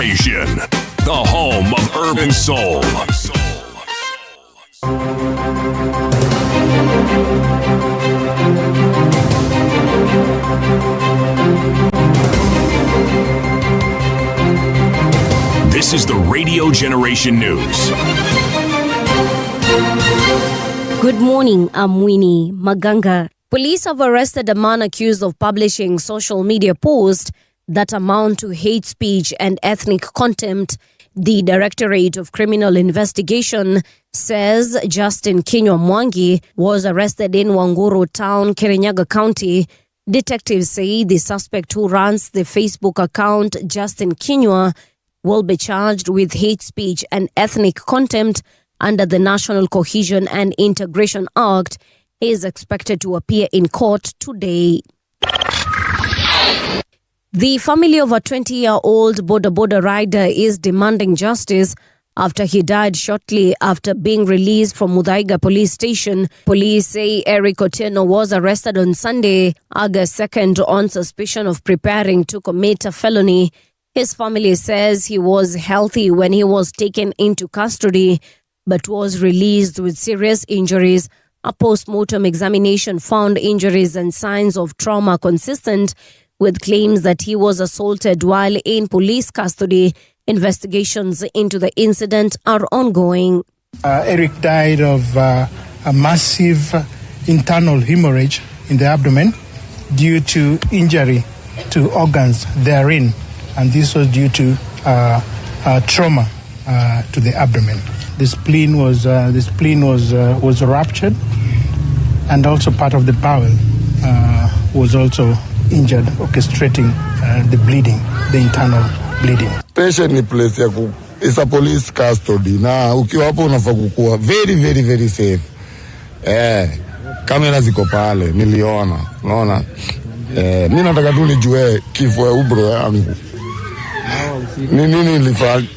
Generation, the home of urban soul. This is the Radio Generation News. Good morning, I'm Winnie Maganga. Police have arrested a man accused of publishing social media posts that amount to hate speech and ethnic contempt. The Directorate of Criminal Investigation says Justin Kinywa Mwangi was arrested in Wanguru Town, Kirinyaga County. Detectives say the suspect who runs the Facebook account Justin Kinywa will be charged with hate speech and ethnic contempt under the National Cohesion and Integration Act. He is expected to appear in court today. The family of a 20-year-old boda rider is demanding justice after he died shortly after being released from Muthaiga police station. Police say Eric Otieno was arrested on Sunday, August 2nd, on suspicion of preparing to commit a felony. His family says he was healthy when he was taken into custody, but was released with serious injuries. A post-mortem examination found injuries and signs of trauma consistent with claims that he was assaulted while in police custody. Investigations into the incident are ongoing. Eric died of a massive internal hemorrhage in the abdomen due to injury to organs therein, and this was due to trauma to the abdomen. The spleen was ruptured, and also part of the bowel was also injured, orchestrating the bleeding, the internal bleeding. Patient ni place ya is a police custody. Na ukiwa hapo unafaa kuwa very very very safe. Kamera ziko pale, niliona. Unaona? Mimi nataka tu nijue kifo ya ubro yangu. Nini nilifanya?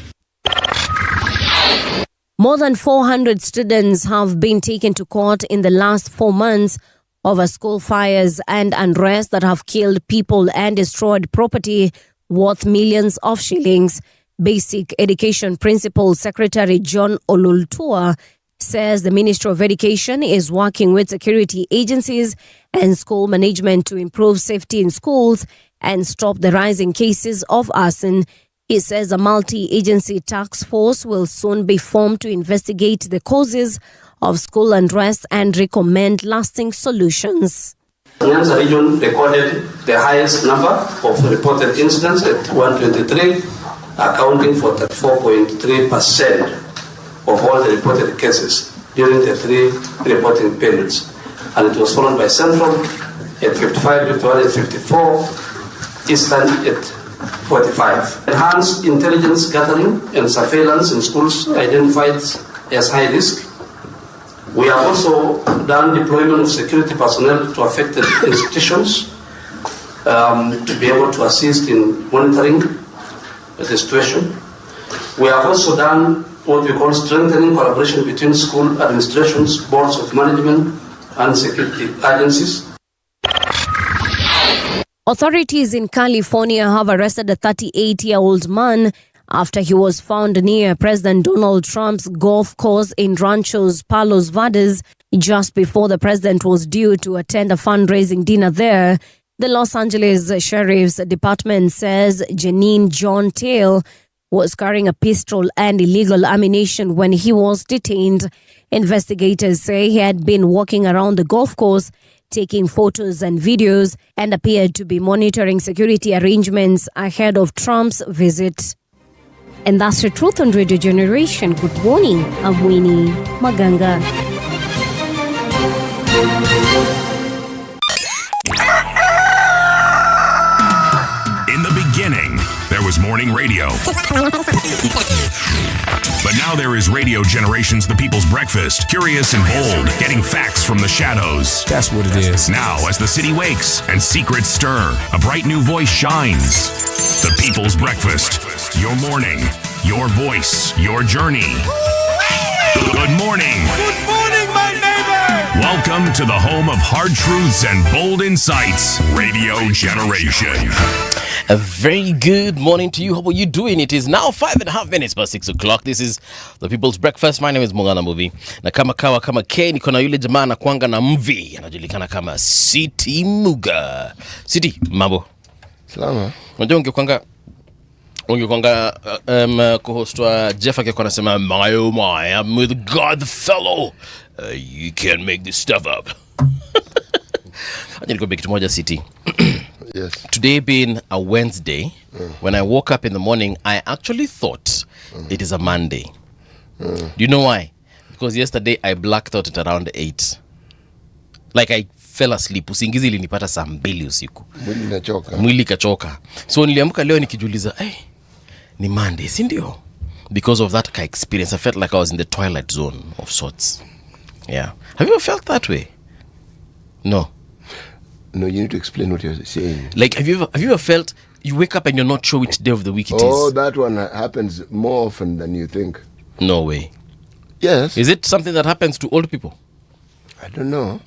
More than 400 students have been taken to court in the last 4 months over school fires and unrest that have killed people and destroyed property worth millions of shillings. Basic Education Principal Secretary John Olultua says the Ministry of Education is working with security agencies and school management to improve safety in schools and stop the rising cases of arson. He says a multi-agency task force will soon be formed to investigate the causes of school unrest and recommend lasting solutions. Nyanza region recorded the highest number of reported incidents at 123, accounting for 34.3% of all the reported cases during the 3 reporting periods. And it was followed by Central at 55, Victoria at 54, Eastern at 45. Enhanced intelligence gathering and surveillance in schools identified as high risk. We have also done deployment of security personnel to affected institutions to be able to assist in monitoring the situation. We have also done what we call strengthening collaboration between school administrations, boards of management, and security agencies. Authorities in California have arrested a 38-year-old man after he was found near President Donald Trump's golf course in Ranchos Palos Verdes just before the president was due to attend a fundraising dinner there. The Los Angeles Sheriff's Department says Janine John Tail was carrying a pistol and illegal ammunition when he was detained. Investigators say he had been walking around the golf course, taking photos and videos, and appeared to be monitoring security arrangements ahead of Trump's visit. And that's the truth on Radio Generation. Good morning, I'm Winnie Maganga. In the beginning, there was morning radio. But now there is Radio Generation's The People's Breakfast. Curious and bold, getting facts from the shadows. That's what it is. Now, as the city wakes and secrets stir, a bright new voice shines. The People's Breakfast. Your morning, your voice, your journey. Good morning. Good morning, my neighbor. Welcome to the home of hard truths and bold insights. Radio Generation. A very good morning to you. How are you doing? It is now 5.5 minutes past 6 o'clock. This is the People's Breakfast. My name is Mungana Movie. Na kama kawa kama K, niko na yule jamaa anakuanga na mvi. Anajulikana kama City Muga. City, mambo. Salama. Unajua ungekwanga co-host wa Jeff akikuwa anasema my oh my, I'm with God the fellow. You can't make this stuff up. Acha nikwambie kitu moja City. Yes. Today being a Wednesday, when I woke up in the morning, I actually thought it is a Monday. Do you know why? Because yesterday I blacked out at around 8. Like I fell asleep. Usingizi ilinipata saa 2 usiku. Mwili kachoka. So niliamka leo nikijiuliza, ni Monday, si ndio? Because of that experience, I felt like I was in the twilight zone of sorts. Yeah. Have you ever felt that way? No. No, you need to explain what you're saying. Like, have you ever felt you wake up and you're not sure which day of the week it is? Oh, that one happens more often than you think. No way. Yes. Is it something that happens to old people? I don't know.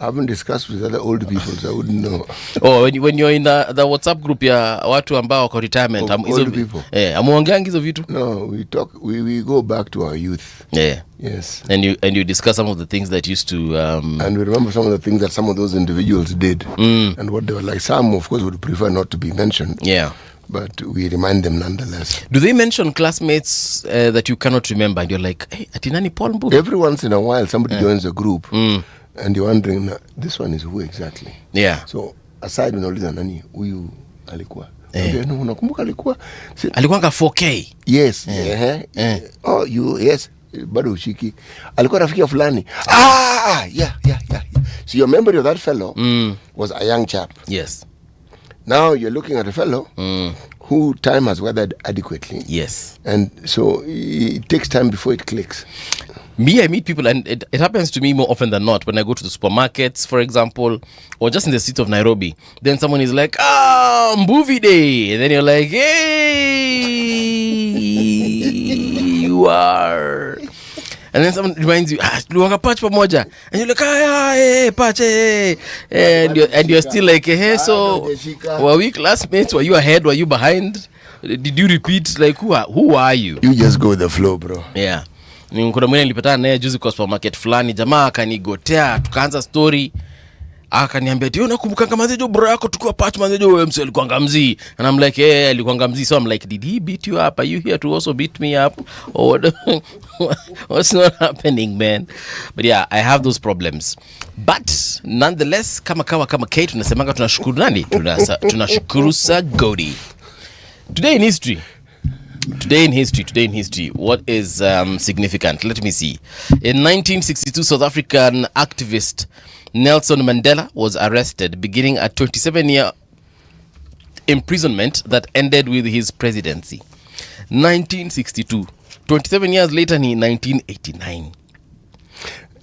I haven't discussed with other old people, so I wouldn't know. Oh, when you're in the WhatsApp group ya watu ambao wako retirement, old people. Amuongeangi hizo vitu? No, we talk. We go back to our youth. Yeah. Yes. And you discuss some of the things that used to. And we remember some of the things that some of those individuals did, and what they were like. Some, of course, would prefer not to be mentioned. Yeah. But we remind them nonetheless. Do they mention classmates that you cannot remember, and you're like, hey, atinani Paul Mbuvi? Every once in a while, somebody joins a group. And you're wondering, this one is who exactly? Yeah. So aside unauliza nani huyu alikuwa? No, unakumbuka alikuwa? Alikuwanga 4K. Yes. Oh, yes. Bado ushiki. Alikuwa rafiki fulani. Yeah. So your memory of that fellow was a young chap. Yes. Now you're looking at a fellow who time has weathered adequately. Yes. And so it takes time before it clicks. Me, I meet people, and it happens to me more often than not when I go to the supermarkets, for example, or just in the city of Nairobi. Then someone is like, movie day. And then you're like, hey, you are. And then someone reminds you, luanga patch pamoja. And you're like, hey, patch, hey. And you're still like, hey, so were we classmates? Were you ahead? Were you behind? Did you repeat? Like, who are you? You just go with the flow, bro. Yeah. Kuna mwene nilipatana naye juzi kwa supermarket fulani, jamaa akanigotea, tukaanza story. Akaniambia, "Tio nakumbuka kama mzejo bro yako tukua patch mzejo wewe mse alikuwa ngamzi." And I'm like, alikuwa ngamzi. So I'm like, "Did he beat you up? Are you here to also beat me up? Or what's not happening, man?" But yeah, I have those problems. But nonetheless, kama Kate tunasemanga tunashukuru nani? Tunashukuru Sagodi. Today in history, what is significant? Let me see. In 1962, South African activist Nelson Mandela was arrested, beginning a 27-year imprisonment that ended with his presidency. 1962. 27 years later, in 1989.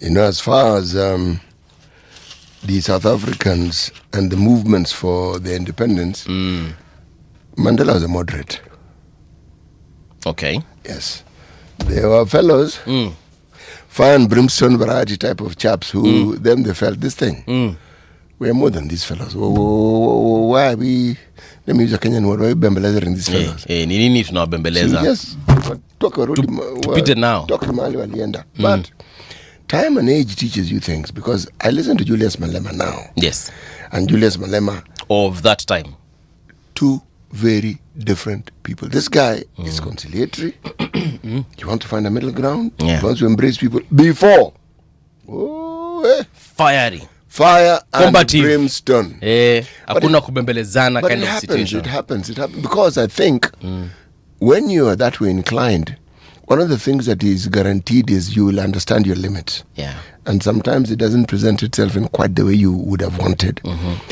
You know, as far as the South Africans and the movements for their independence, Mandela was a moderate. Okay. Yes. There were fellows, fire and brimstone variety type of chaps who then they felt this thing. We are more than these fellows. Why are we, let me use a Kenyan word, why are we bembelezing these fellows? Nini tunawabembeleza? Yes. Talk about Tupite now. Talk to Mali walienda. But time and age teaches you things, because I listen to Julius Malema now. Yes. And Julius Malema of that time. Two very different people. This guy is conciliatory. You want to find a middle ground. Yeah. He wants to embrace people before. Fire combative. And brimstone. Hakuna kubembelezana kind of situation. It happens because I think when you are that way inclined, one of the things that is guaranteed is you will understand your limits. Yeah. And sometimes it doesn't present itself in quite the way you would have wanted.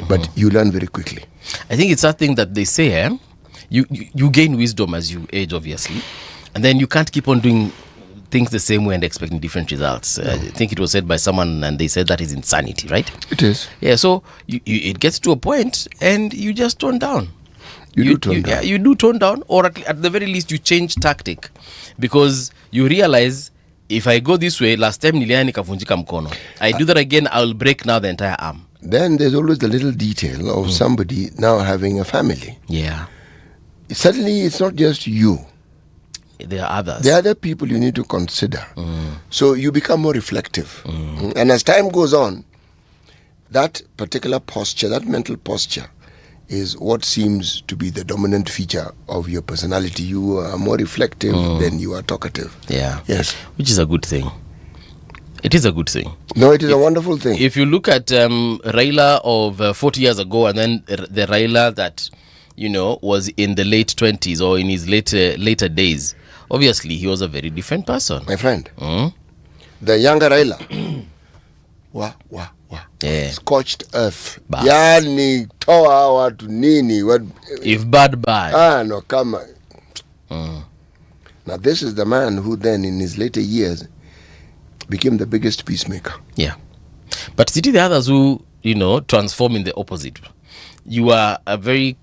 But you learn very quickly. I think it's that thing that they say, you gain wisdom as you age, obviously. And then you can't keep on doing things the same way and expecting different results. I think it was said by someone, and they said that is insanity, right? It is. Yeah, so it gets to a point and you just tone down. You do tone down. Yeah, you do tone down, or at the very least you change tactic, because you realize, if I go this way, last time niliani kavunjika mkono. I do that again, I'll break now the entire arm. then there's always the little detail of somebody now having a family. Yeah. Suddenly, it's not just you. There are others. There are other people you need to consider. So you become more reflective. And as time goes on, that particular posture, that mental posture, is what seems to be the dominant feature of your personality. You are more reflective than you are talkative. Yeah. Yes. Which is a good thing. It is a good thing. No, it is a wonderful thing. If you look at Raila of 40 years ago and then the Raila that, was in the late 20s or in his later days, obviously he was a very different person. My friend, the younger Raila, Yeah. scorched earth. Bas. Yani toa watu nini. If bad. No, come on. Now this is the man who then in his later years became the biggest peacemaker. Yeah. But see the others who, transform in the opposite. You are a very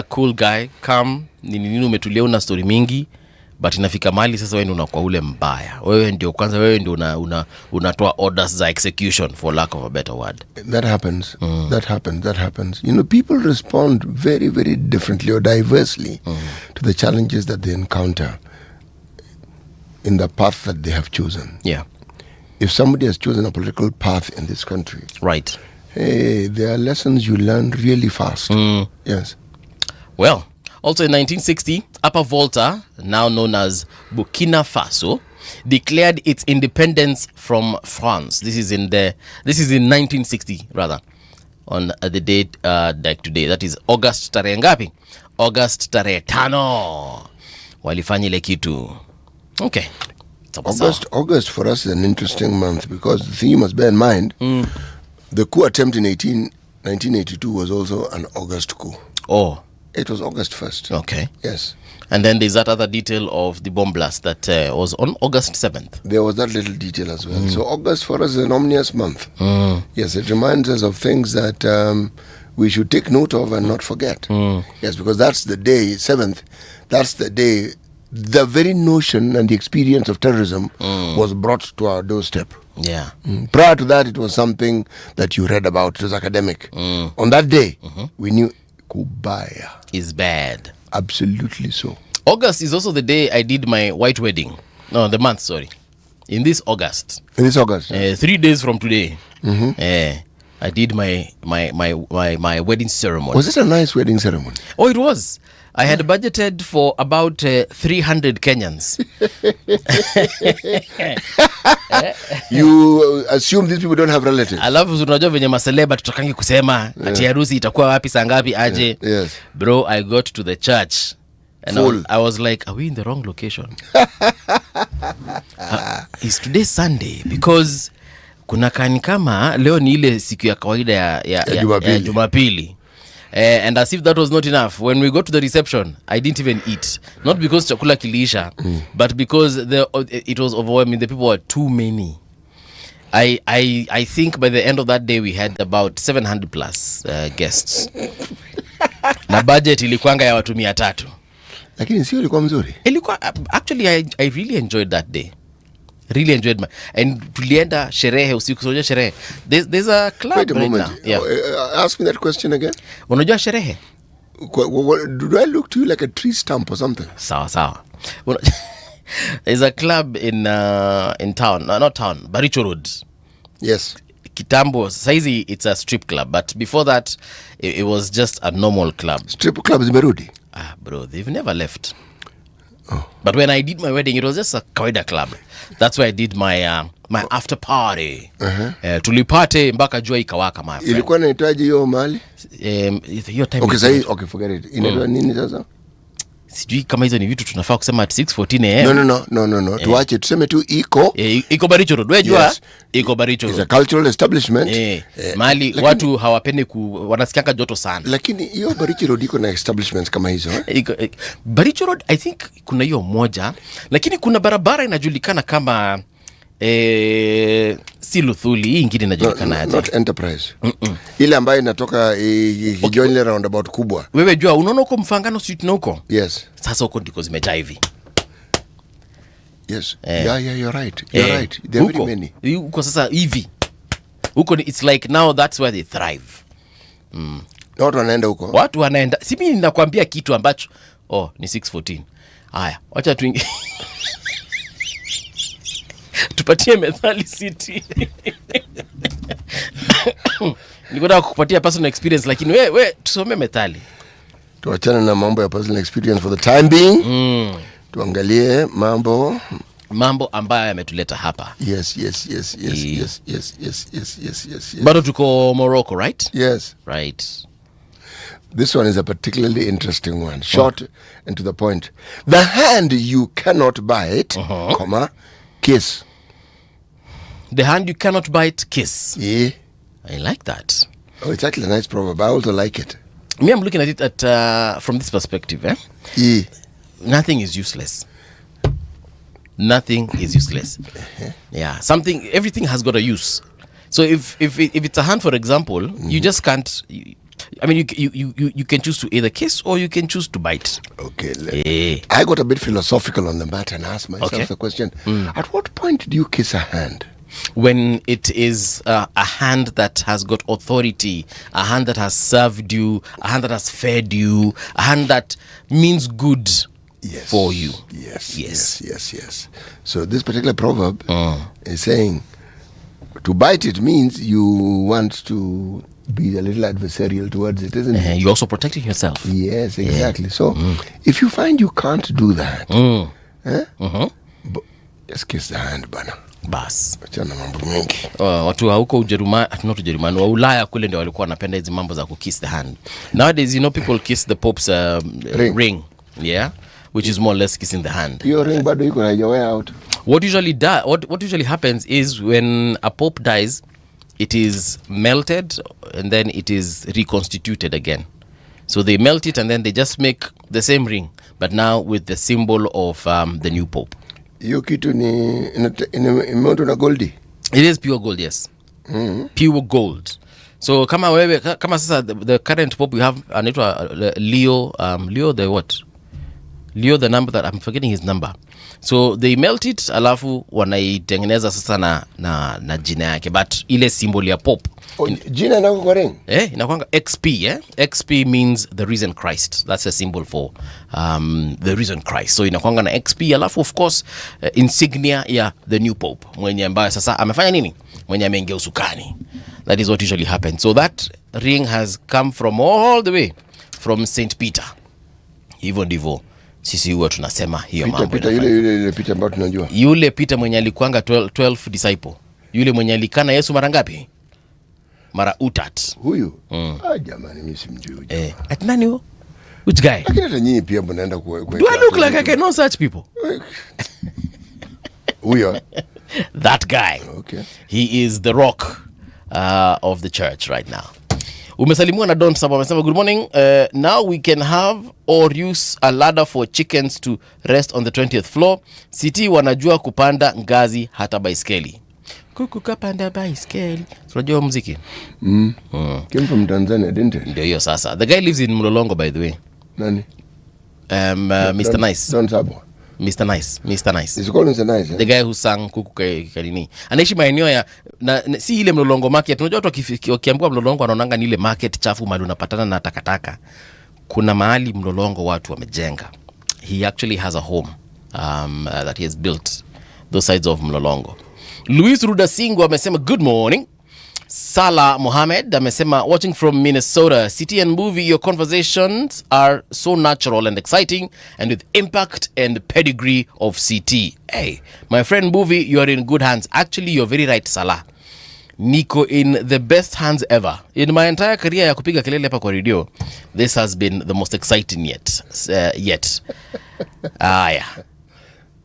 cool guy, calm, nini umetulia una story mingi, but inafika mali sasa wewe ndio unakuwa ule mbaya. Wewe ndio unatoa orders za execution, for lack of a better word. That happens. That happens. People respond very, very differently or diversely to the challenges that they encounter in the path that they have chosen. Yeah. If somebody has chosen a political path in this country, right, hey, there are lessons you learn really fast. Yes. Well, also in 1960, Upper Volta, now known as Burkina Faso, declared its independence from France. This is in 1960 rather, on the date like today. That is August tarehe ngapi? August tarehe 5. Walifanya ile kitu. Okay. August for us is an interesting month because the thing you must bear in mind, the coup attempt in 1982 was also an August coup. Oh. It was August 1st. Okay. Yes. And then there's that other detail of the bomb blast that was on August 7th. There was that little detail as well. So August for us is an ominous month. Yes, it reminds us of things that we should take note of and not forget. Yes, because that's the day, 7th, that's the day the very notion and the experience of terrorism was brought to our doorstep. Yeah. Prior to that, it was something that you read about. It was academic. On that day, we knew Kubaya is bad. Absolutely so. August is also the day I did my white wedding. No, the month, sorry. In this August. 3 days from today. I did my wedding ceremony. Was it a nice wedding ceremony? Oh, it was. I had budgeted for about 300 Kenyans. You assume these people don't have relatives. Alafu unajua venye maseleba tutakangi kusema ati harusi itakuwa wapi saa ngapi aje. Yes. Bro, I got to the church and I was like, are we in the wrong location? Is today Sunday? Because kuna kani kama leo ni ile siku ya kawaida ya Jumapili. And as if that was not enough, when we got to the reception, I didn't even eat. Not because chakula kiliisha, but because it was overwhelming. The people were too many. I think by the end of that day, we had about 700 plus guests. Na budget ilikuanga ya watu 300. Lakini sio ilikuwa mzuri. Actually, I really enjoyed that day. Really enjoyed and tulienda sherehe usiku. Unajua sherehe, there's a club. Wait a moment. Now. Yeah. Ask me that question again. Unajua sherehe? Do I look to you like a tree stump or something? Sawa. There's a club in town, not town, Baricho Road. Yes. Kitambo, saizi it's a strip club, but before that it was just a normal club. Strip club is Merudi? Bro, they've never left. Oh. But when I did my wedding, it was just a kawaida club. That's where I did my my after party. Tulipate mpaka jua ikawaka, my friend. Ilikuwa inahitaji hiyo mali? Hiyo time. Okay, forget it. Inaitwa nini sasa? Sijui kama hizo ni vitu tunafaa kusema at 6:14 am. No. Tuache tuseme tu iko Baricho Road. Wewe jua iko Baricho Road. It's a cultural establishment. Mali lakini, watu hawapendi wanasikianga joto sana. Lakini hiyo Baricho Road iko na establishments kama hizo. Baricho Road I think kuna hiyo moja, lakini kuna barabara inajulikana kama si Luthuli, hii ingine inajulikana aje? Not Enterprise. Ile ambayo inatoka Kijonile roundabout kubwa. Wewe jua unaona uko Mfangano street na huko? Yes. Sasa huko ndiko zimejaa hivi. Yes. Yeah, you're right. You're right. There are very many. Huko sasa hivi. huko it's like now that's where they thrive. Watu wanaenda huko. Watu wanaenda. Si mimi ninakwambia kitu ambacho ni 6:14. Haya, wacha tuingie. Tupatie methali City. Niko kukupatia personal experience lakini we tusome methali. Tuachane na mambo ya personal experience for the time being. Tuangalie mambo ambayo yametuleta hapa. Yes. Bado tuko Morocco, right? Yes. Right. This one is a particularly interesting one. Short and to the point. The hand you cannot bite, kiss. The hand you cannot bite, kiss. Yeah. I like that. Oh, it's actually a nice proverb. I also like it. Me, I'm looking at it from this perspective. Yeah. Nothing is useless. Nothing is useless. Yeah. Everything has got a use. So if it's a hand, for example, you just can't. I mean, you can choose to either kiss or you can choose to bite. Okay. I got a bit philosophical on the matter and asked myself the question: at what point do you kiss a hand? When it is a hand that has got authority, a hand that has served you, a hand that has fed you, a hand that means good for you. Yes. So this particular proverb is saying to bite it means you want to be a little adversarial towards it, isn't it? You're also protecting yourself. Yes, exactly. So if you find you can't do that, just kiss the hand, bana. Bas. Achana mambo mengi. Watu wa huko Ujerumani, wa Ulaya kule ndio walikuwa wanapenda hizo mambo za kiss the hand. Nowadays, people kiss the Pope's ring. Yeah. Which is more or less kissing the hand. Your ring bado iko haijawear out. What usually happens is when a Pope dies, it is melted and then it is reconstituted again. So they melt it and then they just make the same ring, but now with the symbol of the new Pope. Hiyo kitu ni imeundwa na goldi. It is pure gold, yes. Pure gold. So kama sasa the current Pope we have anaitwa Leo the what? Leo the number that I'm forgetting his number. So they melt it alafu wanaitengeneza sasa na jina yake, but ile symbol ya Pope. Jina nako kwa ring? Inakuanga XP, XP means the risen Christ. That's a symbol for the risen Christ. So inakuanga na XP alafu of course insignia ya the new Pope. Mwenye ambaye sasa amefanya nini? Mwenye ameingia usukani. That is what usually happens. So that ring has come from all the way from St. Peter. Hivyo ndivyo sisi huwa tunasema hiyo mambo. Peter yule Peter ambaye tunajua. Yule Peter mwenye alikuanga 12 disciple. Yule mwenye alikana Yesu mara ngapi? Mara utat. Huyu? Jamani mimi simjui. Ati nani huyo? Which guy? Lakini hata nyinyi pia mnaenda kwa. Do I look like I can know such people? Huyo. That guy. Okay. He is the rock of the church right now. Umesalimiwa na Don Sabo amesema good morning. Now we can have or use a ladder for chickens to rest on the 20th floor. City wanajua kupanda ngazi hata baiskeli. Kuku kapanda baiskeli. Unajua muziki? Came from Tanzania, didn't it? Ndio hiyo sasa. The guy lives in Mlolongo by the way. Nani? Mr. Nice. Don Sabo. Mr. Nice. Is called Mr. Nice. The guy who sang kuku kanini. Anaishi maeneo ya si ile Mlolongo market. Unajua watu wakiambiwa Mlolongo wanaonanga ni ile market chafu mahali unapatana na takataka. Kuna mahali Mlolongo watu wamejenga. He actually has a home that he has built those sides of Mlolongo. Luis Rudasingo amesema good morning. Salah Mohammed amesema watching from Minnesota. City and Movie, your conversations are so natural and exciting and with impact and pedigree of CT. Hey, my friend Movie, you are in good hands. Actually, you're very right, Salah. Niko in the best hands ever. In my entire career ya kupiga kelele hapa kwa radio, this has been the most exciting yet. Yeah.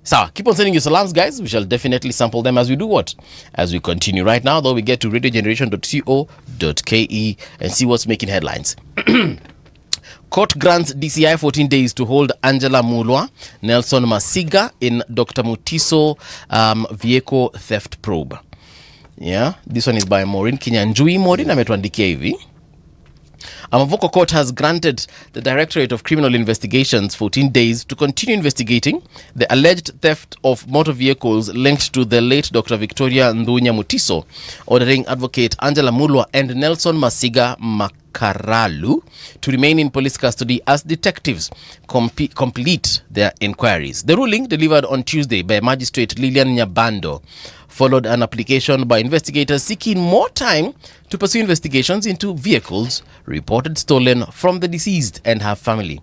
So, keep on sending your salams, guys. We shall definitely sample them as we do what? As we continue. Right now, though, we get to radiogeneration.co.ke and see what's making headlines. Court grants DCI 14 days to hold Angela Mulwa, Nelson Masiga in Dr. Mutiso vehicle theft probe. Yeah, this one is by Maureen Kinyanjui. Maureen ametuandikia hivi. Amavoko Court has granted the Directorate of Criminal Investigations 14 days to continue investigating the alleged theft of motor vehicles linked to the late Dr. Victoria Ndunya Mutiso, ordering Advocate Angela Mulwa and Nelson Masiga Makaralu to remain in police custody as detectives complete their inquiries. The ruling, delivered on Tuesday by Magistrate Lilian Nyabando, followed an application by investigators seeking more time to pursue investigations into vehicles reported stolen from the deceased and her family.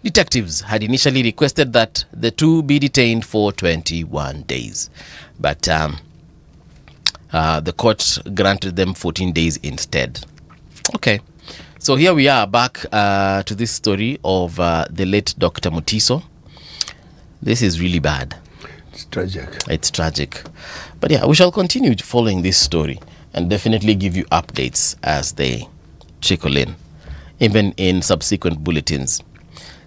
Detectives had initially requested that the two be detained for 21 days, but the court granted them 14 days instead. Okay, so here we are back to this story of the late Dr. Mutiso. This is really bad. It's tragic. It's tragic. But yeah, we shall continue following this story and definitely give you updates as they trickle in, even in subsequent bulletins.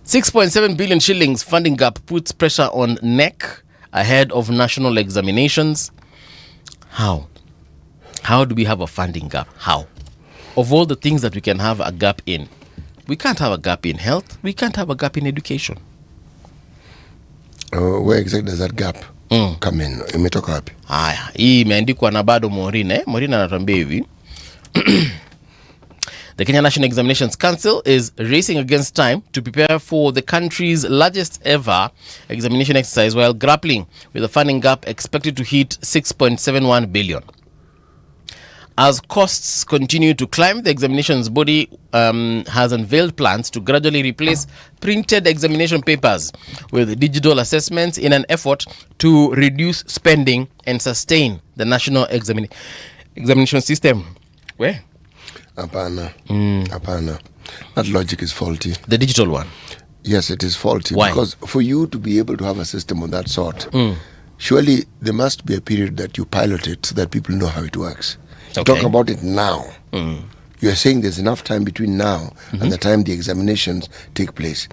6.7 billion shillings funding gap puts pressure on NEC ahead of national examinations. How? How do we have a funding gap? How? Of all the things that we can have a gap in, we can't have a gap in health, we can't have a gap in education. Where exactly does that gap come in? Imetoka wapi? Haya, hii imeandikwa na bado Morine. Morine anatuambia hivi. The Kenya National Examinations Council is racing against time to prepare for the country's largest ever examination exercise while grappling with a funding gap expected to hit 6.71 billion. As costs continue to climb, the examinations body has unveiled plans to gradually replace printed examination papers with digital assessments in an effort to reduce spending and sustain the national examination system. Where? Apana. Apana. That logic is faulty. The digital one? Yes, it is faulty. Why? Because for you to be able to have a system of that sort, surely there must be a period that you pilot it so that people know how it works. Okay. Talk about it now. You are saying there's enough time between now and the time the examinations take place.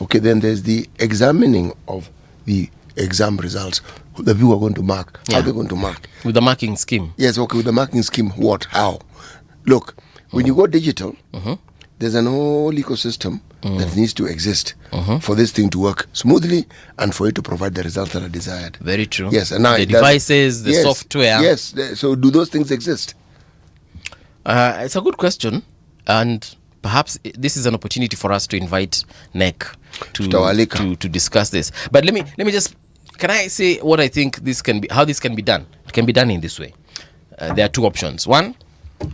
Okay, then there's the examining of the exam results. The people are going to mark. How are they going to mark? With the marking scheme. Yes, okay, with the marking scheme, what, how? Look, when you go digital, there's an whole ecosystem that needs to exist for this thing to work smoothly and for it to provide the results that are desired. Very true. Yes, and now the devices, the software. Yes, so do those things exist? It's a good question, and perhaps this is an opportunity for us to invite NEC to discuss this. But let me just, can I say what I think this can be, how this can be done? It can be done in this way. There are two options. One,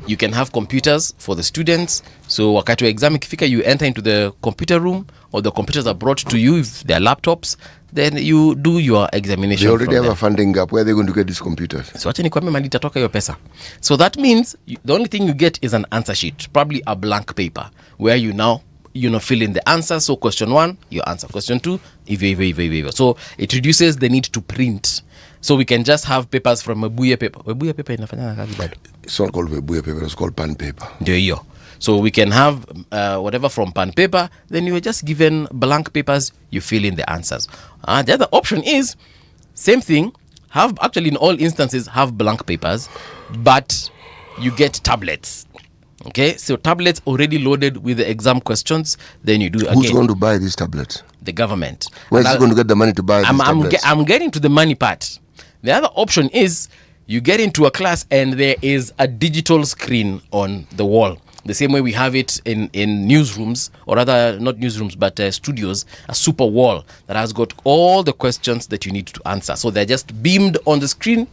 you can have computers for the students. So wakati wa exam ikifika, you enter into the computer room, or the computers are brought to you if they are laptops. Then you do your examination. They already have a funding gap. Where are they going to get these computers? So wacha nikwambie mali itatoka hiyo pesa. So that means the only thing you get is an answer sheet, probably a blank paper, where you now fill in the answer. So question 1, you answer. Question 2, so it reduces the need to print. So we can just have papers from Webuye paper. Webuye paper inafanya kazi bado. It's not called Webuye paper, it's called pen paper. Ndio hiyo. So we can have whatever from pen paper, then you are just given blank papers, you fill in the answers. The other option is, same thing, actually in all instances, have blank papers, but you get tablets. Okay, so tablets already loaded with the exam questions, then you do again. Who's going to buy these tablets? The government. Where is it going to get the money to buy these tablets? I'm getting to the money part. The other option is, you get into a class and there is a digital screen on the wall. The same way we have it in newsrooms, or rather not newsrooms, but studios, a super wall that has got all the questions that you need to answer. So they're just beamed on the screen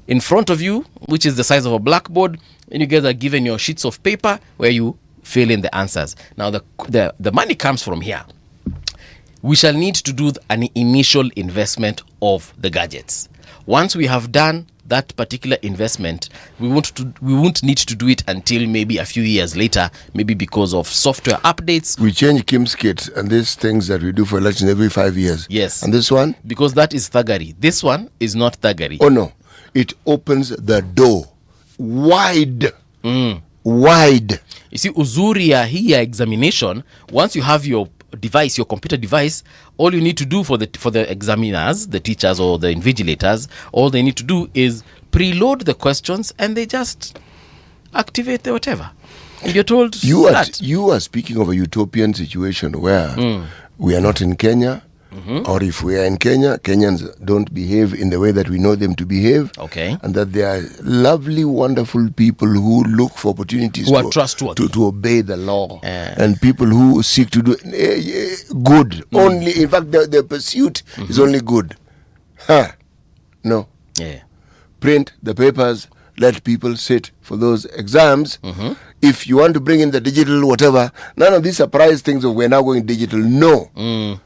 in front of you, which is the size of a blackboard, and you guys are given your sheets of paper where you fill in the answers. Now the money comes from here. We shall need to do an initial investment of the gadgets. Once we have done that particular investment, we won't need to do it until maybe a few years later, maybe because of software updates. We change Kim's kit and these things that we do for elections every 5 years. Yes. And this one? Because that is thuggery. This one is not thuggery. Oh no. It opens the door wide. Wide. You see, uzuri ya hii ya examination, once you have your device, your computer device, all you need to do for the examiners, the teachers or the invigilators, all they need to do is preload the questions and they just activate the whatever. You're told you are speaking of a utopian situation where we are not in Kenya, or if we are in Kenya, Kenyans don't behave in the way that we know them to behave. Okay. And that they are lovely, wonderful people who look for opportunities who are trustworthy, to obey the law, and people who seek to do good. Only, in fact, the pursuit is only good. No. Yeah. Print the papers, let people sit for those exams. If you want to bring in the digital whatever, none of these surprise things of we're now going digital. No.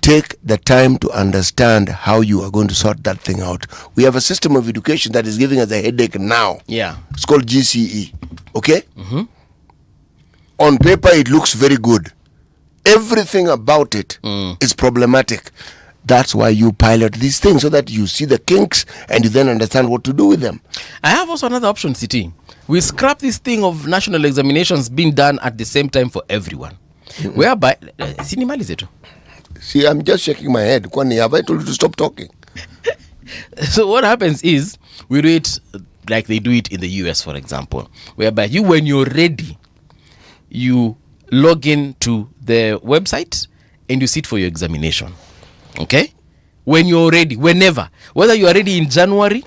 Take the time to understand how you are going to sort that thing out. We have a system of education that is giving us a headache now. Yeah. It's called GCE. Okay? On paper, it looks very good. Everything about it is problematic. That's why you pilot these things, so that you see the kinks and you then understand what to do with them. I have also another option, CT. We scrap this thing of national examinations being done at the same time for everyone. Whereby, see, I'm just shaking my head. Kwani, have I told you to stop talking? So what happens is, we do it like they do it in the US, for example, whereby when you're ready, you log in to the website and you sit for your examination. Okay? When you're ready, whenever, whether you are ready in January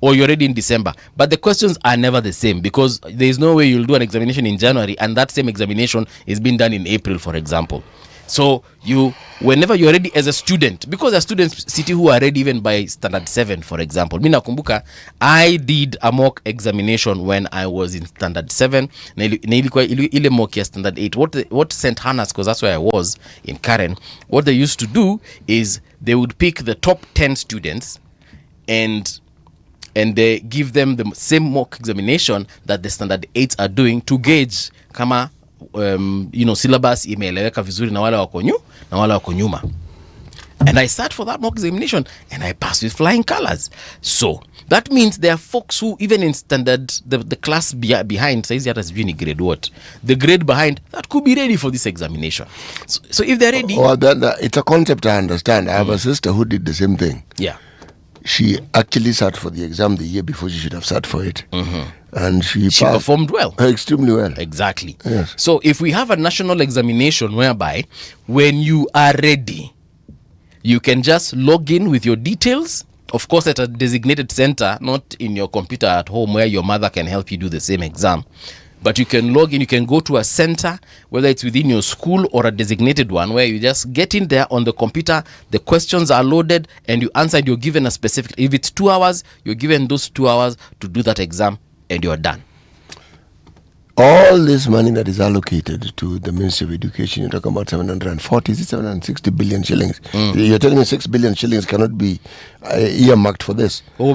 or you're ready in December, but the questions are never the same, because there is no way you'll do an examination in January and that same examination is being done in April, for example. So whenever you're ready as a student, because there are students city who are ready even by standard 7, for example. Mina kumbuka, I did a mock examination when I was in standard 7. Ile mock ya standard 8. What St. Hannah's, because that's where I was in Karen, what they used to do is they would pick the top 10 students and they give them the same mock examination that the standard 8s are doing to gauge kama syllabus imeeleweka vizuri na wale wako nyuma. And I sat for that mock examination and I passed with flying colors. So that means there are folks who, even in standard, the class behind, says that grade what? The grade behind, that could be ready for this examination. So if they're ready... it's a concept I understand. I have a sister who did the same thing. Yeah. She actually sat for the exam the year before she should have sat for it. And she performed well. Extremely well. Exactly. Yes. So if we have a national examination whereby when you are ready, you can just log in with your details, of course at a designated center, not in your computer at home where your mother can help you do the same exam. But you can log in, you can go to a center, whether it's within your school or a designated one, where you just get in there on the computer, the questions are loaded, and you answer, and you're given a specific, if it's 2 hours, you're given those 2 hours to do that exam, and you're done. All this money that is allocated to the Ministry of Education, you're talking about 760 billion shillings. You're telling me 6 billion shillings cannot be earmarked for this? No.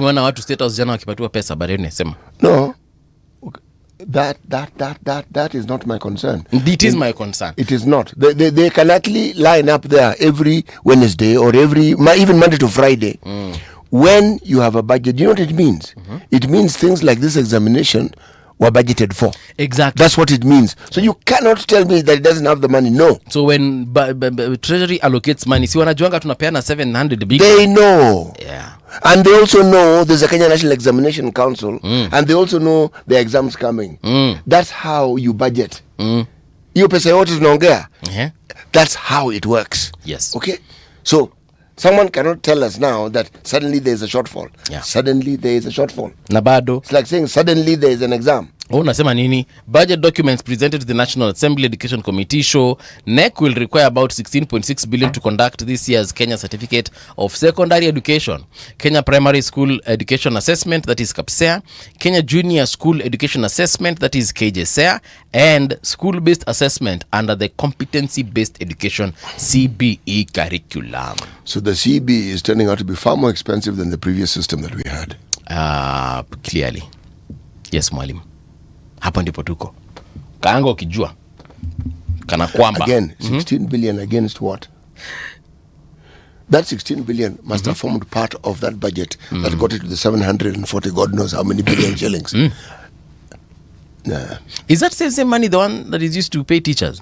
That is not my concern. It is my concern. It is not. They can actually line up there every Wednesday or even Monday to Friday. When you have a budget, you know what it means? It means things like this examination were budgeted for. Exactly. That's what it means. So you cannot tell me that it doesn't have the money. No. So when Treasury allocates money, si wanajuanga tunapeana 700 billion. They know. Yeah. And they also know there's a Kenya National Examination Council, and they also know the exams coming. That's how you budget. You pesa yote tunaongea. That's how it works. Yes. Okay? So someone cannot tell us now that suddenly there is a shortfall. Yeah. Suddenly there is a shortfall. Nabado. It's like saying suddenly there is an exam. Nasema nini? Budget documents presented to the National Assembly Education Committee show NEC will require about 16.6 billion to conduct this year's Kenya Certificate of Secondary Education, Kenya Primary School Education Assessment, that is KAPSEA, Kenya Junior School Education Assessment, that is KJSEA, and School-Based Assessment under the Competency-Based Education CBE curriculum. So the CBE is turning out to be far more expensive than the previous system that we had. Clearly. Yes, mwalimu. Hapo ndipo tuko. Kaanga ukijua. Kana kwamba. Again, 16 billion against what? That 16 billion must have formed part of that budget that got it to the 740 God knows how many billion shillings. Nah. Is that the same money, the one that is used to pay teachers?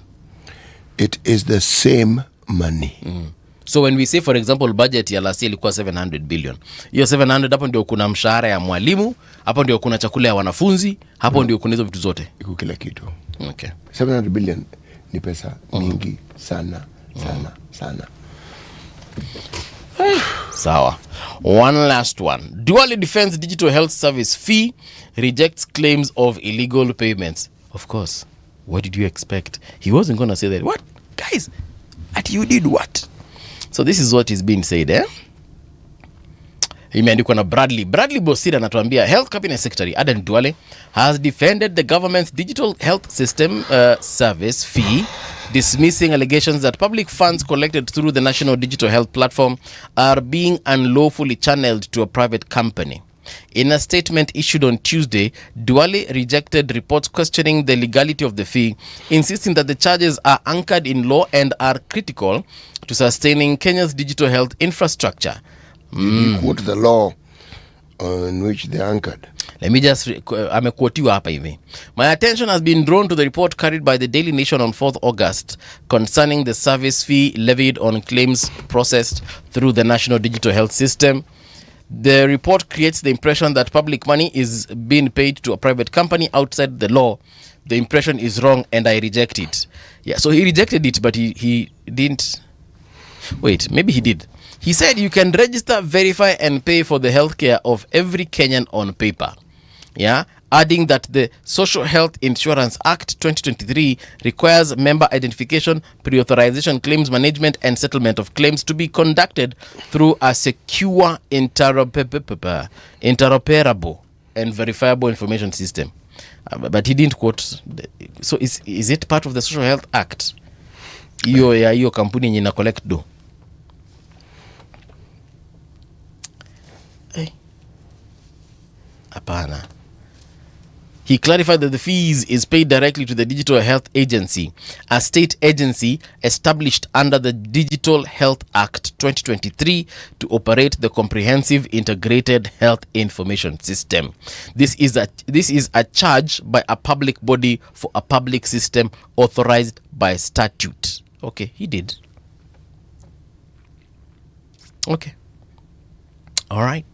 It is the same money. So when we say, for example, budget ya last year ilikuwa 700 billion. Hiyo 700 hapo ndio kuna mshahara ya mwalimu, hapo ndio kuna chakula ya wanafunzi, hapo ndio kuna hizo vitu zote. Iko kila kitu. Okay. 700 billion ni pesa mingi sana. Sawa. One last one. Duale defends digital health service fee, rejects claims of illegal payments. Of course. What did you expect? He wasn't going to say that. What? Guys, you did what? So this is what is being said, Imeandikwa na Bradley Bosira anatuambia Health Cabinet Secretary Aden Duale has defended the government's digital health system service fee, dismissing allegations that public funds collected through the National Digital Health Platform are being unlawfully channeled to a private company. In a statement issued on Tuesday, Duale rejected reports questioning the legality of the fee, insisting that the charges are anchored in law and are critical to sustaining Kenya's digital health infrastructure. Quote the law on which they anchored. Let me just amekuotiwa hapa hivi. My attention has been drawn to the report carried by the Daily Nation on 4th August concerning the service fee levied on claims processed through the National Digital Health System. The report creates the impression that public money is being paid to a private company outside the law. The impression is wrong and I reject it. Yeah, so he rejected it, but he didn't. Wait, maybe he did. He said you can register, verify and pay for the healthcare of every Kenyan on paper. Yeah, adding that the Social Health Insurance Act 2023 requires member identification, pre-authorization, claims management and settlement of claims to be conducted through a secure, interoperable and verifiable information system. But he didn't quote. So is it part of the Social Health Act? Hiyo kampuni yenye ina collect do. Apana. He clarified that the fees is paid directly to the Digital Health Agency, a state agency established under the Digital Health Act 2023 to operate the comprehensive integrated health information system. This is a charge by a public body for a public system authorized by statute. Okay, he did. Okay. All right.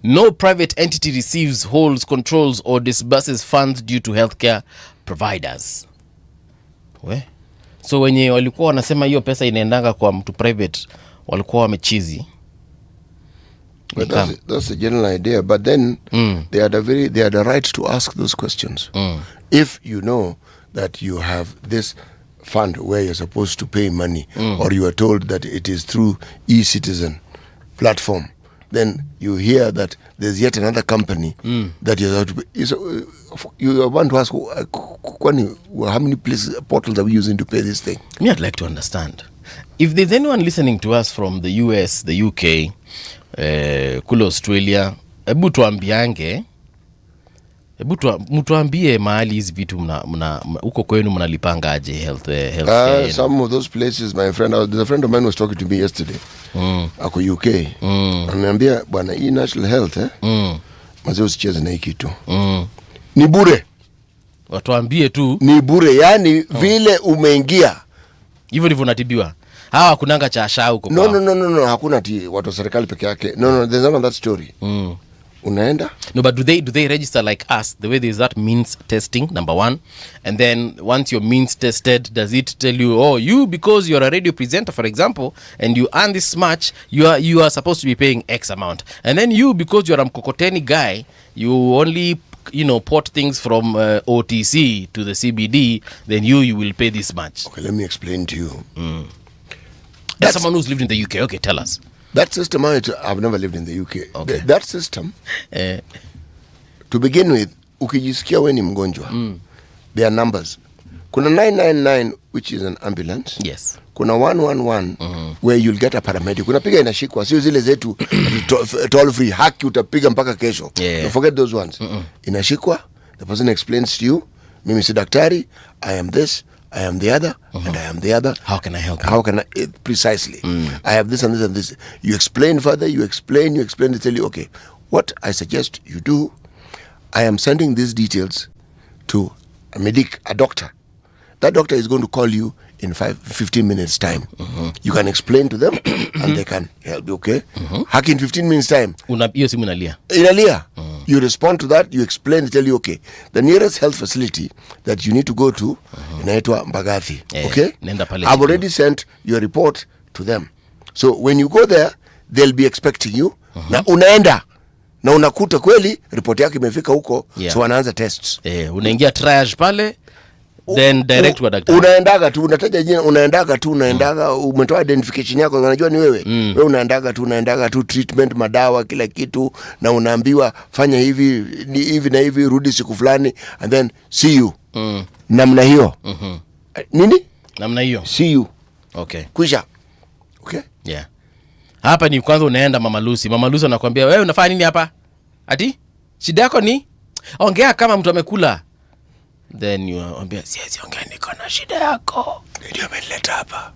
No private entity receives, holds, controls or disburses funds due to healthcare providers. So wenye walikuwa wanasema hiyo pesa inaendanga kwa mtu private walikuwa wamechizi. But that's the general idea. But then they had the right to ask those questions. If you know that you have this fund where you're supposed to pay money, or you are told that it is through e-citizen platform, then you hear that there's yet another company that you're to pay. So, you want to ask, how many portals are we using to pay this thing? Me, I'd like to understand. If there's anyone listening to us from the US, the UK, kule Australia, hebu tuambie mahali hizi vitu huko kwenu mnalipanga aje health. Some of those places, my friend, there's a friend of mine was talking to me yesterday. Ako UK. Ananiambia bwana, hii national health mazee usicheze na hii kitu. Ni bure. Watuambie tu ni bure, yani vile umeingia hivyo ndivyo unatibiwa. Hawa kunanga cha asha huko. No, hakuna watu wa serikali peke yake. No, there's not that story. Unaenda? No, but do they register like us? The way there's that means testing, number one. And then once your means tested, does it tell you, oh, you, because you're a radio presenter, for example, and you earn this much, you are supposed to be paying X amount. And then you, because you're a mkokoteni guy, you only, port things from OTC to the CBD, then you will pay this much. Okay, let me explain to you. That's someone who's lived in the UK. Okay, tell us. That system, I've never lived in the UK. Okay. That system, to begin with, ukijisikia we ni mgonjwa, there are numbers. Kuna 999, which is an ambulance. Yes. Kuna 111, where you'll get a paramedic. Kuna piga inashikwa, sio zile zetu toll free, haki utapiga mpaka kesho. Yeah. Don't forget those ones. Inashikwa, the person explains to you, mimi si daktari, I am this, I am the other, and I am the other. How can I help you? How can I, precisely. I have this and this and this. You explain further, you explain, they tell you, okay, what I suggest you do, I am sending these details to a doctor. That doctor is going to call you in 15 minutes time. You can explain to them and they can help you, okay? Haki in 15 minutes time. Hiyo simu inalia. You respond to that, you explain, they tell you, okay, the nearest health facility that you need to go to inaitwa Mbagathi. Okay? I've already sent your report to them. So when you go there, they'll be expecting you. Na unaenda na unakuta kweli report yake imefika huko, so wanaanza tests. Unaingia triage pale, then direct kwa daktari. Unaendaga tu, unataja jina, unaendaga, umetoa identification yako, unajua ni wewe. Wewe unaendaga tu treatment, madawa, kila kitu, na unaambiwa fanya hivi na hivi, rudi siku fulani, and then see you. Namna hiyo. Nini? Namna hiyo. See you. Okay. Kwisha. Okay? Yeah. Hapa ni kwanza unaenda Mama Lucy. Mama Lucy anakuambia, wewe unafanya nini hapa? Ati? Shida yako ni? Ongea kama mtu amekula. Then you ambia, siwezi ongea, niko na shida yako. Ndio umeleta hapa.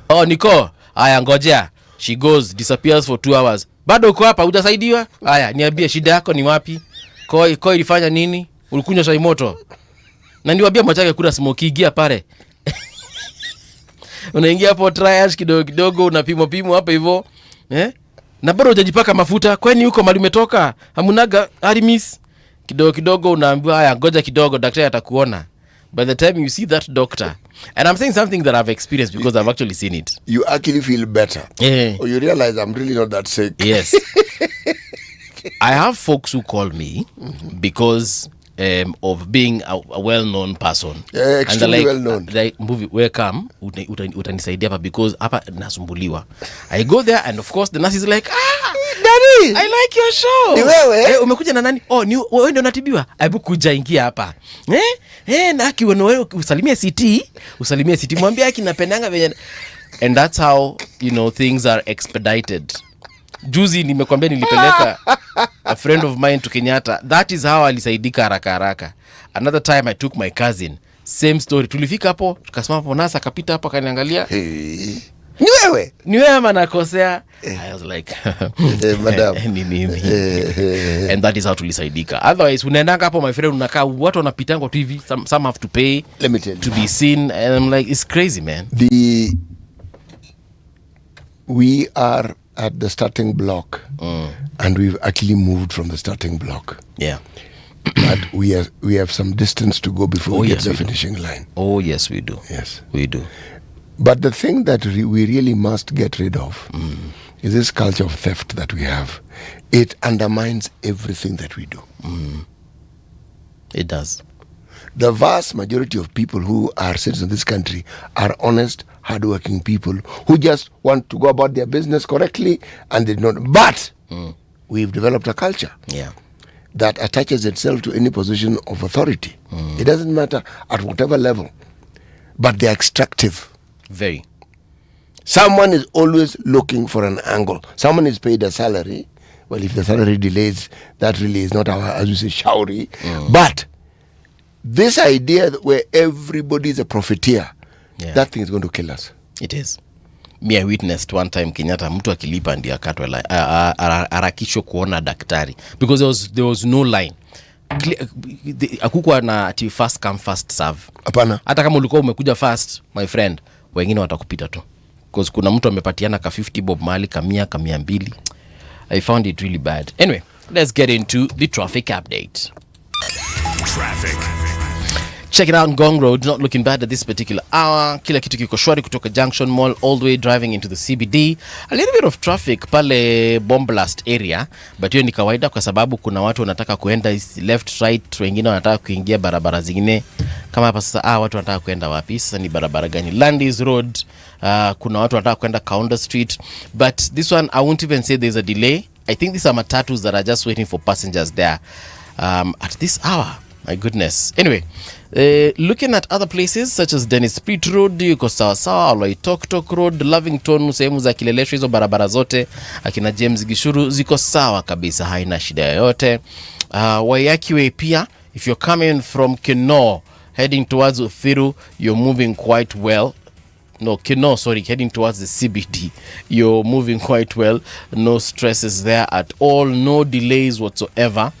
Oh, niko. Aya, ngojea. She goes, disappears for 2 hours. Bado uko hapa, hujasaidiwa? Aya, niambie shida yako ni wapi? Koi ilifanya nini? Ulikunywa chai moto? Na niwaambia mwachake kula smoky gia pale. Unaingia hapo triage kidogo unapimwa hapa hivyo. Na bado hujajipaka mafuta. Kwani huko mali umetoka? Hamunaga Arimis? Kidogo unaambiwa haya ngoja kidogo daktari atakuona. By the time you see that doctor, and I'm saying something that I've experienced because I've actually seen it. You actually feel better. Or you realize I'm really not that sick. Yes. I have folks who call me because of being a well-known person. Extremely well-known. Like, movie, where come, utanisaidia hapa because hapa nasumbuliwa. I go there and of course the nurse is like, Daddy, I like your show. Ni wewe? Umekuja na nani? Oh, wewe ndio unatibiwa. Aibu kuja ingia hapa. Na akiona wewe usalimie CT, mwambie aki napendanga venye. And that's how, things are expedited. Juzi nimekwambia nilipeleka a friend of mine to Kenyatta. That is how alisaidika haraka. Another time I took my cousin. Same story. Tulifika hapo, tukasimama hapo, nasa akapita hapo akaniangalia. Ni wewe manakosea. I was like, madam. Ni mimi. And that is how tulisaidika. Otherwise, unaendanga hapo my friend, unakaa watu wanapitanga tu hivi, some have to pay. Let me tell you. To be seen, and I'm like, it's crazy, man. We are at the starting block, and we've actually moved from the starting block. Yeah. But we have some distance to go before we get the finishing line. Oh, yes, we do. Yes. We do. But the thing that we really must get rid of is this culture of theft that we have. It undermines everything that we do. It does. The vast majority of people who are citizens of this country are honest, hardworking people who just want to go about their business correctly, and they don't. But we've developed a culture that attaches itself to any position of authority. It doesn't matter at whatever level, but they're extractive. Very. Someone is always looking for an angle. Someone is paid a salary. Well, if the salary delays, that really is not our, as you say, showry. But this idea where everybody is a profiteer, that thing is going to kill us. It is. Me, I witnessed one time Kenyatta mtu akilipa ndio akatwa harakisho kuona daktari because there was no line. Hakukuwa na ati first come first serve. Hapana. Hata kama ulikuwa umekuja first, my friend, wengine watakupita tu. Because kuna mtu amepatiana ka 50 bob mahali ka 100 ka 200. I found it really bad. Anyway, let's get into the traffic update. Traffic. Check it out, Ngong Road, not looking bad at this particular hour. Kila kitu kiko shwari kutoka Junction Mall all the way driving into the CBD. A little bit of traffic pale Bomb Blast area, but hiyo ni kawaida kwa sababu kuna watu wanataka kuenda left right, wengine wanataka kuingia barabara zingine. Kama hapa sasa watu wanataka kuenda wapi? Sasa ni barabara gani? Landis Road, kuna watu wanataka kuenda Kaunda Street, but this one I won't even say there's a delay. I think these are matatus that are just waiting for passengers there at this hour. My goodness. Anyway, looking at other places such as Dennis Pitt Road, yuko sawa, Oloitoktok Road, Lavington, sehemu za Kileleshwa, hizo barabara zote akina James Gishuru ziko sawa kabisa, haina shida yoyote. Waiyaki Way pia, if you're coming from Kinoo heading towards Uthiru, you're moving quite well. No, Kinoo, sorry, heading towards the CBD. You're moving quite well. No stresses there at all. No delays whatsoever.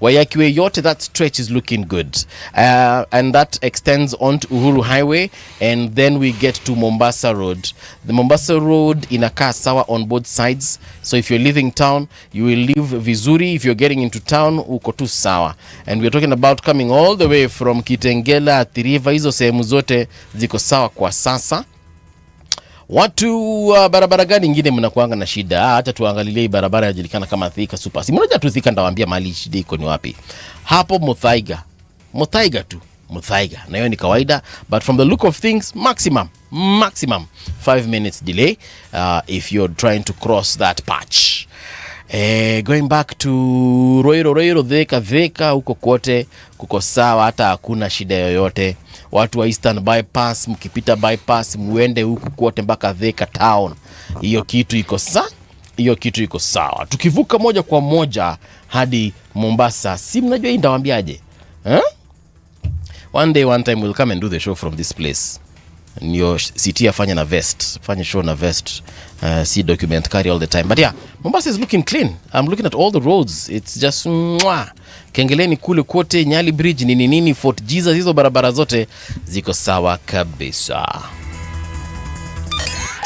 Wayakiwe yote, that stretch is looking good. And that extends onto Uhuru Highway, and then we get to Mombasa Road. The Mombasa Road inakaa sawa on both sides. So if you're leaving town, you will leave vizuri. If you're getting into town, uko tu sawa. And we're talking about coming all the way from Kitengela, Thiriva, hizo sehemu zote ziko sawa kwa sasa. Watu barabara gani nyingine mnakuanga na shida? Hata tuangalilie barabara inajulikana kama Thika Super. Si mmoja tu Thika, ndawaambia mali shida iko ni wapi. Hapo Muthaiga. Na hiyo ni kawaida, but from the look of things, maximum 5 minutes delay if you're trying to cross that patch. Going back to Roiro Thika huko kote kuko sawa, hata hakuna shida yoyote. Watu wa Eastern Bypass, mkipita bypass muende huko kote mpaka Thika town. Hiyo kitu iko sawa. Tukivuka moja kwa moja hadi Mombasa, si mnajua hii ndawaambiaje? One time we'll come and do the show from this place. Nyo city afanya show na vest. See documentary all the time. But yeah, Mombasa is looking clean. I'm looking at all the roads. It's just Kengeleni kule kote, Nyali Bridge, nini, Fort Jesus, hizo barabara zote ziko sawa kabisa.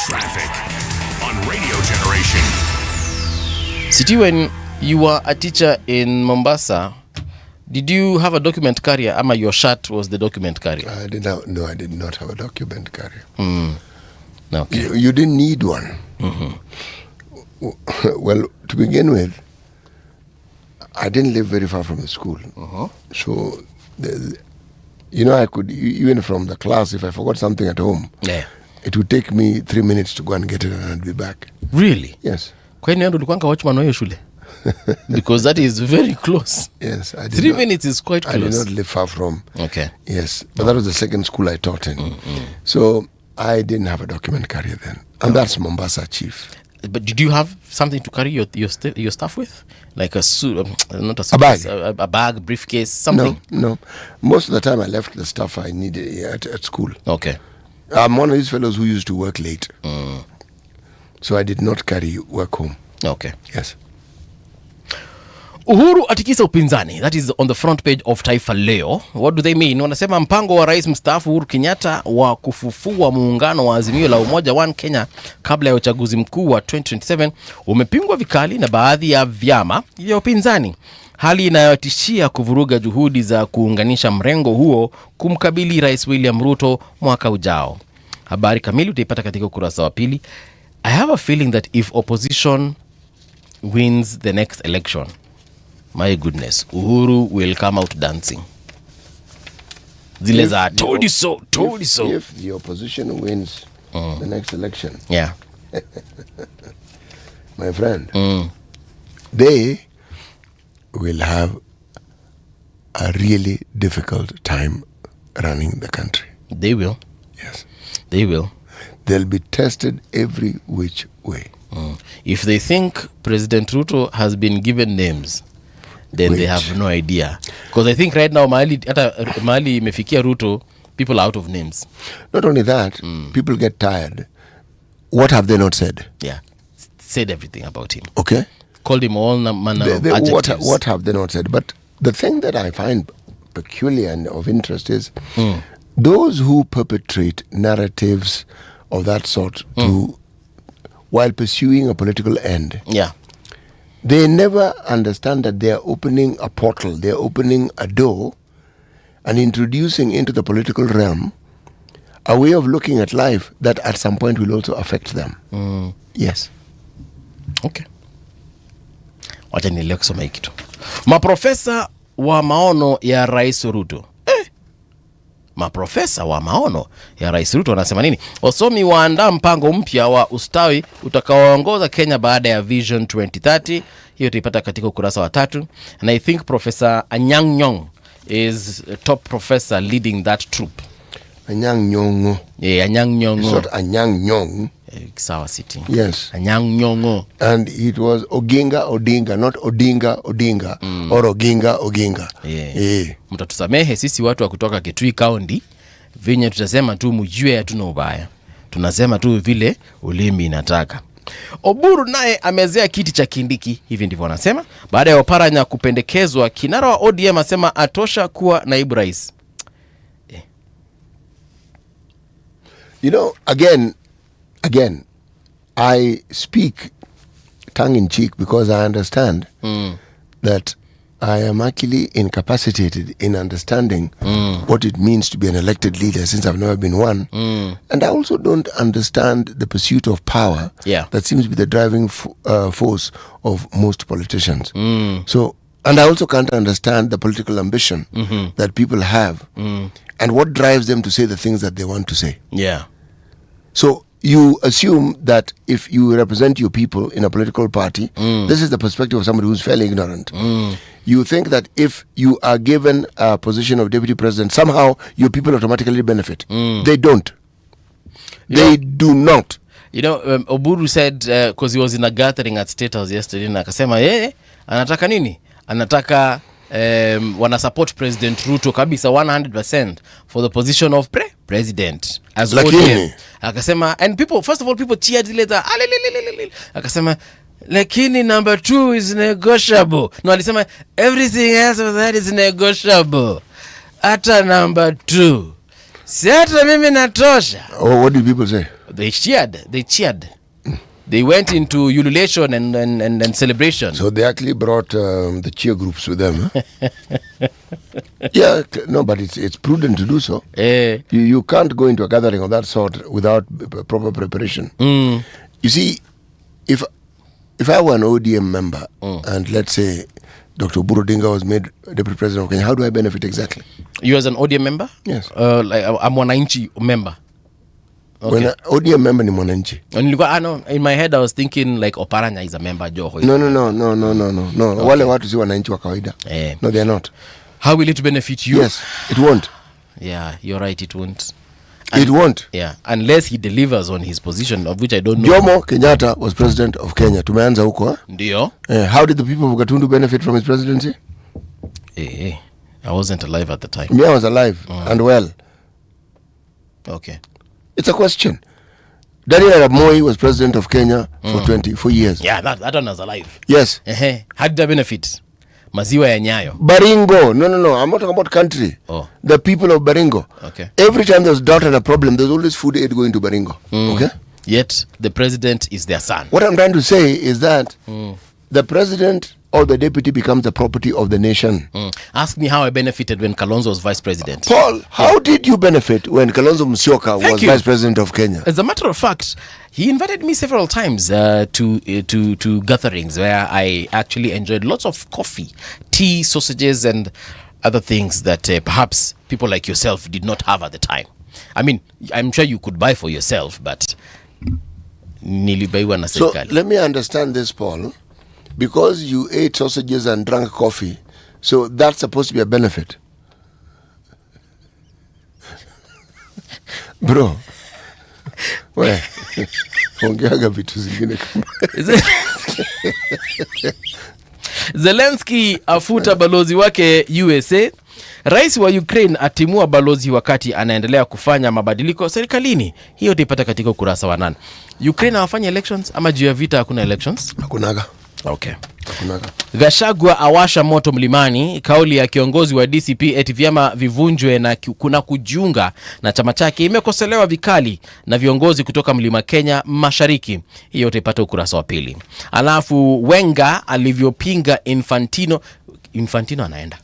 Traffic on Radio Generation. City, when you were a teacher in Mombasa, did you have a document carrier? Ama your shirt was the document carrier? I did not have a document carrier. Okay. You didn't need one. Well, to begin with, I didn't live very far from the school. So, I could, even from the class, if I forgot something at home, it would take me 3 minutes to go and get it and I'd be back. Really? Yes. Kwa nini ndo ulikuwa watchman wa shule? Because that is very close. Yes, I did. 3 minutes is quite close. I did not live far from. Okay. Yes, but that was the second school I taught in. So I didn't have a document carrier then, and that's Mombasa, chief. But did you have something to carry your stuff with, like a suit, not a suit, a bag, briefcase, something? No. Most of the time I left the stuff I needed at school. Okay. I'm one of these fellows who used to work late, so I did not carry work home. Okay. Yes. Uhuru atikisa upinzani. That is on the front page of Taifa Leo. What do they mean? Wanasema mpango wa rais mstaafu Uhuru Kenyatta wa kufufua muungano wa Azimio la Umoja One Kenya kabla ya uchaguzi mkuu wa 2027 umepingwa vikali na baadhi ya vyama vya upinzani, hali inayotishia kuvuruga juhudi za kuunganisha mrengo huo kumkabili Rais William Ruto mwaka ujao. Habari kamili utaipata katika ukurasa wa pili. I have a feeling that if opposition wins the next election, my goodness, Uhuru will come out dancing. Zile za told you so. If the opposition wins the next election, yeah, my friend, they will have a really difficult time running the country. They will. Yes. They will. They'll be tested every which way. If they think President Ruto has been given names, then they have no idea. Because I think right now, Mali imefikia Ruto, people are out of names. Not only that, people get tired. What have they not said? Yeah. Said everything about him. Okay. Called him all manner of adjectives. What have they not said? But the thing that I find peculiar and of interest is those who perpetrate narratives of that sort while pursuing a political end. Yeah. They never understand that they are opening a portal, they are opening a door and introducing into the political realm a way of looking at life that at some point will also affect them. Yes. Okay. Wacha nielewe kusoma hiki kitu. Maprofesa wa maono ya Rais Ruto. Maprofesa wa maono ya Rais Ruto wanasema nini? Wasomi waandaa mpango mpya wa ustawi utakaoongoza Kenya baada ya Vision 2030. Hiyo tuipata katika ukurasa wa 3. And I think Professor Anyang' Nyong'o is a top professor leading that troop. Anyang' Nyong'o. Yeah, Anyang' Nyong'o. It's not Anyang' Nyong'o. Sawa City. Yes. Anyang' Nyong'o. And it was Oginga Odinga, not Odinga Odinga or Oginga Oginga. Yeah. Mtatusamehe sisi watu wa kutoka Kitui County, venye tutasema tu mjue hatuna ubaya. Tunasema tu vile ulimi inataka. Oburu naye amezea kiti cha Kindiki, hivi ndivyo anasema. Baada ya Oparanya kupendekezwa, kinara wa ODM asema atosha kuwa naibu rais. You know, again, I speak tongue in cheek because I understand that I am actually incapacitated in understanding what it means to be an elected leader since I've never been one. And I also don't understand the pursuit of power that seems to be the driving force of most politicians. So, and I also can't understand the political ambition that people have and what drives them to say the things that they want to say. Yeah. So you assume that if you represent your people in a political party, this is the perspective of somebody who's fairly ignorant. You think that if you are given a position of deputy president, somehow your people automatically benefit. They don't. They do not. You know, Oburu said, because he was in a gathering at State House yesterday, na akasema anataka nini? Anataka wana support President Ruto kabisa 100% for the position of president as ODM. Akasema, and people, first of all, people cheered later. Akasema, lakini number 2 is negotiable. No, alisema everything else of that is negotiable. Ata number 2. Si hata mimi natosha. Oh, what did people say? They cheered. They went into ululation and celebration. So they actually brought the cheer groups with them. Huh? Yeah, no, but it's prudent to do so. You can't go into a gathering of that sort without proper preparation. You see, if I were an ODM member and let's say Dr. Oburu Odinga was made deputy president of Kenya, how do I benefit exactly? You as an ODM member? Yes. Like I'm Mwananchi member. Okay. When ODM member ni mwananchi. No, in my head I was thinking like Oparanya is a member Joho. No. Okay. Wale watu si wananchi wa kawaida. No, they are not. How will it benefit you? Yes, it won't. Yeah, you're right, it won't. It won't. Yeah, unless he delivers on his position, of which I don't know. Jomo Kenyatta was president of Kenya. Tumeanza huko, huh? Ndio. How did the people of Gatundu benefit from his presidency? I wasn't alive at the time. Me, I was alive and well. Okay. It's a question. Daniel Arap Moi was president of Kenya for 24 years. Yeah, that one was alive. Yes. How did that benefit? Maziwa ya Nyayo. Baringo. No. I'm not talking about country. Oh. The people of Baringo. Okay. Every time there's drought and a problem, there's always food aid going to Baringo. Okay? Yet the president is their son. What I'm trying to say is that the president or the deputy becomes the property of the nation. Ask me how I benefited when Kalonzo was vice president. Paul, how did you benefit when Kalonzo Musyoka was vice president of Kenya? As a matter of fact, he invited me several times to gatherings where I actually enjoyed lots of coffee, tea, sausages, and other things that perhaps people like yourself did not have at the time. I mean, I'm sure you could buy for yourself, but nilibaiwa na serikali. So let me understand this, Paul. Because you ate sausages and drank coffee, so that's supposed to be a benefit. Bro, we ongeaga vitu zingine kama Zelensky afuta balozi wake USA. Rais wa Ukraine atimua balozi wakati anaendelea kufanya mabadiliko serikalini. Hiyo utaipata katika ukurasa wa 8. Ukraine hawafanya elections ama juu ya vita hakuna elections? Hakunaga. Okay. Gachagua awasha moto mlimani. Kauli ya kiongozi wa DCP eti vyama vivunjwe na kuna kujiunga na chama chake imekosolewa vikali na viongozi kutoka Mlima Kenya Mashariki. Hiyo utaipata ukurasa wa 2. Alafu Wenger alivyopinga Infantino anaenda.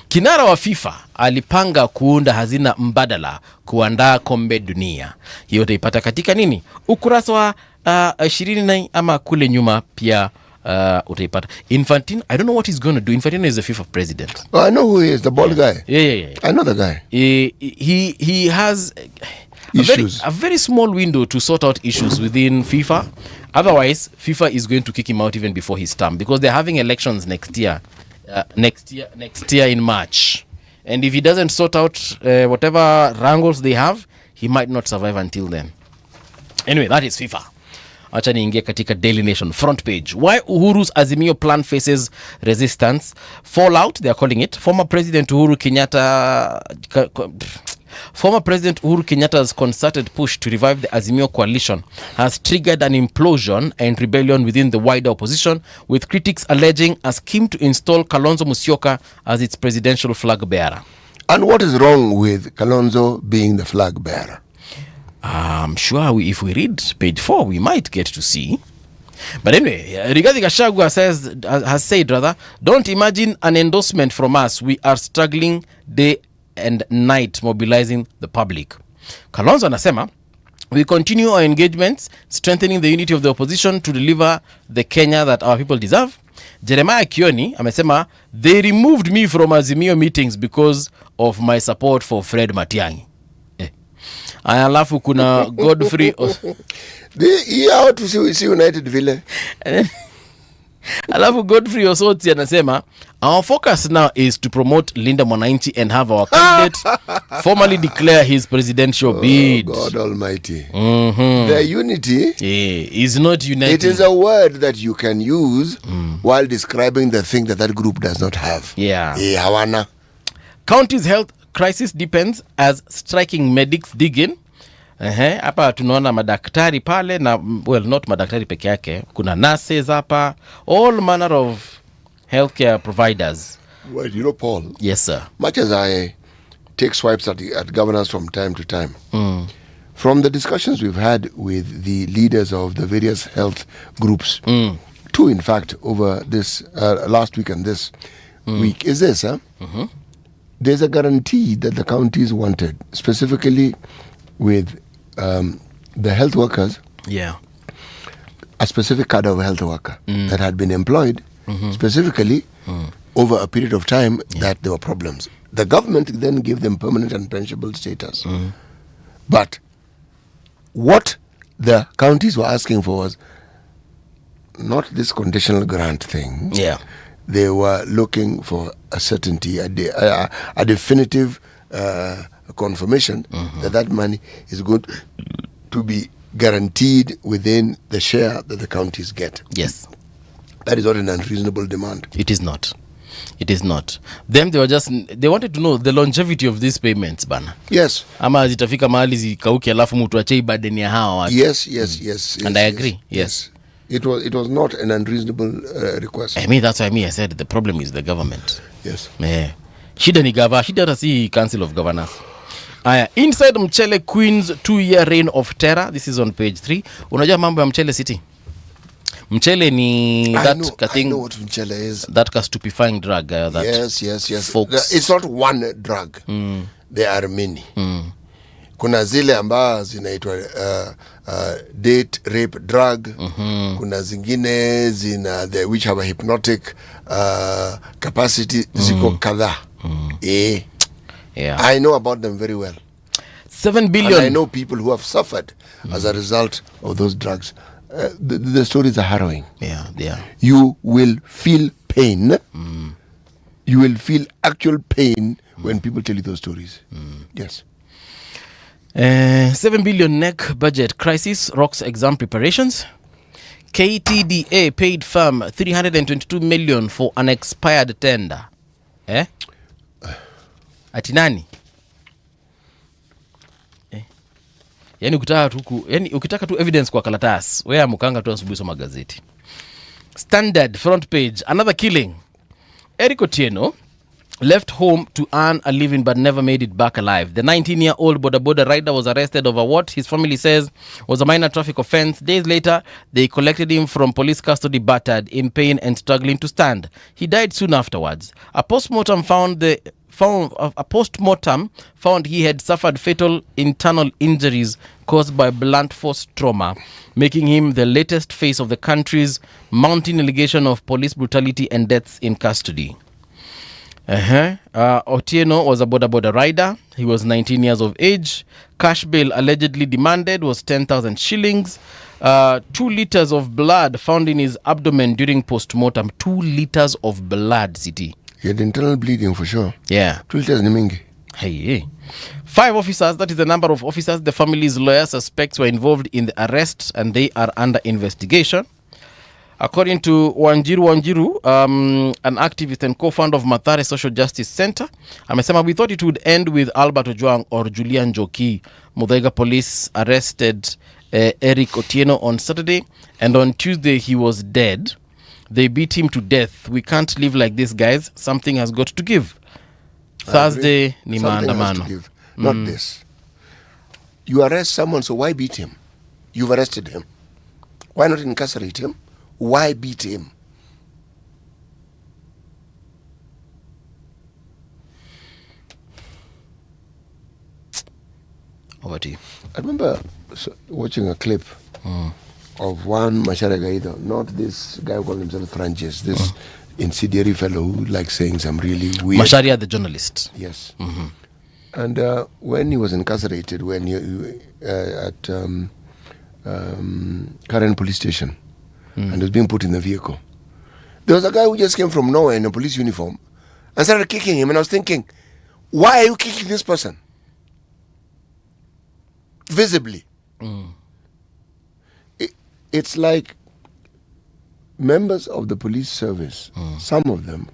Kinara wa FIFA alipanga kuunda hazina mbadala kuandaa kombe dunia. Hiyo utaipata katika nini? Ukurasa wa 20 ama kule nyuma pia utaipata. Infantino, I don't know what he's going to do. Infantino is the FIFA president. Oh, I know who he is, the bald guy. Yeah. I know the guy. He has a very small window to sort out issues within FIFA. Otherwise, FIFA is going to kick him out even before his term because they're having elections next year in March. And if he doesn't sort out whatever wrangles they have, he might not survive until then. Anyway, that is FIFA. Acha niingie katika Daily Nation front page. Why Uhuru's Azimio plan faces resistance. Fallout, they are calling it. Former President Uhuru Kenyatta Former President Uhuru Kenyatta's concerted push to revive the Azimio coalition has triggered an implosion and rebellion within the wider opposition, with critics alleging a scheme to install Kalonzo Musyoka as its presidential flag bearer. And what is wrong with Kalonzo being the flag bearer? I'm sure if we read page 4, we might get to see. But anyway, Rigathi Gachagua has said, don't imagine an endorsement from us. We are struggling day and night mobilizing the public. Kalonzo anasema, we continue our engagements, strengthening the unity of the opposition to deliver the Kenya that our people deserve. Jeremiah Kioni amesema, they removed me from Azimio meetings because of my support for Fred Matiang'i. Alafu kuna Godfrey how to see United vile. Alafu Godfrey Osotsi anasema, our focus now is to promote Linda Mwananchi and have our candidate formally declare his presidential bid. God Almighty. Their unity is not united. It is a word that you can use while describing the thing that group does not have. Hawana. County's health crisis depends as striking medics dig in. Hapa tunaona madaktari pale na, well, not madaktari peke yake, kuna nurses hapa, all manner of healthcare providers. Well, you know, Paul. Yes, sir. Much as I take swipes at governors from time to time, from the discussions we've had with the leaders of the various health groups, two in fact over this last week and this week, is this, there's a guarantee that the counties wanted, specifically with the health workers, a specific kind of health worker that had been employed specifically over a period of time that there were problems. The government then gave them permanent and pensionable status. But what the counties were asking for was not this conditional grant thing. They were looking for a certainty, a definitive confirmation that money is going to be guaranteed within the share that the counties get. Yes. That is not an unreasonable demand. It is not. It is not. Them, they wanted to know the longevity of these payments, bana. Yes. Ama zitafika mahali zikauke alafu mtu achei badeni ya hawa watu. Yes. And I agree. Yes. It was not an unreasonable request. I mean, that's why I said the problem is the government. Yes. Shida ni gava. Shida na si Council of Governors. Inside Mchele Queen's 2-year reign of terror. This is on page 3. Unajua mambo ya Mchele City? Mchele ni I know what Mchele is. That stupefying drug. Yes. Folks. It's not one drug. There are many. Kuna zile ambazo zinaitwa date rape drug. Kuna zingine which have a hypnotic capacity. Ziko kadhaa. I know about them very well. 7 billion. And I know people who have suffered as a result of those drugs. The stories are harrowing. Yeah. You will feel pain. You will feel actual pain when people tell you those stories. Yes. 7 billion NEC budget crisis rocks exam preparations. KTDA paid firm 322 million for an expired tender. Ati nani? Yani ukitaka tu evidence kwa karatasi, wewe amukanga tu asubuhi soma gazeti. Standard front page, another killing. Eric Otieno left home to earn a living but never made it back alive. The 19-year-old boda rider was arrested over what his family says was a minor traffic offense. Days later, they collected him from police custody, battered, in pain and struggling to stand. He died soon afterwards. A postmortem found he had suffered fatal internal injuries caused by blunt force trauma, making him the latest face of the country's mounting allegation of police brutality and deaths in custody. Otieno was a boda rider. He was 19 years of age. Cash bail allegedly demanded was 10,000 shillings. 2 liters of blood found in his abdomen during post-mortem. 2 liters of blood, City. He had internal bleeding for sure. Yeah. 2 liters ni mingi. Hey. 5 officers, that is the number of officers the family's lawyer suspects were involved in the arrest, and they are under investigation. According to Wanjiru, an activist and co-founder of Mathare Social Justice Center, amesema we thought it would end with Albert Ojwang or Julian Njoki. Muthaiga police arrested Eric Otieno on Saturday, and on Tuesday he was dead. They beat him to death. We can't live like this, guys. Something has got to give. Thursday ni maandamano. Not this. You arrest someone, so why beat him? You've arrested him. Why not incarcerate him? Why beat him? Over to you. I remember watching a clip of one Macharia Gaido, not this guy who called himself Francis, this incendiary fellow who likes saying some really weird... Macharia, the journalist. Yes. Mm-hmm. And when he was incarcerated, when he at Karen police station, and was being put in the vehicle, there was a guy who just came from nowhere in a police uniform and started kicking him. And I was thinking, why are you kicking this person? Visibly. It's like members of the police service, some of them,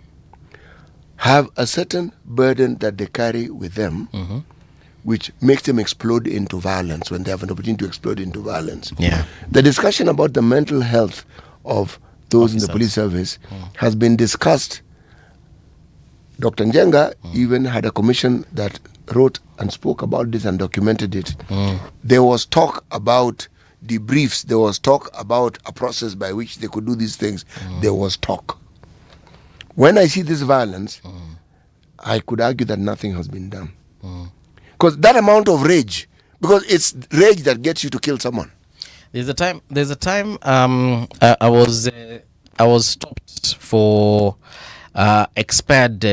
have a certain burden that they carry with them, which makes them explode into violence when they have an opportunity to explode into violence. Yeah. The discussion about the mental health of those in the police service has been discussed. Dr. Njenga even had a commission that wrote and spoke about this and documented it. There was talk about debriefs. There was talk about a process by which they could do these things. There was talk. When I see this violence, I could argue that nothing has been done. Because that amount of rage, because it's rage that gets you to kill someone. There's a time I was stopped for expired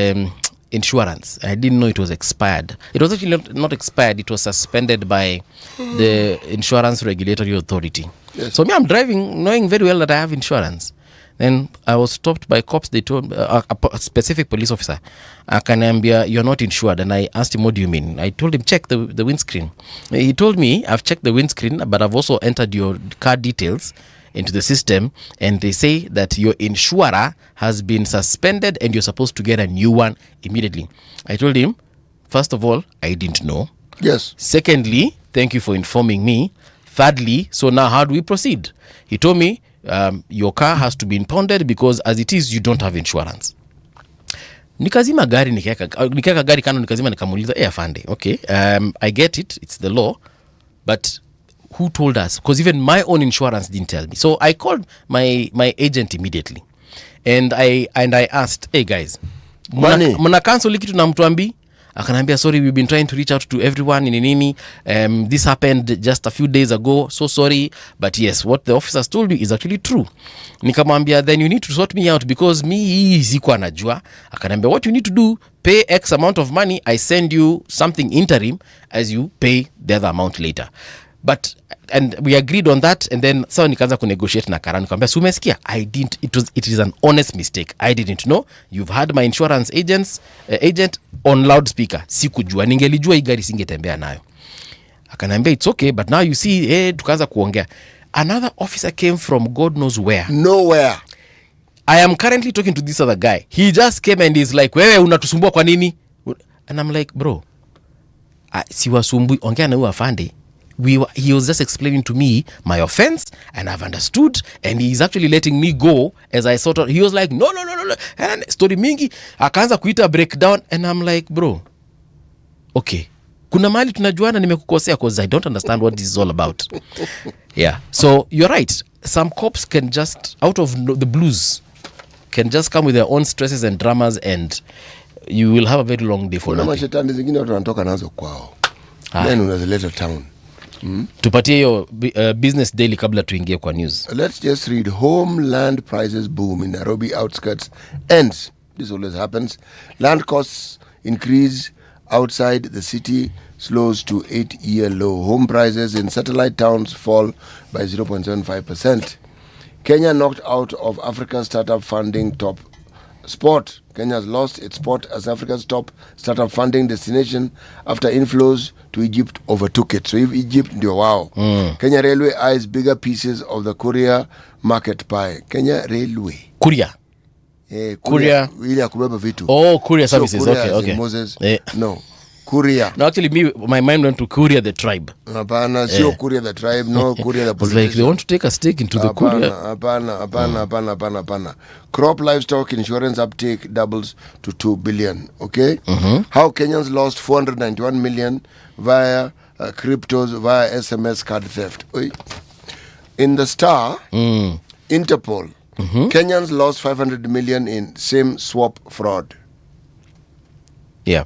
insurance. I didn't know it was expired. It was actually not expired. It was suspended by the Insurance Regulatory Authority. Yes. So me, I'm driving knowing very well that I have insurance. Then I was stopped by cops. They told a specific police officer, Akaniambia, you're not insured. And I asked him, what do you mean? I told him, check the windscreen. He told me, I've checked the windscreen, but I've also entered your car details into the system, and they say that your insurer has been suspended and you're supposed to get a new one immediately. I told him, first of all, I didn't know. Yes. Secondly, thank you for informing me. Thirdly, so now how do we proceed? He told me, your car has to be impounded because as it is, you don't have insurance. Nikazima gari nikeka gari kando nikazima nikamuuliza afande, okay, I get it, it's the law, but who told us? Because even my own insurance didn't tell me. So I called my agent immediately, and I asked, hey guys, muna cancel kitu na mtuambi? Akanambia, sorry, we've been trying to reach out to everyone in nini. This happened just a few days ago, so sorry, but yes, what the officers told you is actually true. Nikamwambia, then you need to sort me out because me sikuwa najua. Akanambia, what you need to do, pay X amount of money, I send you something interim as you pay the other amount later. But and we agreed on that, and then so nikaanza kunegotiate na Karani. Nikamwambia, so umesikia, it is an honest mistake. I didn't know. You've had my insurance agent on loudspeaker. Sikujua, ningelijua hii gari singetembea nayo. Akanambia, it's okay, but now you see, tukaanza kuongea. Another officer came from God knows where. Nowhere. I am currently talking to this other guy. He just came and he's like, wewe unatusumbua kwa nini? And I'm like, bro, siwasumbui, ongea na huyu afande. He was just explaining to me my offense, and I've understood, and he's actually letting me go as I sort of. He was like, no, and story mingi akaanza kuita breakdown, and I'm like, bro, okay, kuna mali tunajuana, nimekukosea because I don't understand what this is all about. Yeah, so you're right. Some cops can just out of the blues can just come with their own stresses and dramas, and you will have a very long day for nothing. Mashetani zingine watu wanatoka nazo kwao. Then unazileta town. Tupatie hiyo business daily kabla tuingie kwa news. Let's just read. Homeland prices boom in Nairobi outskirts ends. This always happens. Land costs increase outside the city slows to 8-year low. Home prices in satellite towns fall by 0.75%. Kenya knocked out of Africa's startup funding top Sport. Kenya has lost its sport as Africa's top startup funding destination after inflows to Egypt overtook it. So if Egypt ndio wow. Kenya Railway eyes bigger pieces of the courier market pie. Kenya Railway. Courier. Courier. Ili ya kubeba vitu. Oh, courier services. Courier Okay. Moses. No. Courier. No, actually, my mind went to courier the tribe. Hapana, sio courier the tribe, no courier the politician. Like they want to take a stake into the courier. Hapana. Crop livestock insurance uptake doubles to 2 billion. Okay? How Kenyans lost 491 million via cryptos via SMS card theft. In the Star, Interpol, Kenyans lost 500 million in SIM swap fraud. Yeah.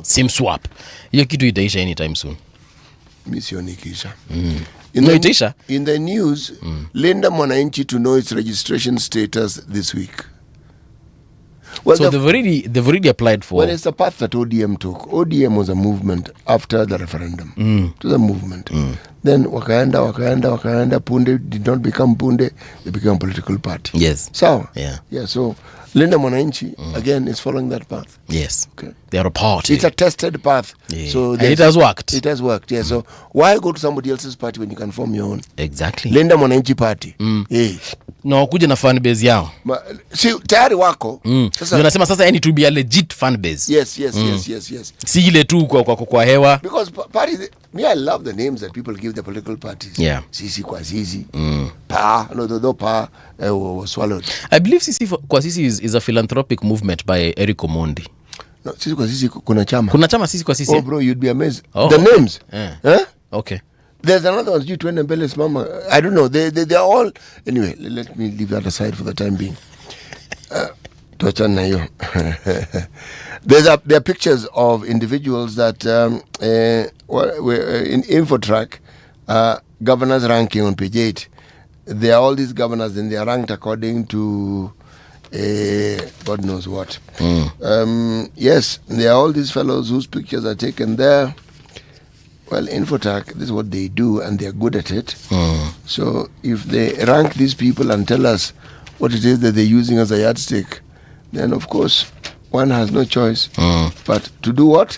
SIM swap. Hiyo kitu itaisha anytime soon. Misioni kisha. Itaisha? In the news, Linda Mwananchi to know its registration status this week. Well, so they've already applied for. Well, it's the path that ODM took. ODM was a movement after the referendum. It was a movement. Then wakaenda Punde did not become Punde, they became a political party. Yes. So, yeah, so Linda Mwananchi again is following that path. Yes. Okay. They are a party. It's a tested path. Yeah. So and it has worked. It has worked. Yeah. So why go to somebody else's party when you can form your own? Exactly. Linda Mwananchi party. No, kuja na fan base yao. Si tayari wako. Sasa unasema sasa yani to be a legit fan base. Yes. Si ile tu kwa hewa. Because party, I love the names that people give the political parties. Yeah. Sisi kwa Sisi. Pa, no, Pa was swallowed. I believe Sisi kwa Sisi is a philanthropic movement by Eric Omondi. No, Sisi kwa Sisi kuna chama. Kuna chama Sisi kwa Sisi. Oh bro, you'd be amazed. Oh, the names. Okay. There's another one, you Twende Mbele's mama. I don't know. They are all. Anyway, let me leave that aside for the time being. There are pictures of individuals that were in Infotrack governors ranking on page 8. There are all these governors and they are ranked according to God knows what. Yes, there are all these fellows whose pictures are taken there. Well, Infotrack, this is what they do and they're good at it. So if they rank these people and tell us what it is that they're using as a yardstick, then of course one has no choice but to do what?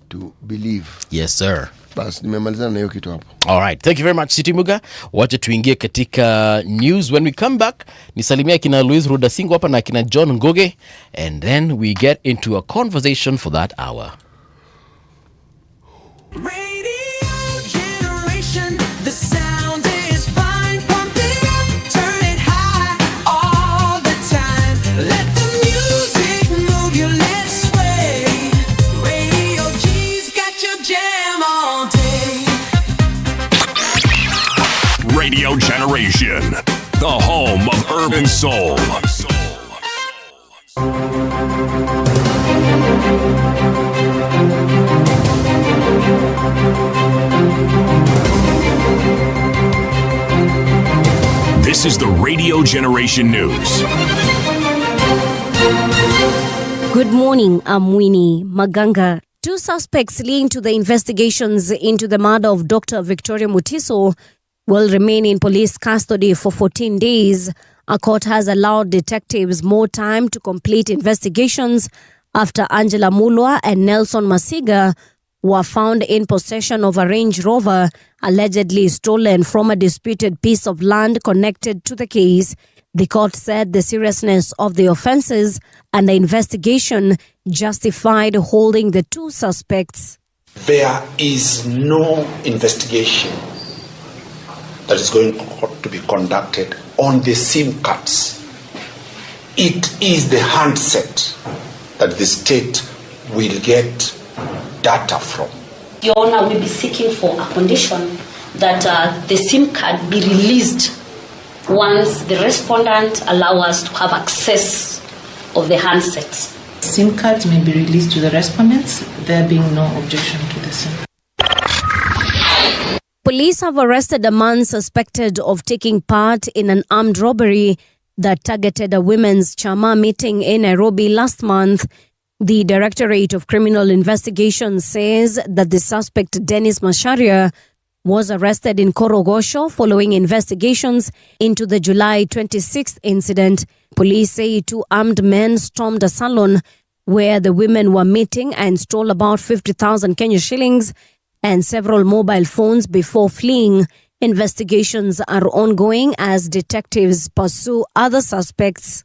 To believe. Yes, sir. Bas, nimemalizana na hiyo kitu hapo. All right. Thank you very much, City Muga. Wacha tuingie katika news. When we come back, nisalimia kina Luis Rudasingo hapa na kina John Ngoge, and then we get into a conversation for that hour. Radio generation, the sound is fine. Pump it up, turn it high all the time. Let the music move you, let's sway. Radio G's got your jam all day. Radio Generation, the home of urban soul. This is the Radio Generation News. Good morning, I'm Winnie Maganga. Two suspects linked to the investigations into the murder of Dr. Victoria Mutiso will remain in police custody for 14 days. A court has allowed detectives more time to complete investigations after Angela Mulwa and Nelson Masiga were found in possession of a Range Rover allegedly stolen from a disputed piece of land connected to the case. The court said the seriousness of the offences and the investigation justified holding the two suspects. There is no investigation that is going to be conducted on the SIM cards. It is the handset that the state will get data from. Your Honor will be seeking for a condition that the SIM card be released once the respondent allow us to have access of the handsets. SIM cards may be released to the respondents, there being no objection to the SIM. Police have arrested a man suspected of taking part in an armed robbery that targeted a women's chama meeting in Nairobi last month. The Directorate of Criminal Investigation says that the suspect, Dennis Masharia, was arrested in Korogosho following investigations into the July 26th incident. Police say 2 armed men stormed a salon where the women were meeting and stole about 50,000 Kenya shillings and several mobile phones before fleeing. Investigations are ongoing as detectives pursue other suspects.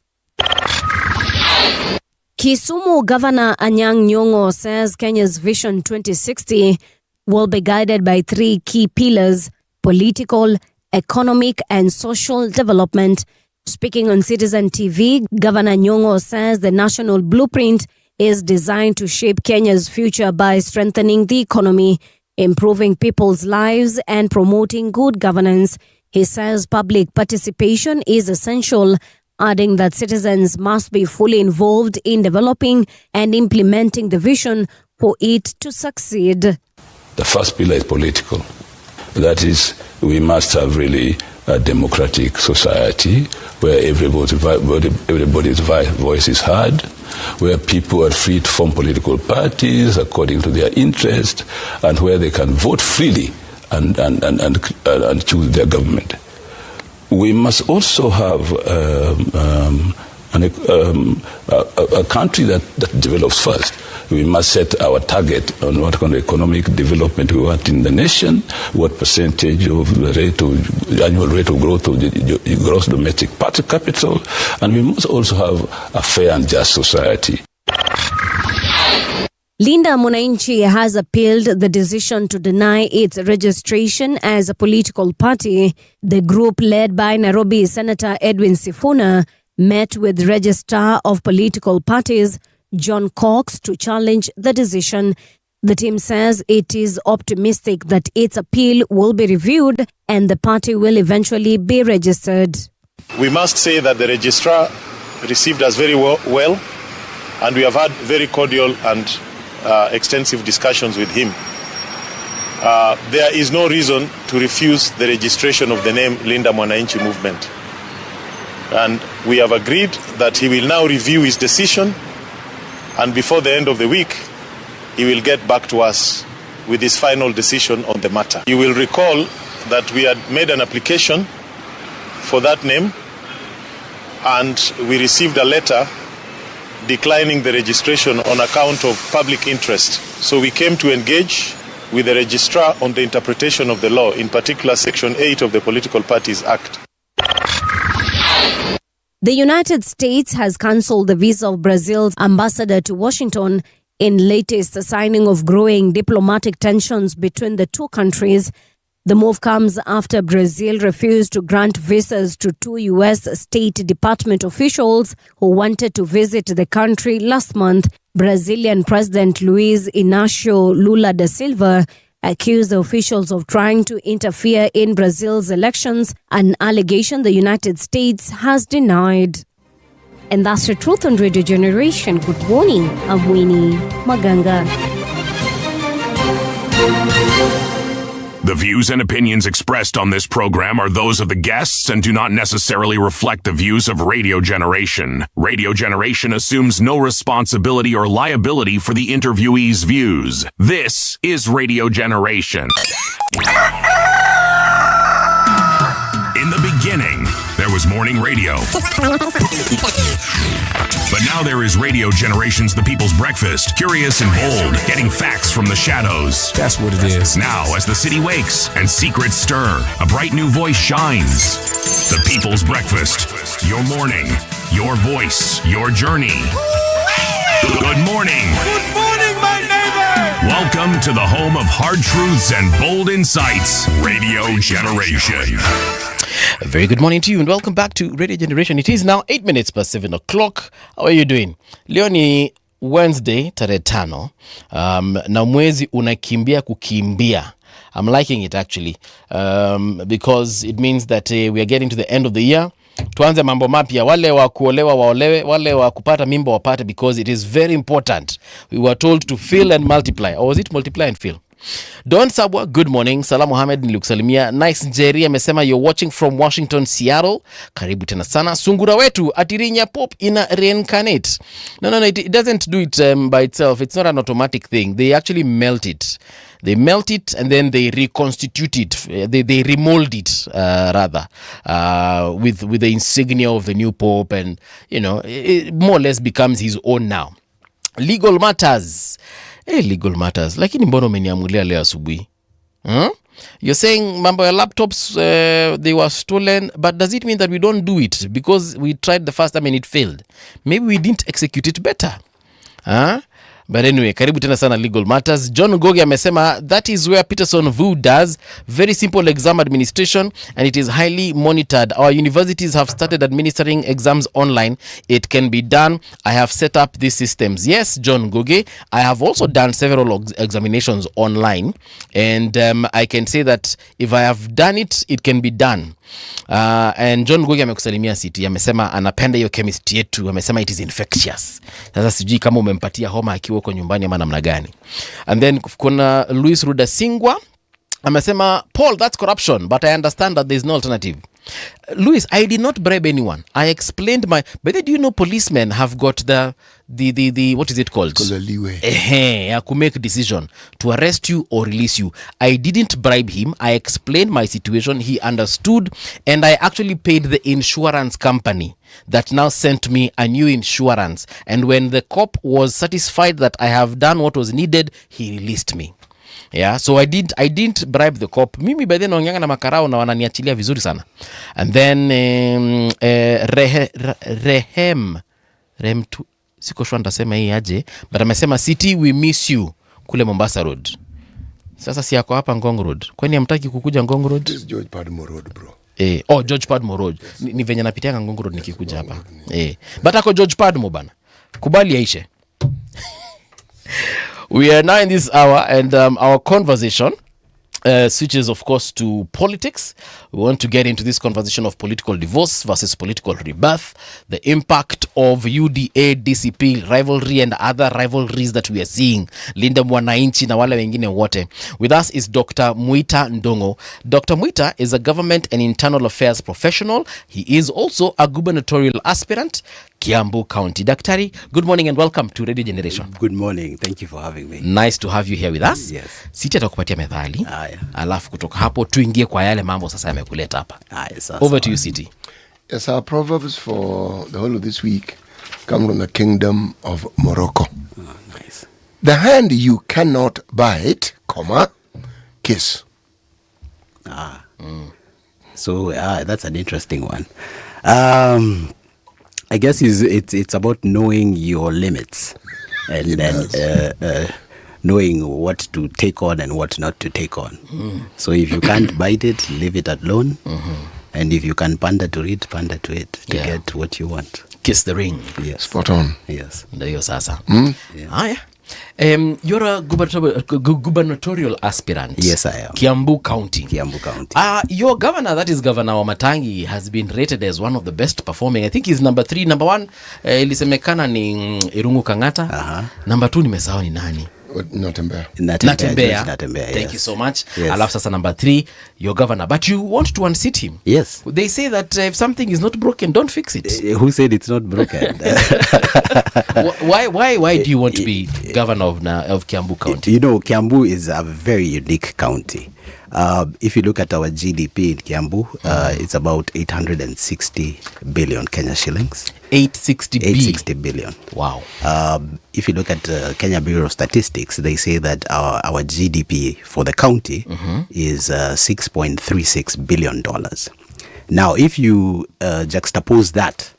Kisumu Governor Anyang' Nyong'o says Kenya's Vision 2060 will be guided by 3 key pillars: political, economic, and social development. Speaking on Citizen TV, Governor Nyong'o says the national blueprint is designed to shape Kenya's future by strengthening the economy, improving people's lives, and promoting good governance. He says public participation is essential, adding that citizens must be fully involved in developing and implementing the vision for it to succeed. The first pillar is political. That is, we must have really a democratic society where everybody's voice is heard, where people are free to form political parties according to their interest, and where they can vote freely and choose their government. We must also have a country that develops first. We must set our target on what kind of economic development we want in the nation, what percentage of the annual rate of growth of the gross domestic capital, and we must also have a fair and just society. Linda Mwananchi has appealed the decision to deny its registration as a political party. The group, led by Nairobi Senator Edwin Sifuna, met with Registrar of Political Parties John Cox to challenge the decision. The team says it is optimistic that its appeal will be reviewed and the party will eventually be registered. We must say that the registrar received us very well, and we have had very cordial and extensive discussions with him. There is no reason to refuse the registration of the name Linda Mwananchi Movement. And we have agreed that he will now review his decision, and before the end of the week, he will get back to us with his final decision on the matter. You will recall that we had made an application for that name, and we received a letter declining the registration on account of public interest. So we came to engage with the registrar on the interpretation of the law, in particular Section 8 of the Political Parties Act. The United States has cancelled the visa of Brazil's ambassador to Washington in latest signing of growing diplomatic tensions between the two countries. The move comes after Brazil refused to grant visas to 2 U.S. State Department officials who wanted to visit the country last month. Brazilian President Luiz Inácio Lula da Silva accused the officials of trying to interfere in Brazil's elections, an allegation the United States has denied. And that's the truth on Radio Generation. Good morning. I'm Winnie Maganga. The views and opinions expressed on this program are those of the guests and do not necessarily reflect the views of Radio Generation. Radio Generation assumes no responsibility or liability for the interviewee's views. This is Radio Generation. In the beginning, there was morning radio. But now there is Radio Generation's The People's Breakfast, curious and bold, getting facts from the shadows. That's what it is. Now, as the city wakes and secrets stir, a bright new voice shines. The People's Breakfast, your morning, your voice, your journey. Good morning. Good morning, my neighbor. Welcome to the home of hard truths and bold insights, Radio Generation. A very good morning to you and welcome back to Radio Generation. It is now 8 minutes past 7 o'clock. How are you doing? Leo ni Wednesday, tarehe 5. Na mwezi unakimbia kukimbia. I'm liking it actually because it means that we are getting to the end of the year. Tuanze mambo mapya, wale wa kuolewa waolewe, wale wa kupata mimba wapate, because it is very important. We were told to fill and multiply. Or was it multiply and fill? Don Sabwa, good morning. Salam Mohamed nilikusalimia. Nice Njeri amesema you're watching from Washington, Seattle. Karibu tena sana. Sungura wetu atirinya pop ina reincarnate. No, it doesn't do it by itself. It's not an automatic thing. They actually melt it. They melt it and then they reconstitute it. They remold it, with the insignia of the new pope, and it more or less becomes his own now. Legal matters. Legal matters. Lakini mbona umeniamulia leo asubuhi? You're saying mambo ya laptops they were stolen, but does it mean that we don't do it because we tried the first time and it failed? Maybe we didn't execute it better. But anyway, karibu tena sana Legal Matters. John Gogi amesema that is where Peterson VU does very simple exam administration and it is highly monitored. Our universities have started administering exams online. It can be done. I have set up these systems. Yes, John Gogi, I have also done several examinations online, and I can say that if I have done it, it can be done. And John Gogi amekusalimia City, amesema anapenda hiyo chemistry yetu, amesema it is infectious. Sasa sijui kama umempatia homa akiwa huko nyumbani ama namna gani. And then kuna Luis Rudasingwa amesema Paul, that's corruption, but I understand that there is no alternative. Luis, I did not bribe anyone. I explained but do you know policemen have got the what is it called? The leeway. To make a decision to arrest you or release you. I didn't bribe him. I explained my situation. He understood, and I actually paid the insurance company that now sent me a new insurance. And when the cop was satisfied that I have done what was needed, he released me. Yeah, so I didn't bribe the cop. Mimi by then naongea na makarao na wananiachilia vizuri sana. And then Rehem tu, siko sure ndasema hii aje, but amesema City we miss you kule Mombasa Road. Sasa si yako hapa Ngong Road. Kwani hamtaki kukuja Ngong Road? This is George Padmore Road, bro. George Padmore Road. Ni venye napitia Ngong Road nikikuja hapa. But ako George Padmore bana. Kubali yaishe. We are now in this hour, and our conversation switches, of course, to politics. We want to get into this conversation of political divorce versus political rebirth, the impact of UDA-DCP rivalry and other rivalries that we are seeing. Linda Mwananchi na wale wengine wote. With us is Dr. Mwita Ndongo. Dr. Mwita is a government and internal affairs professional. He is also a gubernatorial aspirant, Kiambu County. Daktari, good morning and welcome to Radio Generation. Good morning. Thank you for having me. Nice to have you here with us. Yes. Siti atakupatia methali. Alafu kutoka hapo tuingie kwa yale mambo sasa yamekuleta hapa. Over to you, City. Yes, our proverbs for the whole of this week come from the kingdom of Morocco. Nice. The hand you cannot bite, kiss. So that's an interesting one. I guess it's about knowing your limits and then knowing what to take on and what not to take on. So if you can't bite it, leave it alone. And if you can pander to it to get what you want. Kiss the ring. Yes. Spot on. Yes. Ndio sasa. You're a gubernatorial aspirant. Yes, I am. Kiambu County. Your governor, that is Governor Wamatangi, has been rated as one of the best performing. I think he's number 3. Number 1 ilisemekana ni Irungu Kangata. Number 2 nimesahau ni nani? Natembea. Thank you so much. Yes. Alafu sasa number 3, your governor. But you want to unseat him. Yes. They say that if something is not broken, don't fix it. Who said it's not broken? Why do you want to be governor of Kiambu County? You know, Kiambu is a very unique county. If you look at our GDP in Kiambu, it's about 860 billion Kenya shillings. 860 billion. Wow. If you look at Kenya Bureau of Statistics, they say that our GDP for the county is $6.36 billion. Now, if you juxtapose that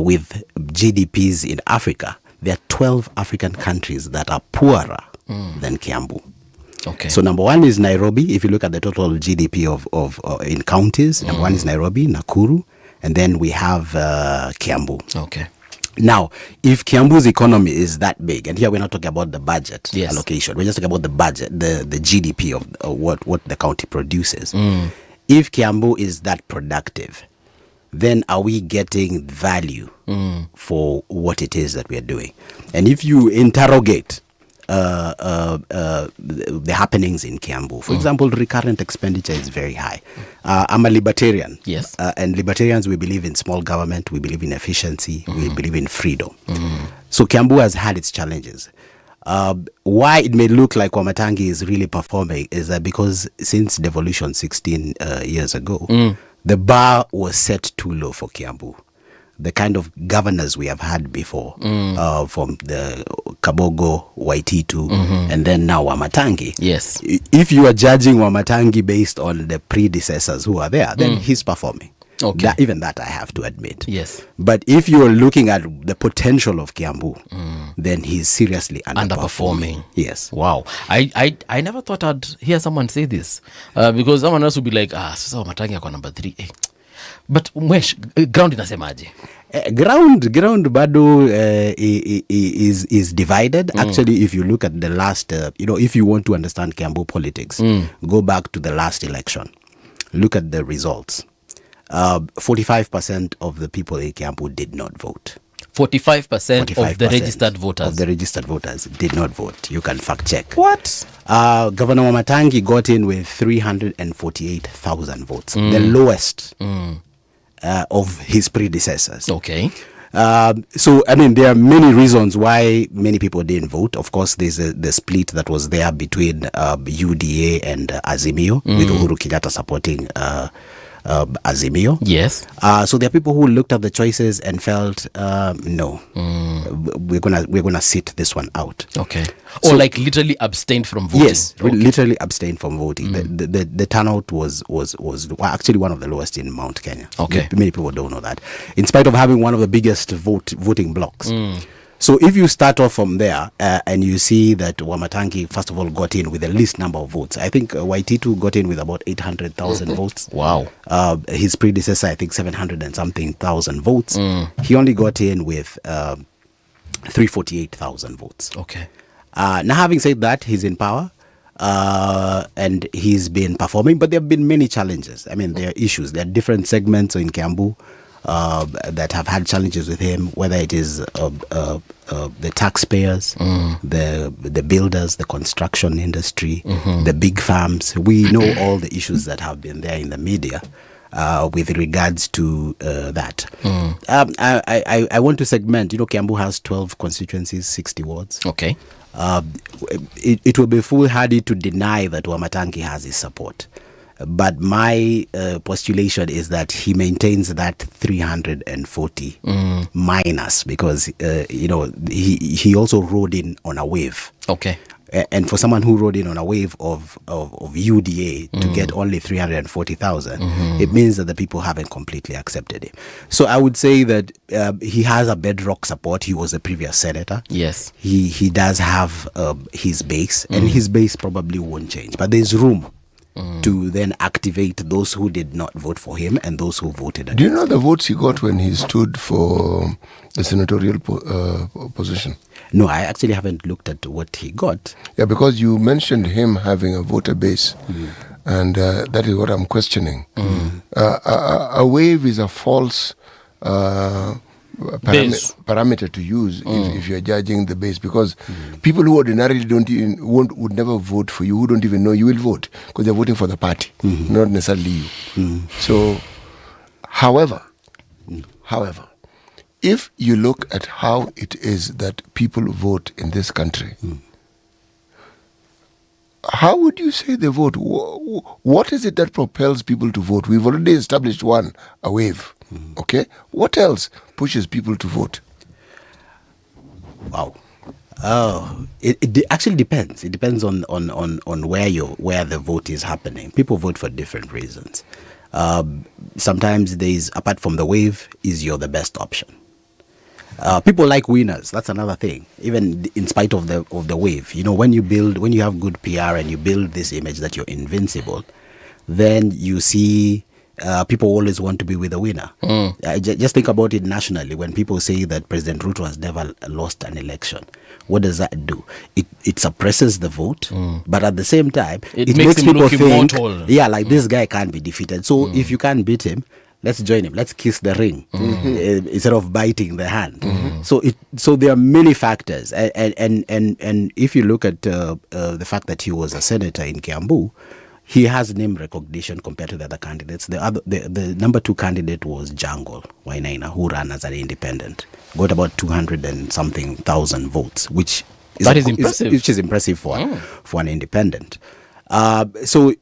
with GDPs in Africa, there are 12 African countries that are poorer than Kiambu. Okay. So number 1 is Nairobi. If you look at the total GDP of in counties, number 1 is Nairobi, Nakuru, and then we have Kiambu. Okay. Now, if Kiambu's economy is that big, and here we're not talking about the budget allocation, we're just talking about the budget, the GDP of what the county produces. If Kiambu is that productive, then are we getting value for what it is that we are doing? And if you interrogate the happenings in Kiambu. For example, recurrent expenditure is very high. I'm a libertarian. Yes. And libertarians, we believe in small government, we believe in efficiency, we believe in freedom. So Kiambu has had its challenges. Why it may look like Wamatangi is really performing is that because since devolution 16 years ago, the bar was set too low for Kiambu. The kind of governors we have had before, from the Kabogo, Waititu, and then now Wamatangi. Yes. If you are judging Wamatangi based on the predecessors who are there, then he's performing. Okay. Even that I have to admit. Yes. But if you're looking at the potential of Kiambu, then he's seriously underperforming. Yes. Wow. I never thought I'd hear someone say this. Because someone else would be like, sasa Wamatangi yako number 3. But Mwesh, ground inasemaje? Ground bado is divided. Actually, if you look at the last, if you want to understand Kiambu politics, go back to the last election. Look at the results. 45% of the people in Kiambu did not vote. 45% of the registered voters. Of the registered voters did not vote. You can fact check. What? Governor Wamatangi got in with 348,000 votes, the lowest of his predecessors. Okay. So, I mean, there are many reasons why many people didn't vote. Of course, there's the split that was there between UDA and Azimio, with Uhuru Kenyatta supporting Azimio. Yes. So there are people who looked at the choices and felt, no, we're gonna sit this one out. Okay. Or So- like literally abstained from voting. Yes, literally abstained from voting. The turnout was actually one of the lowest in Mount Kenya. Okay. Many people don't know that, in spite of having one of the biggest voting blocks. So if you start off from there and you see that Wamatangi first of all got in with the least number of votes, I think Waititu got in with about 800,000 votes. Wow. His predecessor, I think 700 and something thousand votes. He only got in with 348,000 votes. Okay. Now, having said that, he's in power and he's been performing, but there have been many challenges. I mean, there are issues. There are different segments in Kiambu that have had challenges with him, whether it is the taxpayers, the builders, the construction industry, the big farms. We know all the issues that have been there in the media with regards to that. I want to segment. Kiambu has 12 constituencies, 60 wards. Okay. It will be foolhardy to deny that Wamatangi has his support. But my postulation is that he maintains that 340 minus because, he also rode in on a wave. Okay. And for someone who rode in on a wave of UDA to get only 340,000, it means that the people haven't completely accepted him. So I would say that he has a bedrock support. He was a previous senator. Yes. He does have his base, and his base probably won't change. But there's room to then activate those who did not vote for him and those who voted against. Do you know the votes he got when he stood for the senatorial position? No, I actually haven't looked at what he got. Yeah, because you mentioned him having a voter base, and that is what I'm questioning. A wave is a false parameter to use if you're judging the base, because people who ordinarily would never vote for you, who don't even know you will vote, because they're voting for the party, not necessarily you. So, however, if you look at how it is that people vote in this country, how would you say they vote? What is it that propels people to vote? We've already established a wave. Okay, what else pushes people to vote? Wow. It actually depends. It depends on where the vote is happening. People vote for different reasons. Sometimes apart from the wave, you're the best option. People like winners. That's another thing. Even in spite of the wave, when you have good PR and you build this image that you're invincible, then you see people always want to be with the winner. Just think about it nationally. When people say that President Ruto has never lost an election, what does that do? It suppresses the vote, but at the same time, it makes people think, this guy can't be defeated. So if you can't beat him, Let's join him. Let's kiss the ring instead of biting the hand. So there are many factors, and if you look at the fact that he was a senator in Kiambu, he has name recognition compared to the other candidates. The number 2 candidate was Jungle Wainaina, who ran as an independent, got about 200 and something thousand votes, which is impressive. Which is impressive for an independent. So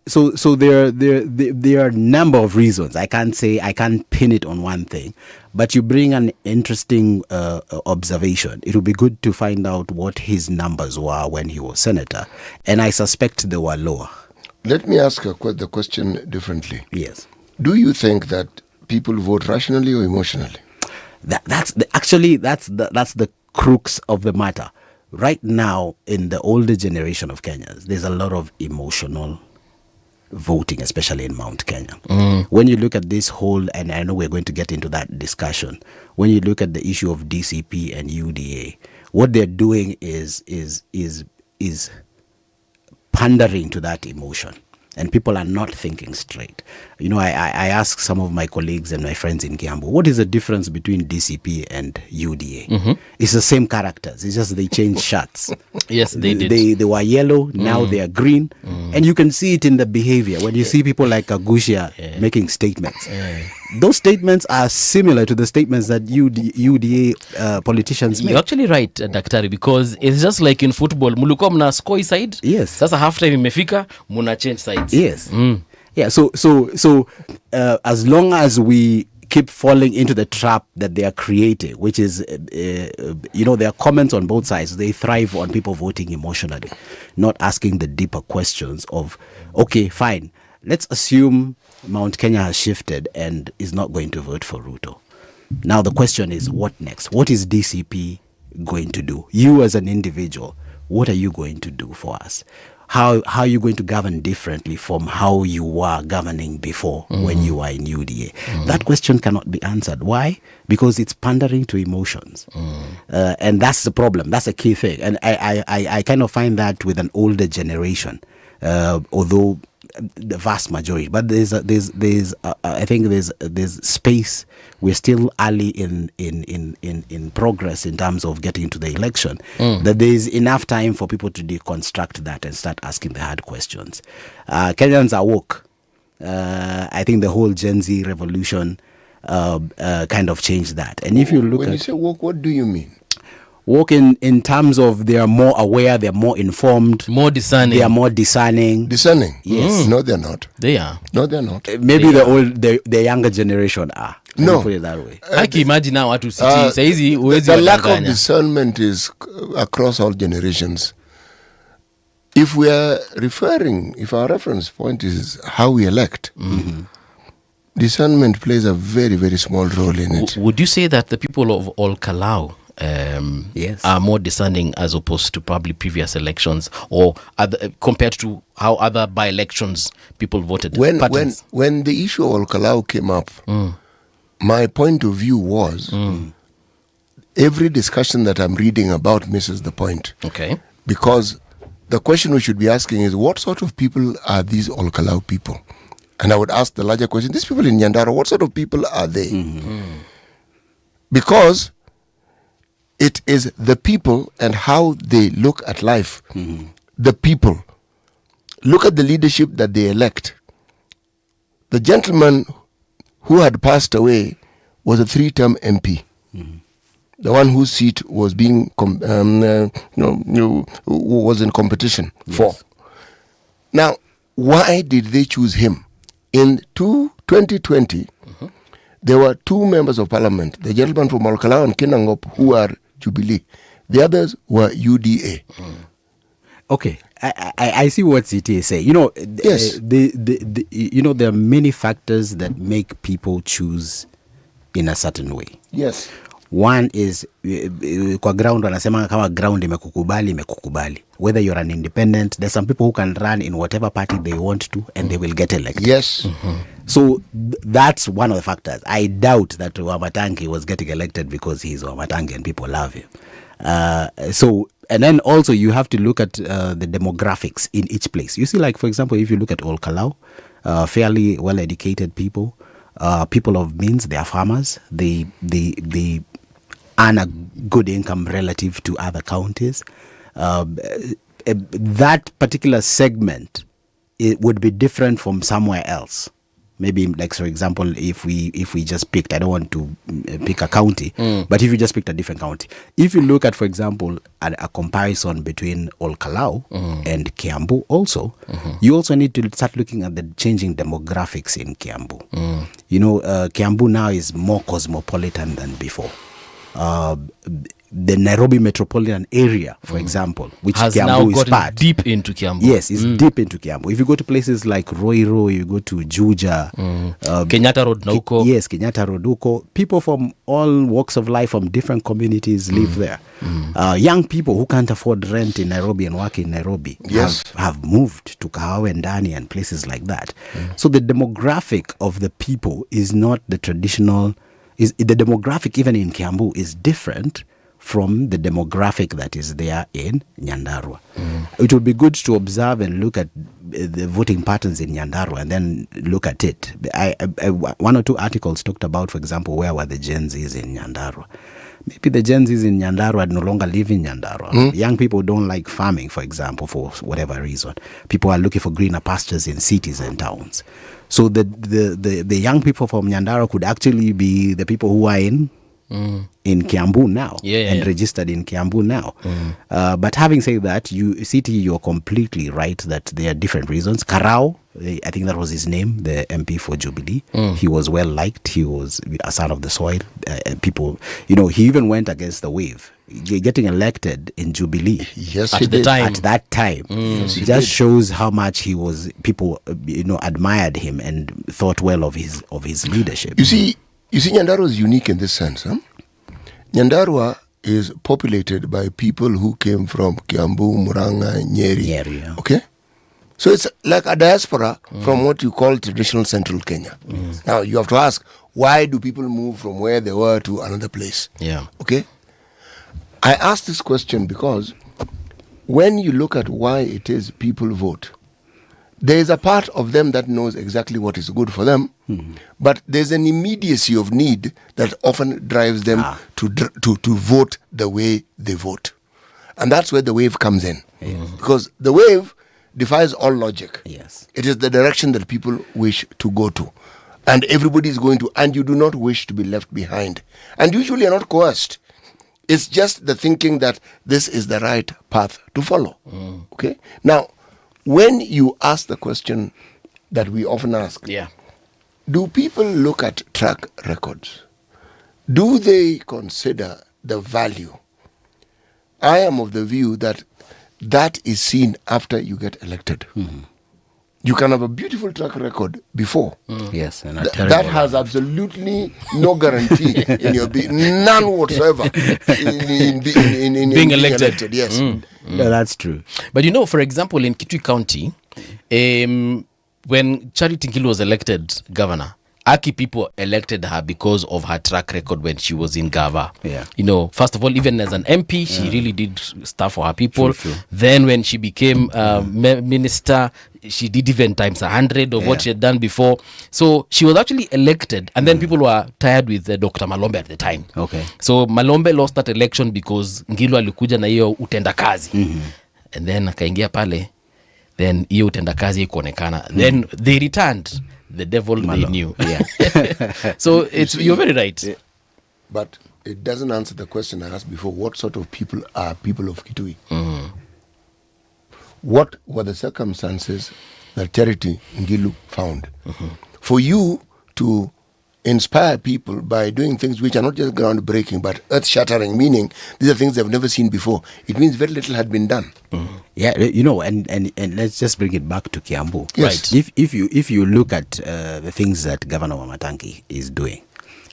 there are a number of reasons. I can't pin it on one thing, but you bring an interesting observation. It would be good to find out what his numbers were when he was senator, and I suspect they were lower. Let me ask the question differently. Yes. Do you think that people vote rationally or emotionally? That's the crux of the matter. Right now, in the older generation of Kenyans, there's a lot of emotional voting, especially in Mount Kenya. When you look at this whole, and I know we're going to get into that discussion, when you look at the issue of DCP and UDA, what they're doing is pandering to that emotion, and people are not thinking straight. You know, I ask some of my colleagues and my friends in Kiambu, what is the difference between DCP and UDA? It's the same characters. It's just they changed shirts. Yes, they did. They were yellow, now they are green. And you can see it in the behavior. When you see people like Agushia making statements, those statements are similar to the statements that UDA politicians make. You're actually right, Daktari, because it's just like in football. Mulikuwa mna score side. Yes. Sasa half time imefika, muna change sides. Yes. Yeah. So as long as we keep falling into the trap that they are creating, which is, there are comments on both sides. They thrive on people voting emotionally, not asking the deeper questions of, okay, fine, let's assume Mount Kenya has shifted and is not going to vote for Ruto. Now the question is, what next? What is DCP going to do? You as an individual, what are you going to do for us? How are you going to govern differently from how you were governing before when you were in UDA? That question cannot be answered. Why? Because it's pandering to emotions. And that's the problem. That's a key thing. And I kind of find that with an older generation, although the vast majority, but I think there's space. We're still early in progress in terms of getting to the election. That there's enough time for people to deconstruct that and start asking the hard questions. Kenyans are woke. I think the whole Gen Z revolution kind of changed that. And if you look when at you say woke, what do you mean? Woke in terms of they are more aware, they're more informed, more discerning. They are more discerning. Discerning? Yes. No, they're not. They are. No, they're not. Maybe the younger generation are. No. Put it that way. I can imagine now watu saizi uwezi the lack of wadanganya. discernment is across all generations. If our reference point is how we elect, discernment plays a very, very small role in it. Would you say that the people of Ol Kalou yes, are more discerning as opposed to probably previous elections, or compared to how other by-elections people voted? When the issue of Ol Kalou came up, my point of view was every discussion that I'm reading about misses the point. Okay. Because the question we should be asking is, what sort of people are these Ol Kalou people? And I would ask the larger question, these people in Nyandarua, what sort of people are they? Because it is the people and how they look at life. The people. Look at the leadership that they elect. The gentleman who had passed away was a 3-term MP. The one whose seat was being was in competition for. Now, why did they choose him? In 2020, there were 2 members of parliament, the gentleman from Ol Kalou and Kinangop, who are Jubilee. The others were UDA. Okay, I see what CT is saying. Yes. There are many factors that make people choose in a certain way. Yes. One is kwa ground wanasema kama ground imekukubali. Whether you're an independent, there's some people who can run in whatever party they want to and they will get elected. Yes. So that's one of the factors. I doubt that Wamatangi was getting elected because he's Wamatangi and people love him. And then also you have to look at the demographics in each place. You see, like, for example, if you look at Ol Kalou, fairly well-educated people, people of means. They are farmers. They earn a good income relative to other counties. That particular segment, it would be different from somewhere else. Maybe, like, for example, if we just picked, I don't want to pick a county, but if you just picked a different county, if you look at, for example, a comparison between Olkalau and Kiambu also, you also need to start looking at the changing demographics in Kiambu. You know, Kiambu now is more cosmopolitan than before. The Nairobi metropolitan area, for example, which has Kiambu now is gotten part. deep into Kiambu. Yes, it's deep into Kiambu. If you go to places like Roiro, you go to Juja, Kenyatta Road, Nauko. Yes, Kenyatta Road, Uko. People from all walks of life, from different communities live there. Young people who can't afford rent in Nairobi and work in Nairobi have moved to Kahawa and Dani and places like that. So the demographic of the people is not the traditional. The demographic even in Kiambu is different from the demographic that is there in Nyandarua. It would be good to observe and look at the voting patterns in Nyandarua and then look at it. One or two articles talked about, for example, where were the Gen Zs in Nyandarua. Maybe the Gen Zs in Nyandarua no longer live in Nyandarua. Young people don't like farming, for example, for whatever reason. People are looking for greener pastures in cities and towns. So the young people from Nyandarua could actually be the people who are in Kiambu now and registered in Kiambu now. But having said that, you're completely right that there are different reasons. Karao, I think that was his name, the MP for Jubilee. He was well liked. He was a son of the soil. People, he even went against the wave. Getting elected in Jubilee at that time it just shows how much people admired him and thought well of his leadership. You see, Nyandarua is unique in this sense. Nyandarua is populated by people who came from Kiambu, Murang'a, Nyeri. Okay? So it's like a diaspora from what you call traditional central Kenya. Now, you have to ask, why do people move from where they were to another place? Yeah. Okay? I ask this question because when you look at why it is people vote, there is a part of them that knows exactly what is good for them, but there's an immediacy of need that often drives them to vote the way they vote. And that's where the wave comes in. Because the wave defies all logic. Yes. It is the direction that people wish to go to. And everybody is going to, and you do not wish to be left behind. And usually you're not coerced. It's just the thinking that this is the right path to follow. Okay? Now, when you ask the question that we often ask, do people look at track records? Do they consider the value? I am of the view that is seen after you get elected. You can have a beautiful track record before. Yes, and that has absolutely no guarantee in your none whatsoever in being elected. Yes, no, that's true. But for example, in Kitui County, when Charity Ngilu was elected governor, Aki people elected her because of her track record when she was in Gava. Yeah. First of all, even as an MP, she really did stuff for her people. True. Then when she became minister, she did even times 100 of what she had done before. So she was actually elected, and then people were tired with Dr. Malombe at the time. Okay. So Malombe lost that election because Ngilu alikuja na hiyo utendakazi. And then akaingia pale, then hiyo utendakazi ikuonekana. Then they returned. The devil they knew. Yeah. So you're very right. But it doesn't answer the question I asked before. What sort of people are people of Kitui? What were the circumstances that Charity Ngilu found for you to inspire people by doing things which are not just groundbreaking but earth-shattering, meaning these are things they've never seen before? It means very little had been done. Yeah, and let's just bring it back to Kiambu. Yes. Right. If you look at the things that Governor Wamatangi is doing,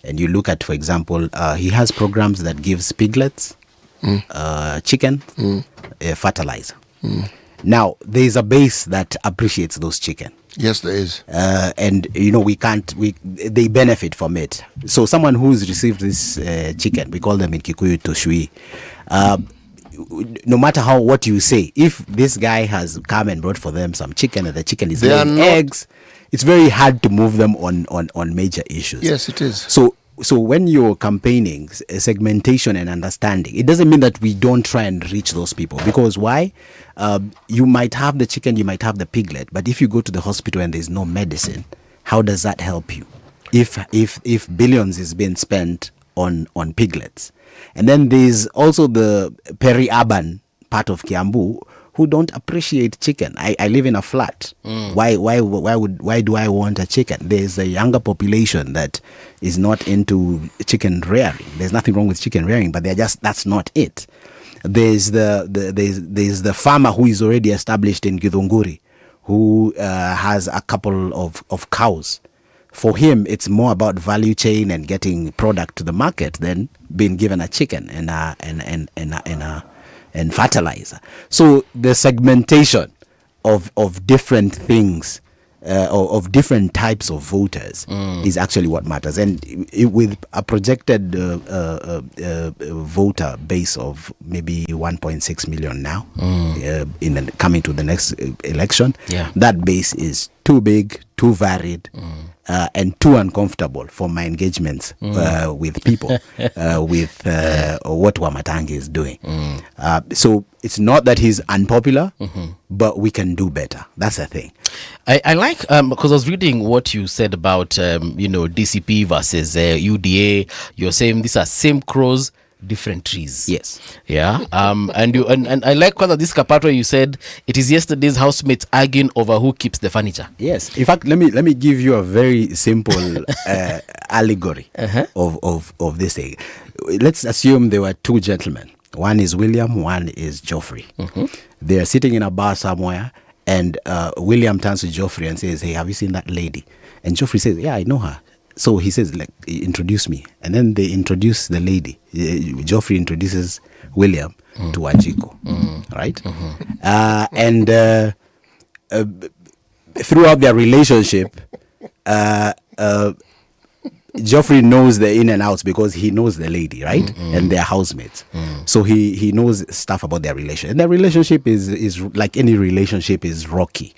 and you look at, for example, he has programs that gives piglets, chicken, fertilizer. Now, there is a base that appreciates those chicken. Yes, there is. And, they benefit from it. So someone who's received this chicken, we call them in Kikuyu toshui, no matter what you say, if this guy has come and brought for them some chicken and the chicken is laying eggs, it's very hard to move them on major issues. Yes, it is. So when you're campaigning segmentation and understanding, it doesn't mean that we don't try and reach those people. Because why? You might have the chicken, you might have the piglet, but if you go to the hospital and there's no medicine, how does that help you? If billions is being spent on piglets. And then there's also the peri-urban part of Kiambu who don't appreciate chicken. I live in a flat. Why do I want a chicken? There's a younger population that is not into chicken rearing. There's nothing wrong with chicken rearing, but that's not it. There's the farmer who is already established in Githunguri, who has a couple of cows. For him, it's more about value chain and getting product to the market than being given a chicken and fertilizer. So the segmentation of different things, of different types of voters is actually what matters. And with a projected voter base of maybe 1.6 million now, coming to the next election, that base is too big, too varied, and too uncomfortable for my engagements with people, with what Wamatangi is doing. So it's not that he's unpopular, but we can do better. That's the thing. I like, because I was reading what you said about, DCP versus UDA. You're saying these are same crows, different trees. Yes. Yeah. And I like this part where you said it is yesterday's housemates arguing over who keeps the furniture. Yes. In fact, let me give you a very simple allegory of this thing. Let's assume there were two gentlemen. One is William, one is Geoffrey. They are sitting in a bar somewhere, and William turns to Geoffrey and says, "Hey, have you seen that lady?" And Geoffrey says, "Yeah, I know her." So he says, introduce me. And then they introduce the lady. Geoffrey introduces William to Wanjiku, right? And throughout their relationship, Geoffrey knows the in and outs because he knows the lady, right? And they're housemates. So he knows stuff about their relationship. And their relationship is like any relationship, is rocky.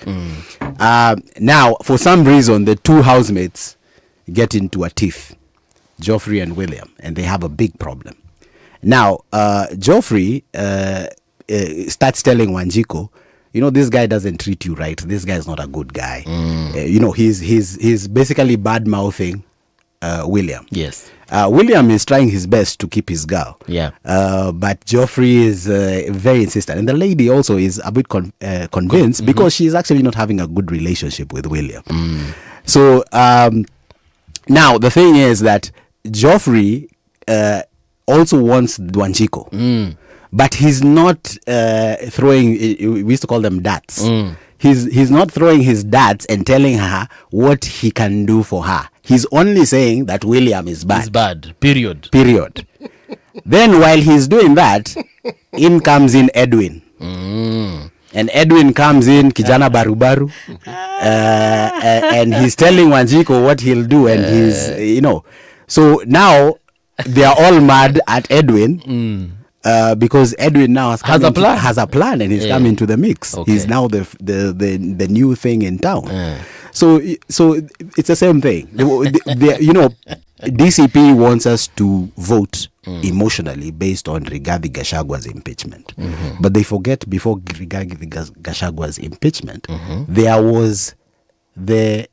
Now, for some reason, the two housemates get into a tiff, Geoffrey and William, and they have a big problem. Now, Geoffrey starts telling Wanjiku, this guy doesn't treat you right. This guy is not a good guy. He's basically bad-mouthing William. Yes. William is trying his best to keep his girl. Yeah. But Geoffrey is very insistent. And the lady also is a bit convinced because she's actually not having a good relationship with William. So, now, the thing is that Geoffrey also wants Wanjiku, but he's not throwing, we used to call them darts. He's not throwing his darts and telling her what he can do for her. He's only saying that William is bad. He's bad, period. Then while he's doing that, in comes in Edwin. And Edwin comes in, Kijana Barubaru, and he's telling Wanjiku what he'll do, and he's, So now they are all mad at Edwin because Edwin now has a plan, and he's come into the mix. Okay. He's now the new thing in town. So it's the same thing. DCP wants us to vote emotionally based on Rigathi Gachagwa's impeachment. But they forget before Rigathi Gachagwa's impeachment, there was the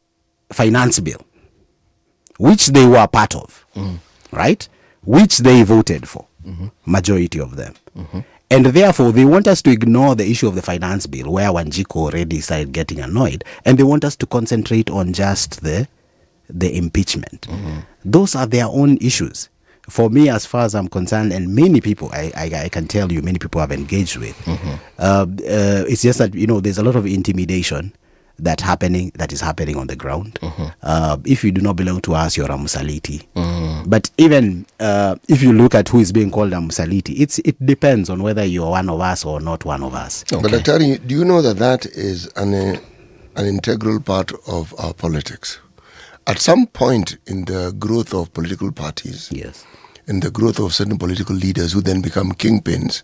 finance bill, which they were part of, right? Which they voted for, majority of them. And therefore, they want us to ignore the issue of the finance bill, where Wanjiku already started getting annoyed, and they want us to concentrate on just the impeachment. Those are their own issues. For me, as far as I'm concerned, and many people, I can tell you, many people I've engaged with, it's just that, there's a lot of intimidation that is happening on the ground. If you do not belong to us, you're a Musaliti. But even if you look at who is being called a Musaliti, it depends on whether you're one of us or not one of us. Okay. But Daktari, do you know that is an integral part of our politics? At some point in the growth of political parties, yes, in the growth of certain political leaders who then become kingpins,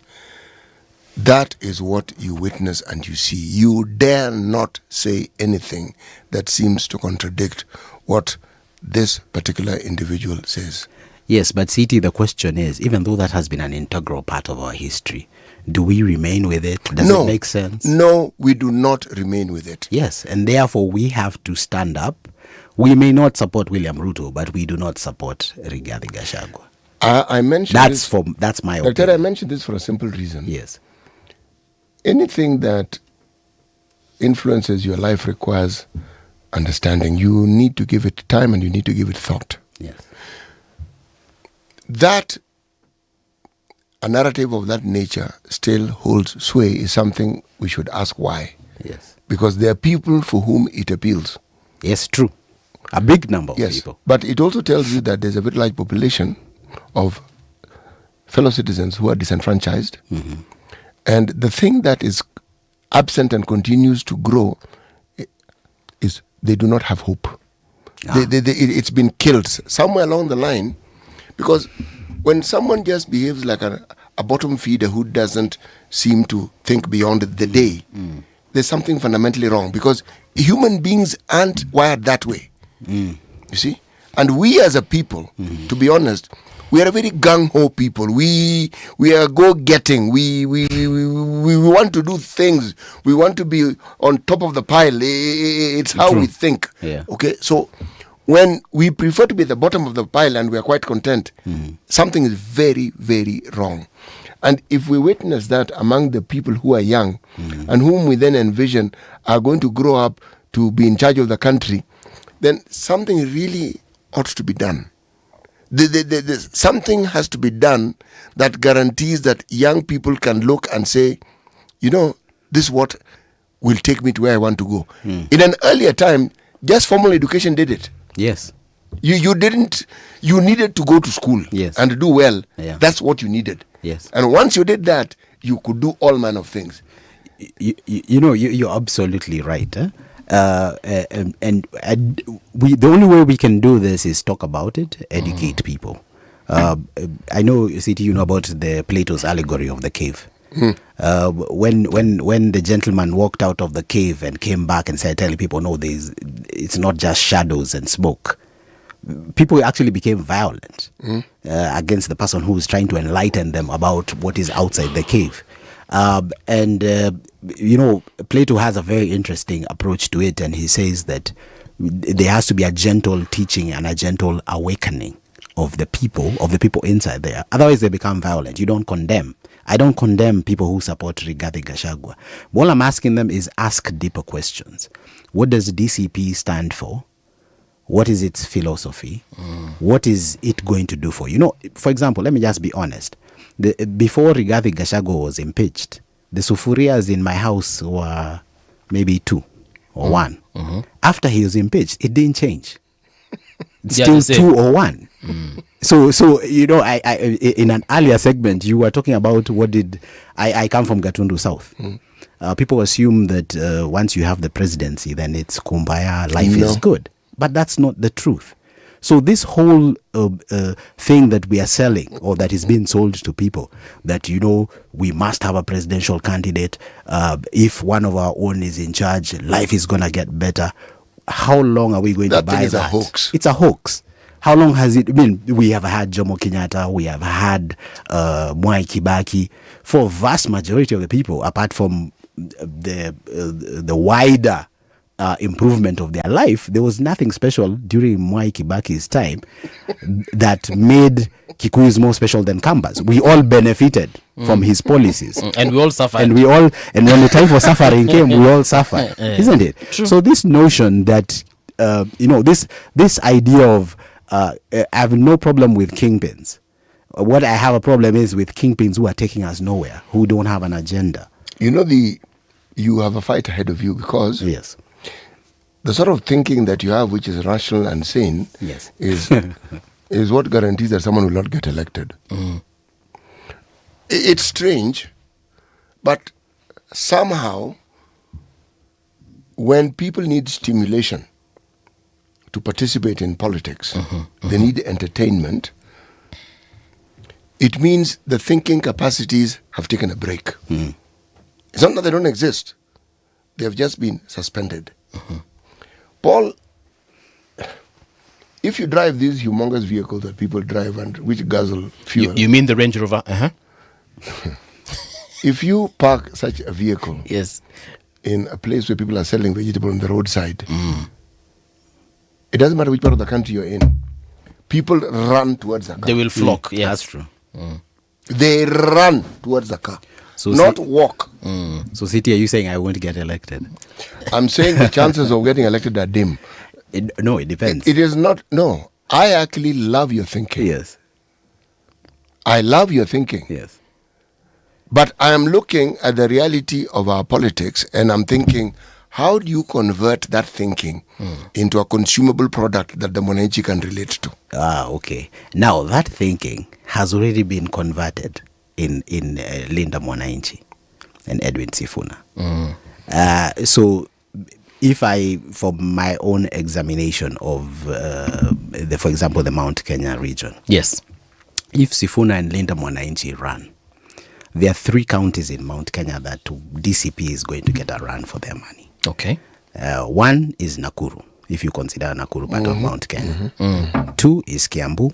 That is what you witness and you see. You dare not say anything that seems to contradict what this particular individual says. Yes, but CT, the question is, even though that has been an integral part of our history, do we remain with it? Does it make sense? No, we do not remain with it. Yes, and therefore we have to stand up. We may not support William Ruto, but we do not support Rigathi Gachagua. I mentioned that's my Doctor, opinion. I mentioned this for a simple reason. Yes. Anything that influences your life requires understanding. You need to give it time and you need to give it thought. Yes. That a narrative of that nature still holds sway is something we should ask why. Yes. Because there are people for whom it appeals. Yes, true. A big number of people. But it also tells you that there's a very large population of fellow citizens who are disenfranchised. Mm-hmm. And the thing that is absent and continues to grow is they do not have hope. It's been killed somewhere along the line, because when someone just behaves like a bottom feeder who doesn't seem to think beyond the day, there's something fundamentally wrong, because human beings aren't wired that way. You see? And we as a people, to be honest, we are a very gung-ho people. We are go-getting. We want to do things. We want to be on top of the pile. It's how we think. Yeah. Okay, so when we prefer to be at the bottom of the pile and we are quite content, something is very, very wrong. And if we witness that among the people who are young and whom we then envision are going to grow up to be in charge of the country, then something really ought to be done. Something has to be done that guarantees that young people can look and say, you know, this is what will take me to where I want to go. In an earlier time, just formal education did it. Yes. You needed to go to school and do well. Yeah. That's what you needed. Yes. And once you did that, you could do all manner of things. You're absolutely right. The only way we can do this is talk about it, educate people. I know, CT, you know about the Plato's allegory of the cave. When the gentleman walked out of the cave and came back and said, telling people, no, it's not just shadows and smoke. People actually became violent against the person who was trying to enlighten them about what is outside the cave. Plato has a very interesting approach to it, and he says that there has to be a gentle teaching and a gentle awakening of the people inside there. Otherwise, they become violent. You don't condemn. I don't condemn people who support Rigathi Gachagua. All I'm asking them is ask deeper questions. What does DCP stand for? What is its philosophy? What is it going to do for you? For example, let me just be honest. Before Rigathi Gachagua was impeached, the sufurias in my house were maybe 2 or 1. After he was impeached, it didn't change. It's still 2 or 1. So I in an earlier segment, you were talking about I come from Gatundu South. People assume that once you have the presidency, then it's kumbaya, life is good. But that's not the truth. So this whole thing that we are selling, or that is being sold to people, that, we must have a presidential candidate. If one of our own is in charge, life is going to get better. How long are we going to buy that? That is a hoax. It's a hoax. How long has it been? We have had Jomo Kenyatta, we have had Mwai Kibaki. For vast majority of the people, apart from the wider improvement of their life, there was nothing special during Mwai Kibaki's time that made Kikuyus more special than Kambas. We all benefited from his policies. And we all suffered. And when the time for suffering came, we all suffered. Isn't it? True. So this notion that, this idea of, I have no problem with kingpins. What I have a problem is with kingpins who are taking us nowhere, who don't have an agenda. You have a fight ahead of you, because the sort of thinking that you have, which is rational and sane, is what guarantees that someone will not get elected. It's strange, but somehow, when people need stimulation to participate in politics, they need entertainment. It means the thinking capacities have taken a break. It's not that they don't exist. They have just been suspended. Paul, if you drive these humongous vehicles that people drive and which guzzle fuel. You mean the Range Rover? If you park such a vehicle yes, in a place where people are selling vegetable on the roadside, it doesn't matter which part of the country you're in. People run towards the car. They will flock. Yeah, That's true. They run towards the car, So not walk. So, City, are you saying I won't get elected? I'm saying the chances of getting elected are dim. No, it depends. It is not. No, I actually love your thinking. Yes. I love your thinking. Yes. But I am looking at the reality of our politics and I'm thinking, how do you convert that thinking into a consumable product that the Mwananchi can relate to? Okay. Now, that thinking has already been converted in Linda Mwananchi and Edwin Sifuna. So, if I, for my own examination of, for example, the Mount Kenya region. Yes. If Sifuna and Linda Mwananchi run, there are 3 counties in Mount Kenya that DCP is going to get a run for their money. Okay. One is Nakuru, if you consider Nakuru part of Mount Kenya. 2 is Kiambu,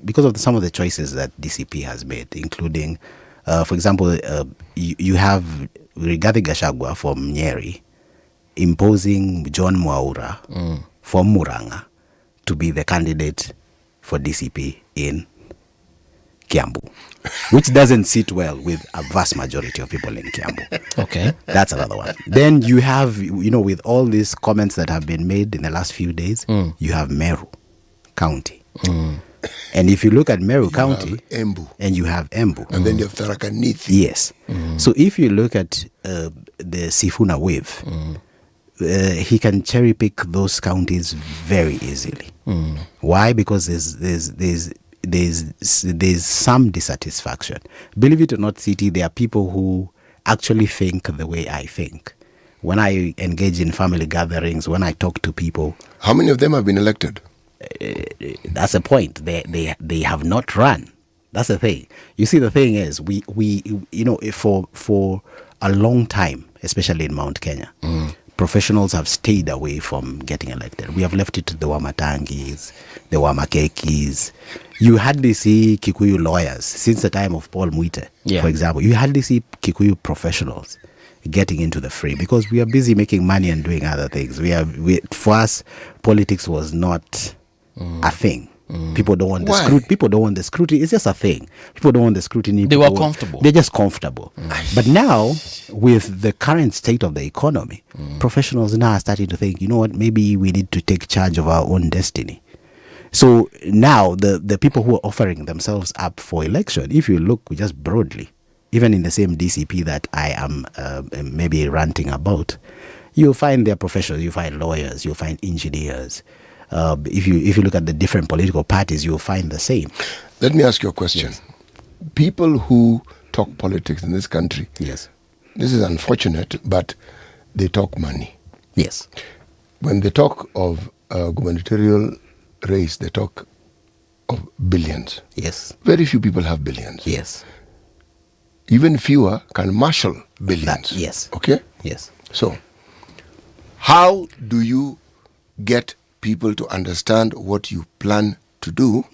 because of some of the choices that DCP has made, including, for example, you have Rigathi Gachagua from Nyeri imposing John Mwaura from Murang'a to be the candidate for DCP in Kiambu, which doesn't sit well with a vast majority of people in Kiambu. Okay. That's another one. Then you have, with all these comments that have been made in the last few days, you have Meru County. And if you look at Meru County, Embu. And you have Embu. And then you have Tharaka Nithi. Yes. So if you look at the Sifuna wave, he can cherry pick those counties very easily. Why? Because there's some dissatisfaction. Believe it or not, City, there are people who actually think the way I think. When I engage in family gatherings, when I talk to people. How many of them have been elected? That's the point. They have not run. That's the thing. You see, the thing is, we for a long time, especially in Mount Kenya, professionals have stayed away from getting elected. We have left it to the Wamatangis, the Wamakekis. You hardly see Kikuyu lawyers since the time of Paul Mwite, for example. You hardly see Kikuyu professionals getting into the fray because we are busy making money and doing other things. For us, politics was not a thing. People don't want the scrutiny. People don't want the scrutiny. It's just a thing. People don't want the scrutiny. They were comfortable. They're just comfortable. But now, with the current state of the economy, professionals now are starting to think, you know what, maybe we need to take charge of our own destiny. So now, the people who are offering themselves up for election, if you look just broadly, even in the same DCP that I am maybe ranting about, you'll find their professionals, you'll find lawyers, you'll find engineers. If you look at the different political parties, you'll find the same. Let me ask you a question. Yes. People who talk politics in this country, yes, this is unfortunate, but they talk money. Yes. When they talk of gubernatorial race, they talk of billions. Yes. Very few people have billions. Yes. Even fewer can marshal billions. Yes. Okay? Yes. So, how do you get people to understand what you plan to do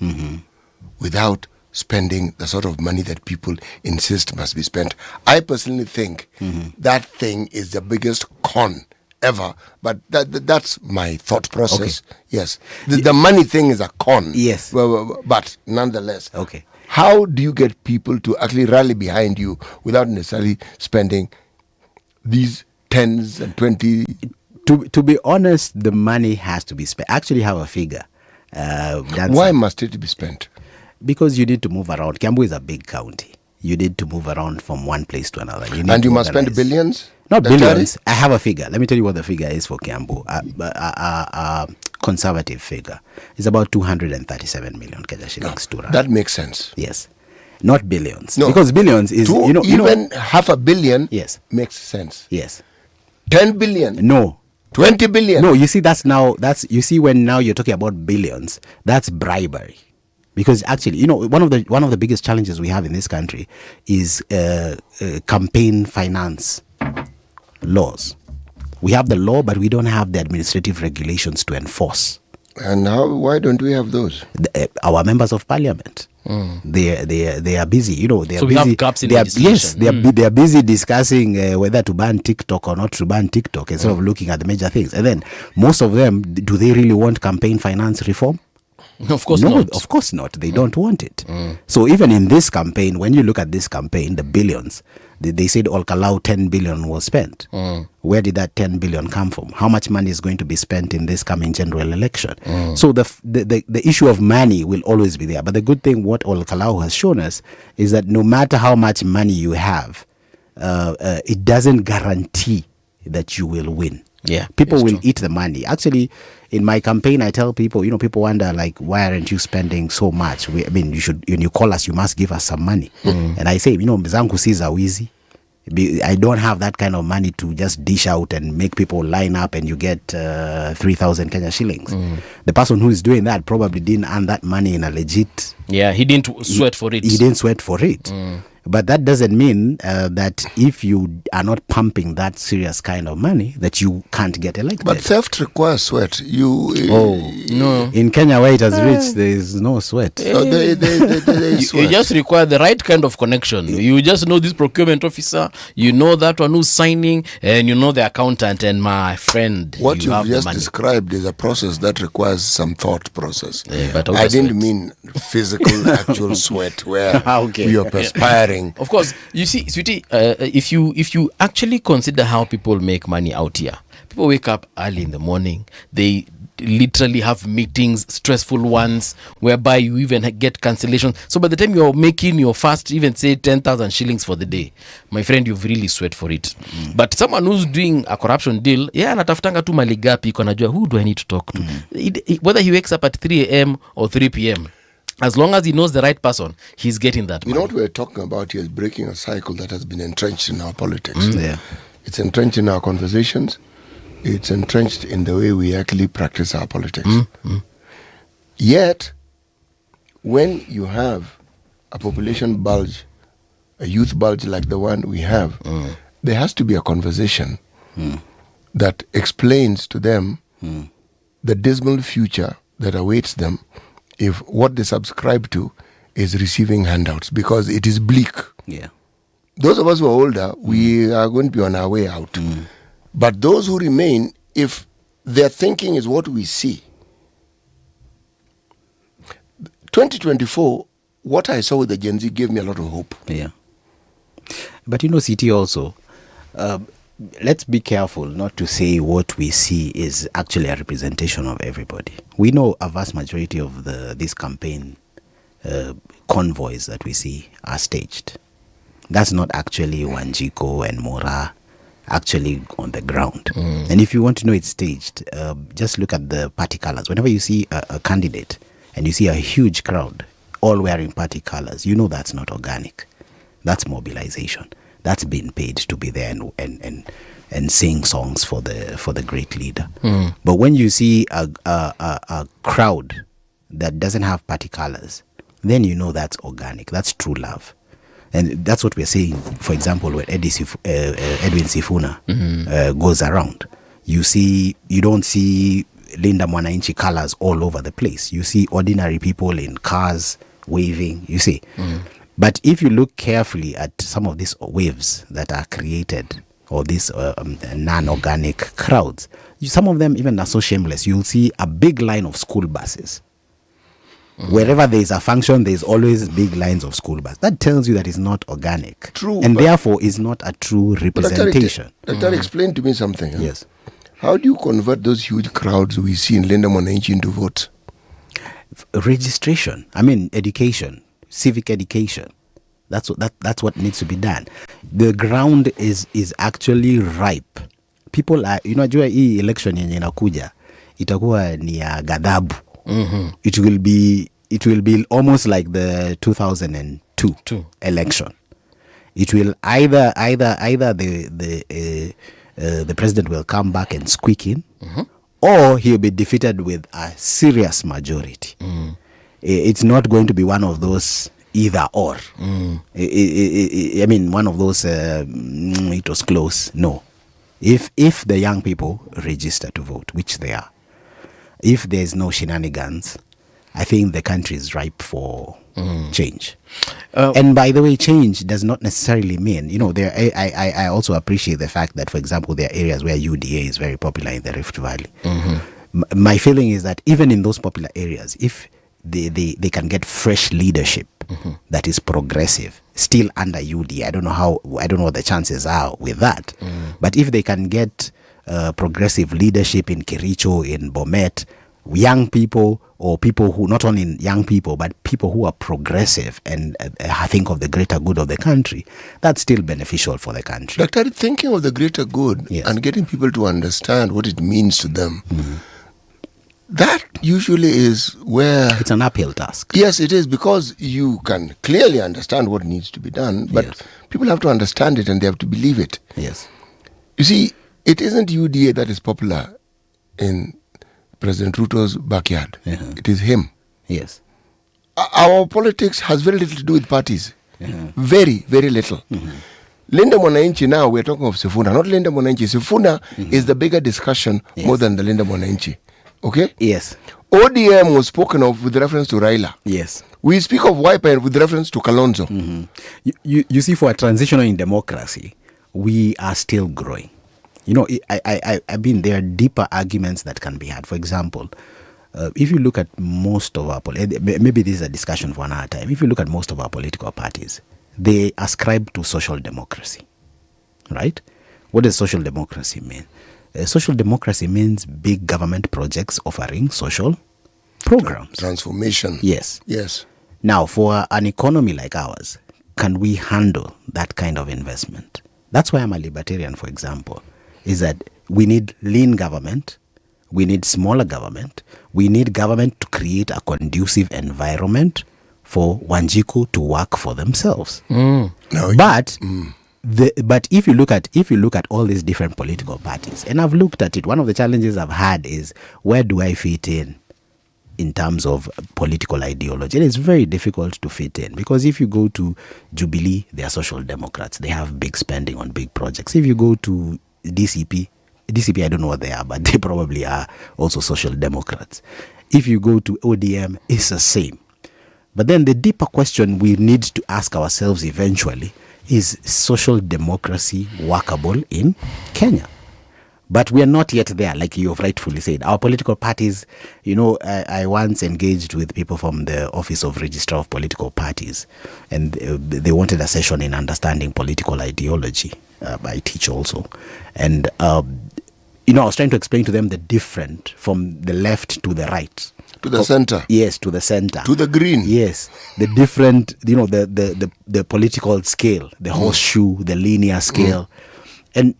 without spending the sort of money that people insist must be spent? I personally think that thing is the biggest con ever, but that's my thought process. Okay. Yes. The money thing is a con. Yes. But nonetheless. Okay. How do you get people to actually rally behind you without necessarily spending these 10s and 20? To be honest, the money has to be spent. I actually have a figure. Why must it be spent? Because you need to move around. Kiambu is a big county. You need to move around from one place to another. And you must spend billions? Not billions. I have a figure. Let me tell you what the figure is for Kiambu. A conservative figure. It's about 237 million Kenya shillings to run. That makes sense. Yes. Not billions. No. Because billions is, even half a billion makes sense. Yes. 10 billion? No. 20 billion? No, you see, you see when now you're talking about billions, that's bribery. Because actually, one of the biggest challenges we have in this country is campaign finance laws. We have the law, but we don't have the administrative regulations to enforce. And why don't we have those? Our members of parliament, they are busy. They are so we busy. have gaps in they are, legislation. yes, they are busy discussing whether to ban TikTok or not to ban TikTok instead of looking at the major things. And then most of them, do they really want campaign finance reform? Of course no, not. of course not. They don't want it. So even in this campaign, when you look at this campaign, the billions, they said Olkalau 10 billion was spent. Where did that 10 billion come from? How much money is going to be spent in this coming general election? So the issue of money will always be there. But the good thing, what Olkalau has shown us, is that no matter how much money you have, it doesn't guarantee that you will win. Yeah, people will eat the money. Actually, in my campaign, I tell people, people wonder, like, why aren't you spending so much? You should, when you call us, you must give us some money. And I say, mzangu si za wizi. I don't have that kind of money to just dish out and make people line up and you get 3,000 Kenya shillings. The person who is doing that probably didn't earn that money in a legit... Yeah, he didn't sweat for it. He didn't sweat for it. But that doesn't mean that if you are not pumping that serious kind of money, that you can't get elected. But theft requires sweat. No. In Kenya, where it has reached, there is no sweat. They sweat. You just require the right kind of connection. You just know this procurement officer, you know that one who's signing, and you know the accountant. And my friend, what you you've have the just money. described is a process that requires some thought process. But I didn't mean physical, actual sweat where you're perspiring. Of course, you see, sweetie, if you actually consider how people make money out here, people wake up early in the morning, they literally have meetings, stressful ones, whereby you even get cancellation. So by the time you're making your first, even say 10,000 shillings for the day, my friend, you've really sweat for it. But someone who's doing a corruption deal, anatafutanga tu maligapi, iko najua, who do I need to talk to? Whether he wakes up at 3 a.m. or 3 p.m., as long as he knows the right person, he's getting that money. What we're talking about here is breaking a cycle that has been entrenched in our politics. Yeah. It's entrenched in our conversations. It's entrenched in the way we actually practice our politics. Yet, when you have a population bulge, a youth bulge like the one we have, there has to be a conversation that explains to them the dismal future that awaits them if what they subscribe to is receiving handouts, because it is bleak. Yeah. Those of us who are older, we are going to be on our way out. But those who remain, if their thinking is what we see, 2024, what I saw with the Gen Z gave me a lot of hope. Yeah. But CT also, let's be careful not to say what we see is actually a representation of everybody. We know a vast majority of these campaign convoys that we see are staged. That's not actually Wanjiko and Mora actually on the ground. And if you want to know it's staged, just look at the party colors. Whenever you see a candidate and you see a huge crowd all wearing party colors, you know that's not organic. That's mobilization. That's been paid to be there and sing songs for the great leader. But when you see a crowd that doesn't have party colors, then you know that's organic. That's true love. And that's what we're saying. For example, when Edwin Sifuna goes around, you don't see Linda Mwananchi colors all over the place. You see ordinary people in cars waving, you see. But if you look carefully at some of these waves that are created, or these non-organic crowds, some of them even are so shameless. You'll see a big line of school buses. Wherever there is a function, there is always big lines of school buses. That tells you that it's not organic. True. And therefore is not a true representation. Doctor, explain to me something. Yes. How do you convert those huge crowds we see in Linda Mwananchi into votes? Registration. Education. Civic education. That's what needs to be done. The ground is actually ripe. People are, jua hii election yenye inakuja itakuwa ni ya ghadhabu. It will be almost like the 2002 election. It will either the president will come back and squeak in, or he'll be defeated with a serious majority. It's not going to be one of those either or. I mean, one of those, it was close. No. If the young people register to vote, which they are, if there's no shenanigans, I think the country is ripe for change. And by the way, change does not necessarily mean, I also appreciate the fact that, for example, there are areas where UDA is very popular in the Rift Valley. My feeling is that even in those popular areas, if they can get fresh leadership that is progressive, still under UDA, I don't know what the chances are with that. But if they can get progressive leadership in Kericho, in Bomet, young people, or people who, not only young people, but people who are progressive and think of the greater good of the country, that's still beneficial for the country. Dr. Thinking of the greater good and getting people to understand what it means to them, that usually is where... It's an uphill task. Yes, it is, because you can clearly understand what needs to be done, but people have to understand it and they have to believe it. Yes. You see, it isn't UDA that is popular in President Ruto's backyard. It is him. Yes. Our politics has very little to do with parties. Very, very little. Linda Mwananchi now, we're talking of Sifuna, not Linda Mwananchi. Sifuna is the bigger discussion more than the Linda Mwananchi. Okay? Yes. ODM was spoken of with reference to Raila. Yes. We speak of Wiper with reference to Kalonzo. You see, for a transitional in democracy, we are still growing. I mean, there are deeper arguments that can be had. For example, if you look at most of our, maybe this is a discussion for another time. If you look at most of our political parties, they ascribe to social democracy, right? What does social democracy mean? Social democracy means big government projects offering social programs. Transformation. Yes. Yes. Now, for an economy like ours, can we handle that kind of investment? That's why I'm a libertarian, for example, is that we need lean government, we need smaller government, we need government to create a conducive environment for Wanjiku to work for themselves. But if you look at all these different political parties, and I've looked at it, one of the challenges I've had is, where do I fit in terms of political ideology? And it's very difficult to fit in, because if you go to Jubilee, they are social democrats. They have big spending on big projects. If you go to DCP, I don't know what they are, but they probably are also social democrats. If you go to ODM, it's the same. But then the deeper question we need to ask ourselves eventually is, social democracy workable in Kenya? But we are not yet there, like you have rightfully said. Our political parties, I once engaged with people from the Office of Registrar of Political Parties, and they wanted a session in understanding political ideology. I teach also. And, I was trying to explain to them the different from the left to the right. To the center. Yes, to the center. To the green. Yes. The different, the political scale, the horseshoe, the linear scale. And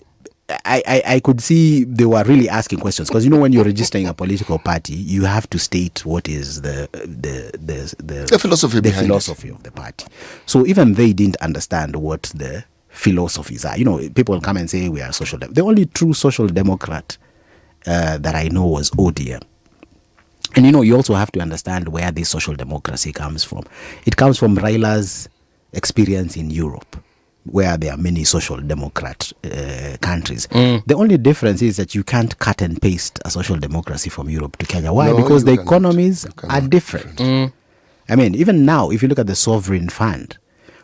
I could see they were really asking questions, because when you're registering a political party, you have to state what is the philosophy of the party. So even they didn't understand what the philosophies are. People come and say we are social. The only true social democrat that I know was ODM. And you also have to understand where this social democracy comes from. It comes from Raila's experience in Europe, where there are many social democrat countries. The only difference is that you can't cut and paste a social democracy from Europe to Kenya. Why? Because the economies are different. I mean, even now, if you look at the sovereign fund,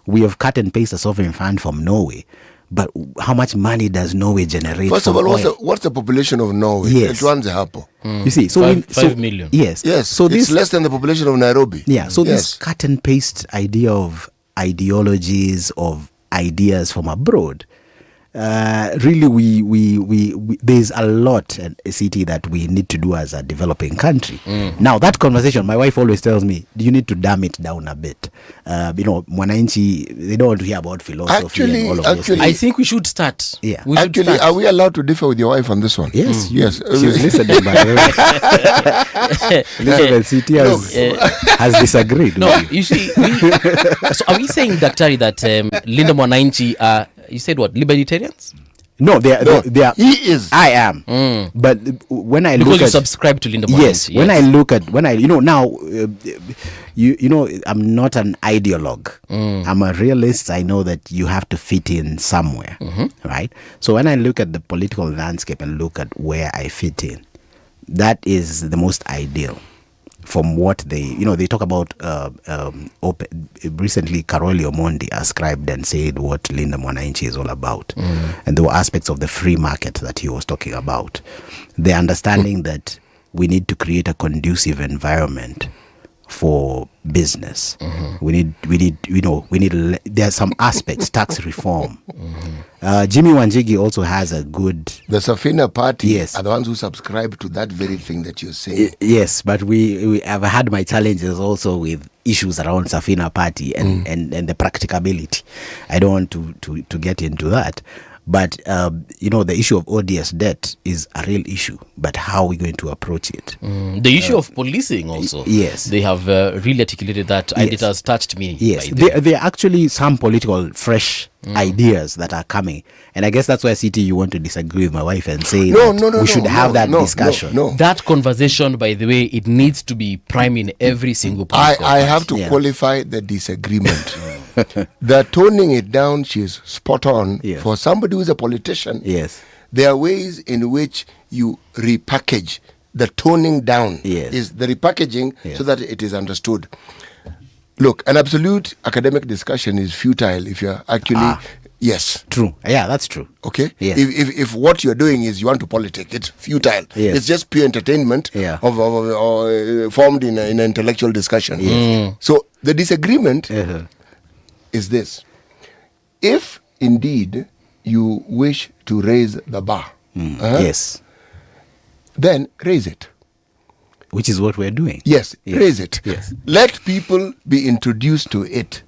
we have cut and pasted a sovereign fund from Norway. But how much money does Norway generate? First of all, what's the population of Norway? Yes. It runs a hapo. You see, 5 million. Yes. So it's less than the population of Nairobi. Yeah. So this cut and paste idea of ideologies, of ideas from abroad, really, we there's a lot at a city that we need to do as a developing country. Now, that conversation, my wife always tells me, you need to dumb it down a bit. Mwananchi, they don't want to hear about philosophy and all of this. I think we should start. Yeah. Are we allowed to differ with your wife on this one? Yes. Yes. She's listening, by the way. Elizabeth City has disagreed. No, you see, so are we saying, Daktari, that Linda Mwananchi you said what, libertarians? No, they are. He is. I am. But when I Because look you at, subscribe to Linda yes, Mwananchi, when I look at now, I'm not an ideologue. I'm a realist. I know that you have to fit in somewhere, right? So when I look at the political landscape and look at where I fit in, that is the most ideal. From what they talk about, recently Karoli Omondi ascribed and said what Linda Mwananchi is all about. And there were aspects of the free market that he was talking about. The understanding that we need to create a conducive environment for business. We need there are some aspects, tax reform. Jimmy Wanjigi also has a good... The Safina party yes. are the ones who subscribe to that very thing that you're saying. Yes, but we have had my challenges also with issues around Safina party and the practicability. I don't want to get into that. But, the issue of ODS debt is a real issue. But how are we going to approach it? The issue of policing also. Yes. They have really articulated that. And it has touched me. Yes. There are actually some political fresh ideas that are coming. And I guess that's why, CT, you want to disagree with my wife and say we should have that discussion. That conversation, by the way, it needs to be prime in every single political I have to qualify the disagreement. They're toning it down. She's spot on. Yes. For somebody who's a politician, yes, there are ways in which you repackage. The toning down is the repackaging so that it is understood. Look, an absolute academic discussion is futile if you're actually... Yes. True. Yeah, that's true. Okay? Yes. If what you're doing is you want to politic, it's futile. Yes. It's just pure entertainment of formed in an intellectual discussion. Yes. So the disagreement is this. If indeed you wish to raise the bar, yes, then raise it. Which is what we're doing. Yes, raise it. Yes. Let people be introduced to it.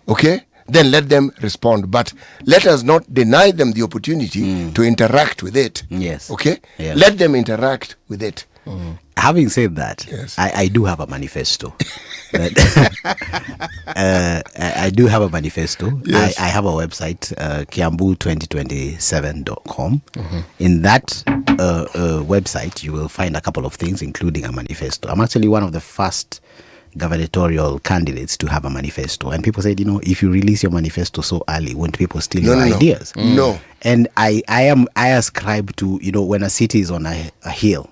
Okay? Then let them respond. But let us not deny them the opportunity to interact with it. Yes. Okay? Yeah. Let them interact with it. Having said that, yes. I do have a manifesto. I do have a manifesto. Yes. I have a website, kiambu2027.com. In that website, you will find a couple of things, including a manifesto. I'm actually one of the first gubernatorial candidates to have a manifesto. And people said, if you release your manifesto so early, won't people steal your ideas? No. And I ascribe to, when a city is on a hill,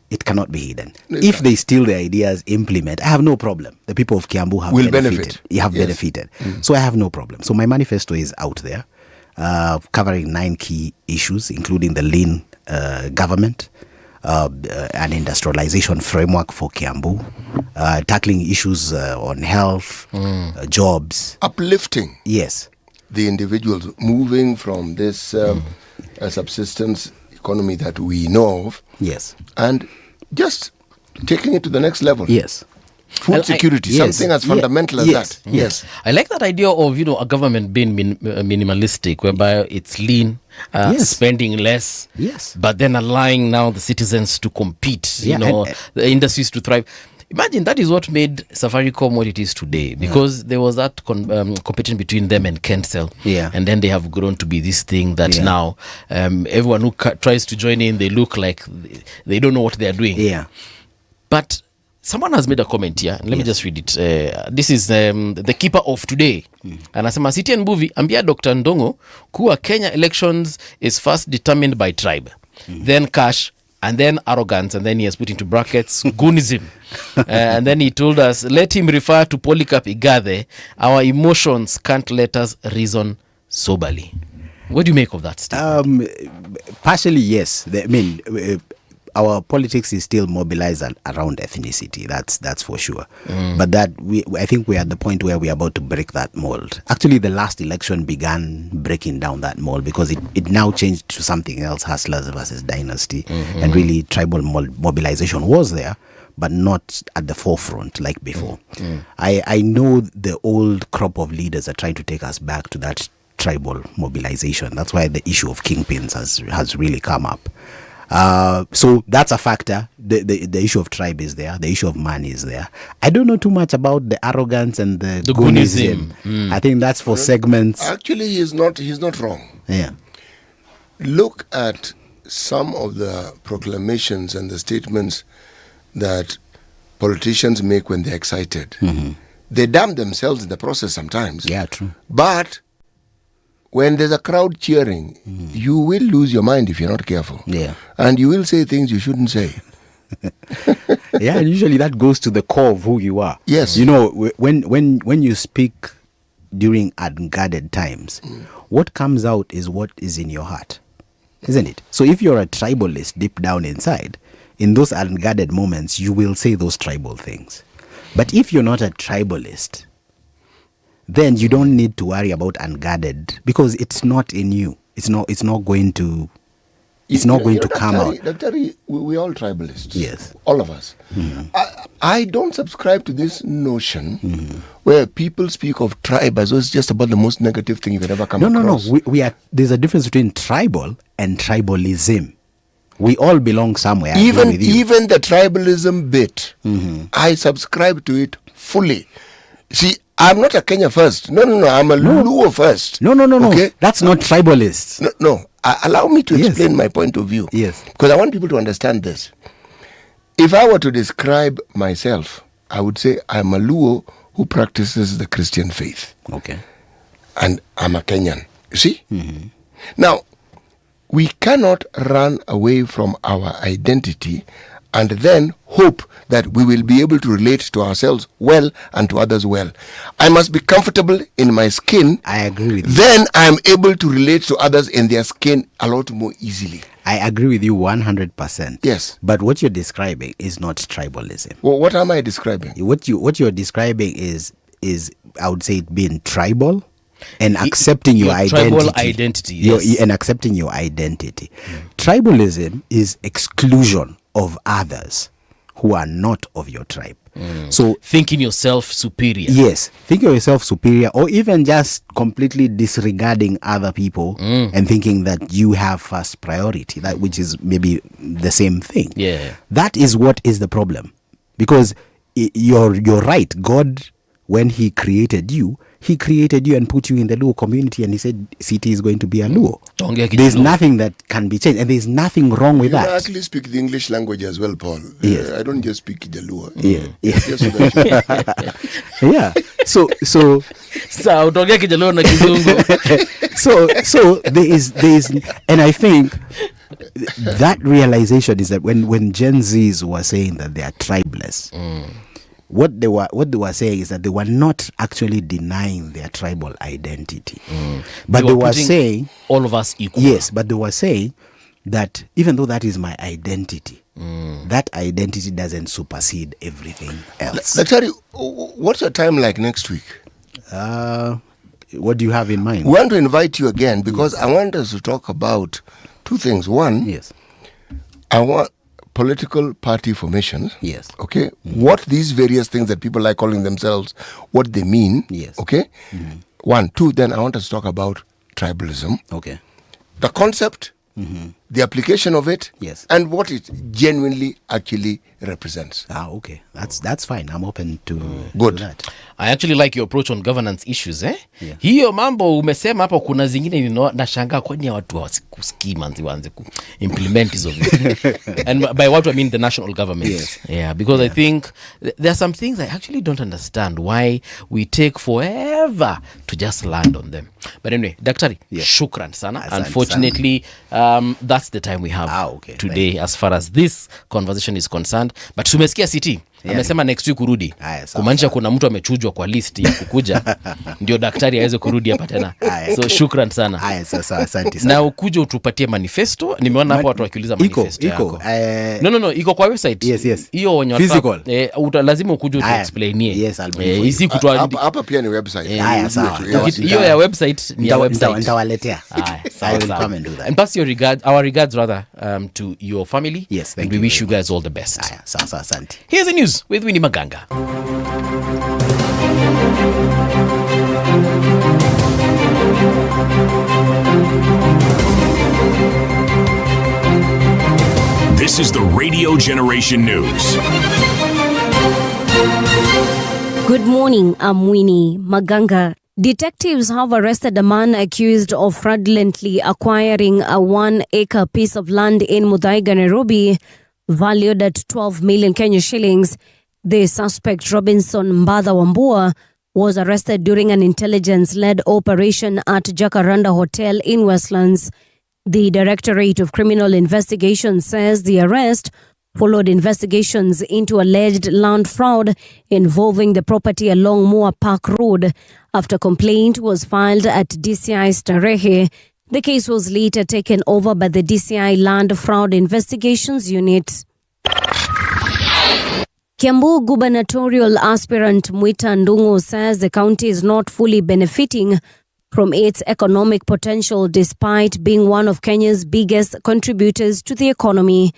it cannot be hidden. Exactly. If they steal the ideas, implement, I have no problem. The people of Kiambu have benefited. Benefited. So I have no problem. So my manifesto is out there, covering 9 key issues, including the lean government, an industrialization framework for Kiambu, tackling issues on health, jobs. Uplifting. Yes. The individuals moving from this subsistence economy that we know of. Yes. And just taking it to the next level. Yes. Food security, something as fundamental as that. Yes. I like that idea of, a government being minimalistic, whereby it's lean, spending less, but then allowing now the citizens to compete, the industries to thrive. Imagine that is what made Safaricom what it is today, because there was that competition between them and Kencell. And then they have grown to be this thing that now everyone who tries to join in, they look like they don't know what they're doing. But someone has made a comment here, and let me just read it. This is the keeper of today. Anasema City and Mbuvi, ambia Dr. Ndongo kuwa Kenya elections is first determined by tribe, then cash, and then arrogance, and then he has put into brackets goonism. And then he told us, let him refer to Polycarp Igathe. Our emotions can't let us reason soberly. What do you make of that statement? Partially, yes. Our politics is still mobilized around ethnicity. That's for sure. But I think we're at the point where we're about to break that mold. Actually, the last election began breaking down that mold, because it now changed to something else, hustlers versus dynasty. And really tribal mobilization was there, but not at the forefront like before. I know the old crop of leaders are trying to take us back to that tribal mobilization. That's why the issue of kingpins has really come up. So that's a factor. The issue of tribe is there. The issue of money is there. I don't know too much about the arrogance and the goonism. I think that's for segments. Actually, he's not wrong. Yeah. look at some of the proclamations and the statements that politicians make when they're excited. They damn themselves in the process sometimes. Yeah, true. But when there's a crowd cheering, you will lose your mind if you're not careful. Yeah. And you will say things you shouldn't say. Yeah, and usually that goes to the core of who you are. Yes. You know, when you speak during unguarded times, what comes out is what is in your heart, isn't it? So if you're a tribalist deep down inside, in those unguarded moments, you will say those tribal things. But if you're not a tribalist, then you don't need to worry about unguarded, because it's not in you. It's not going to come out. Dr. We're all tribalists. Yes. All of us. I don't subscribe to this notion where people speak of tribe as though it's just about the most negative thing you could ever come across. No. We are. There's a difference between tribal and tribalism. We all belong somewhere. Even the tribalism bit, I subscribe to it fully. See, I'm not a Kenya first. No. I'm a Luo first. No. Okay? That's not tribalist. No. Allow me to explain my point of view. Yes. Because I want people to understand this. If I were to describe myself, I would say I'm a Luo who practices the Christian faith. Okay. And I'm a Kenyan. You see? Now, we cannot run away from our identity and then hope that we will be able to relate to ourselves well and to others well. I must be comfortable in my skin. I agree with you. Then I'm able to relate to others in their skin a lot more easily. I agree with you 100%. Yes. But what you're describing is not tribalism. Well, what am I describing? What you're describing is I would say it being tribal and accepting your identity. Tribal identity, yes. And accepting your identity. Tribalism is exclusion of others who are not of your tribe. So thinking yourself superior. Yes, thinking yourself superior, or even just completely disregarding other people and thinking that you have first priority, that which is maybe the same thing. Yeah. That is what is the problem. Because you're right. God, when he created you and put you in the Luo community, and he said city is going to be a Luo. There's nothing that can be changed, and there's nothing wrong with that. I actually speak the English language as well, Paul. Yes. I don't just speak the Luo. Yeah. Just so that Yeah. So utaongea Kijaluo na Kizungu. so there is, and I think that realization is that when Gen Zs were saying that they are tribeless, what they were saying is that they were not actually denying their tribal identity, but they were saying all of us equal. Yes, but they were saying that even though that is my identity, that identity doesn't supersede everything else. Daktari, what's your time like next week? What do you have in mind? We want to invite you again because I want us to talk about two things. One, yes, I want political party formation. Yes. Okay. What these various things that people like calling themselves, what they mean. Yes. Okay. 1, 2. Then I want us to talk about tribalism. Okay. The concept, the application of it, yes, and what it genuinely actually represents. Okay. That's fine. I'm open to good. To that. I actually like your approach on governance issues. Yeah. Hiyo mambo umesema hapo, kuna zingine nashangaa kwani watu hawasikusikii manzi waanze ku implement hizo vitu. And by what I mean the national government. Yes. Yeah, because I think there are some things I actually don't understand why we take forever to just land on them. But anyway, Daktari, shukran sana. Unfortunately, that's the time we have today as far as this conversation is concerned. But tumesikia City amesema next week kurudi, kumaanisha kuna mtu amechujwa kwa list ya kukuja ndio daktari aweze kurudi hapa tena. So shukran sana. Haya, sasa asante sana. Na ukuje utupatie manifesto. Nimeona hapo watu wakiuliza manifesto yako. No, iko kwa website. Yes. Hiyo wenye physical. Lazima ukuje uexplainie. Yes, I'll bring isi kutoa hapa pia ni website. Haya, sawa. Hiyo ya website ni ya website. Nitawaletea. I will come and do that. And pass your our regards rather to your family. Yes, and we wish you guys all the best. Haya, sawa, asante. Here's the news with Winnie Maganga. This is the Radio Generation News. Good morning, I'm Winnie Maganga. Detectives have arrested a man accused of fraudulently acquiring a 1-acre piece of land in Muthaiga, Nairobi, valued at 12 million Kenya shillings. The suspect, Robinson Mbadha Wambua, was arrested during an intelligence-led operation at Jacaranda Hotel in Westlands. The Directorate of Criminal Investigation says the arrest followed investigations into alleged land fraud involving the property along Moa Park Road. After complaint was filed at DCI Starehe, the case was later taken over by the DCI Land Fraud Investigations Unit. Kiambu gubernatorial aspirant Mwita Ndung'u says the county is not fully benefiting from its economic potential despite being one of Kenya's biggest contributors to the economy.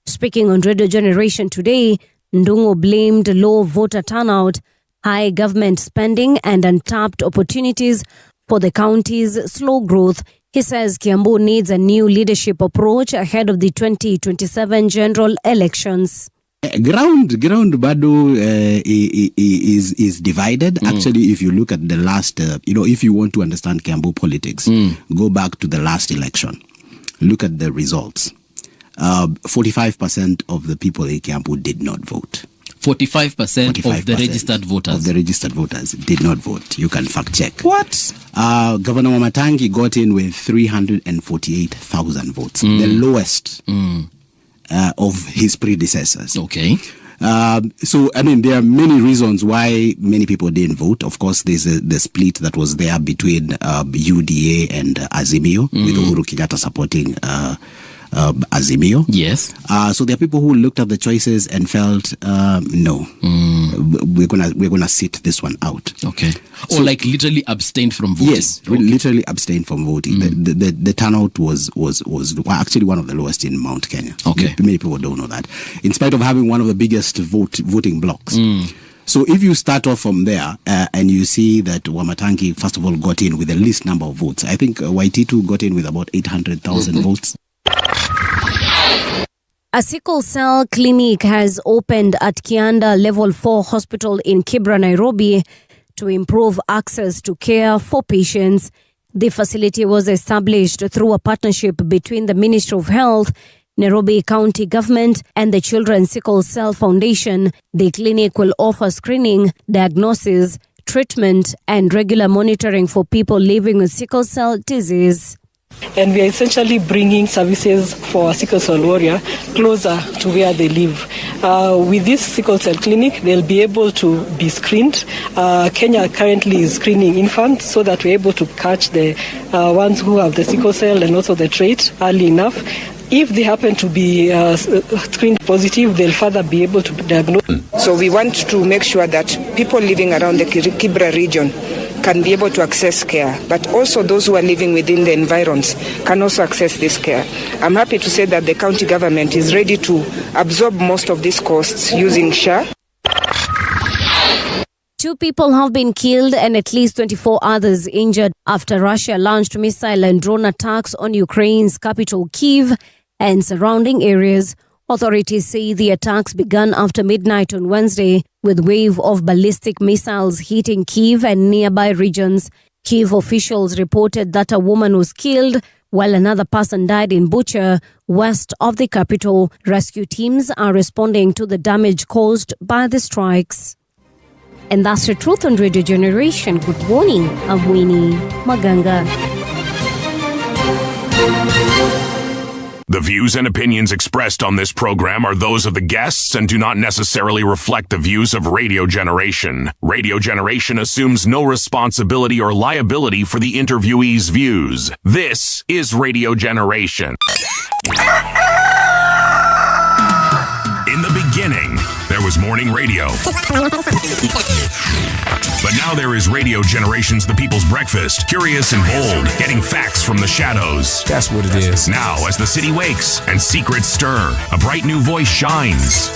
Speaking on Radio Generation today, Ndung'u blamed low voter turnout, high government spending and untapped opportunities for the county's slow growth. He says Kiambu needs a new leadership approach ahead of the 2027 general elections. Ground bado is divided. Actually, if you look at the last, if you want to understand Kiambu politics, go back to the last election. Look at the results. 45% of the people in Kiambu did not vote. 45% of the registered voters. Of the registered voters did not vote. You can fact check. What? Governor Wamatangi got in with 348,000 votes, the lowest of his predecessors. Okay. So, there are many reasons why many people didn't vote. Of course, there's the split that was there between UDA and Azimio, with Uhuru Kenyatta supporting Azimio. Yes. So there are people who looked at the choices and felt, no, we're gonna sit this one out. Okay. Or like literally abstained from voting. Yes, literally abstained from voting. The turnout was actually one of the lowest in Mount Kenya. Okay. Many people don't know that, in spite of having one of the biggest voting blocks. So if you start off from there and you see that Wamatangi first of all got in with the least number of votes, I think Waititu got in with about 800,000 votes. A sickle cell clinic has opened at Kianda Level 4 Hospital in Kibra, Nairobi, to improve access to care for patients. The facility was established through a partnership between the Ministry of Health, Nairobi County Government, and the Children's Sickle Cell Foundation. The clinic will offer screening, diagnosis, treatment, and regular monitoring for people living with sickle cell disease. And we are essentially bringing services for a sickle cell warrior closer to where they live. With this sickle cell clinic, they'll be able to be screened. Kenya currently is screening infants so that we're able to catch the ones who have the sickle cell and also the trait early enough. If they happen to be screened positive, they'll further be able to diagnose. So we want to make sure that people living around the Kibra region can be able to access care, but also those who are living within the environs can also access this care. I'm happy to say that the county government is ready to absorb most of these costs using SHA. 2 people have been killed and at least 24 others injured after Russia launched missile and drone attacks on Ukraine's capital Kyiv and surrounding areas. Authorities say the attacks began after midnight on Wednesday, with a wave of ballistic missiles hitting Kyiv and nearby regions. Kyiv officials reported that a woman was killed, while another person died in Bucha, west of the capital. Rescue teams are responding to the damage caused by the strikes. And that's the truth on Radio Generation. Good morning, I'm Winnie Maganga. The views and opinions expressed on this program are those of the guests and do not necessarily reflect the views of Radio Generation. Radio Generation assumes no responsibility or liability for the interviewee's views. This is Radio Generation. In the beginning, there was morning radio. But now there is Radio Generation's The People's Breakfast, curious and bold, getting facts from the shadows. That's what it is. Now, as the city wakes and secrets stir, a bright new voice shines.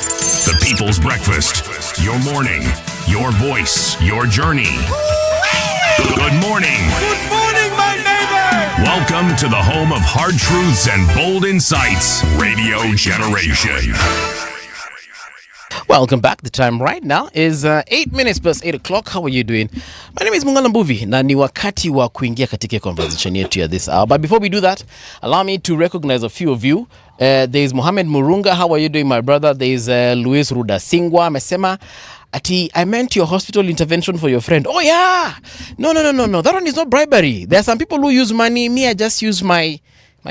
The People's Breakfast, your morning, your voice, your journey. Good morning. Good morning, my neighbor. Welcome to the home of hard truths and bold insights, Radio Generation. Welcome back. The time right now is 8 minutes past 8 o'clock. How are you doing? My name is Mungala Mbuvi na ni wakati wa kuingia katika conversation yetu ya this hour. But before we do that, allow me to recognize a few of you. There is Mohammed Murunga. How are you doing, my brother? There is Luis Rudasingwa. Amesema ati, I meant your hospital intervention for your friend. Oh yeah. No. That one is not bribery. There are some people who use money. Me, I just use my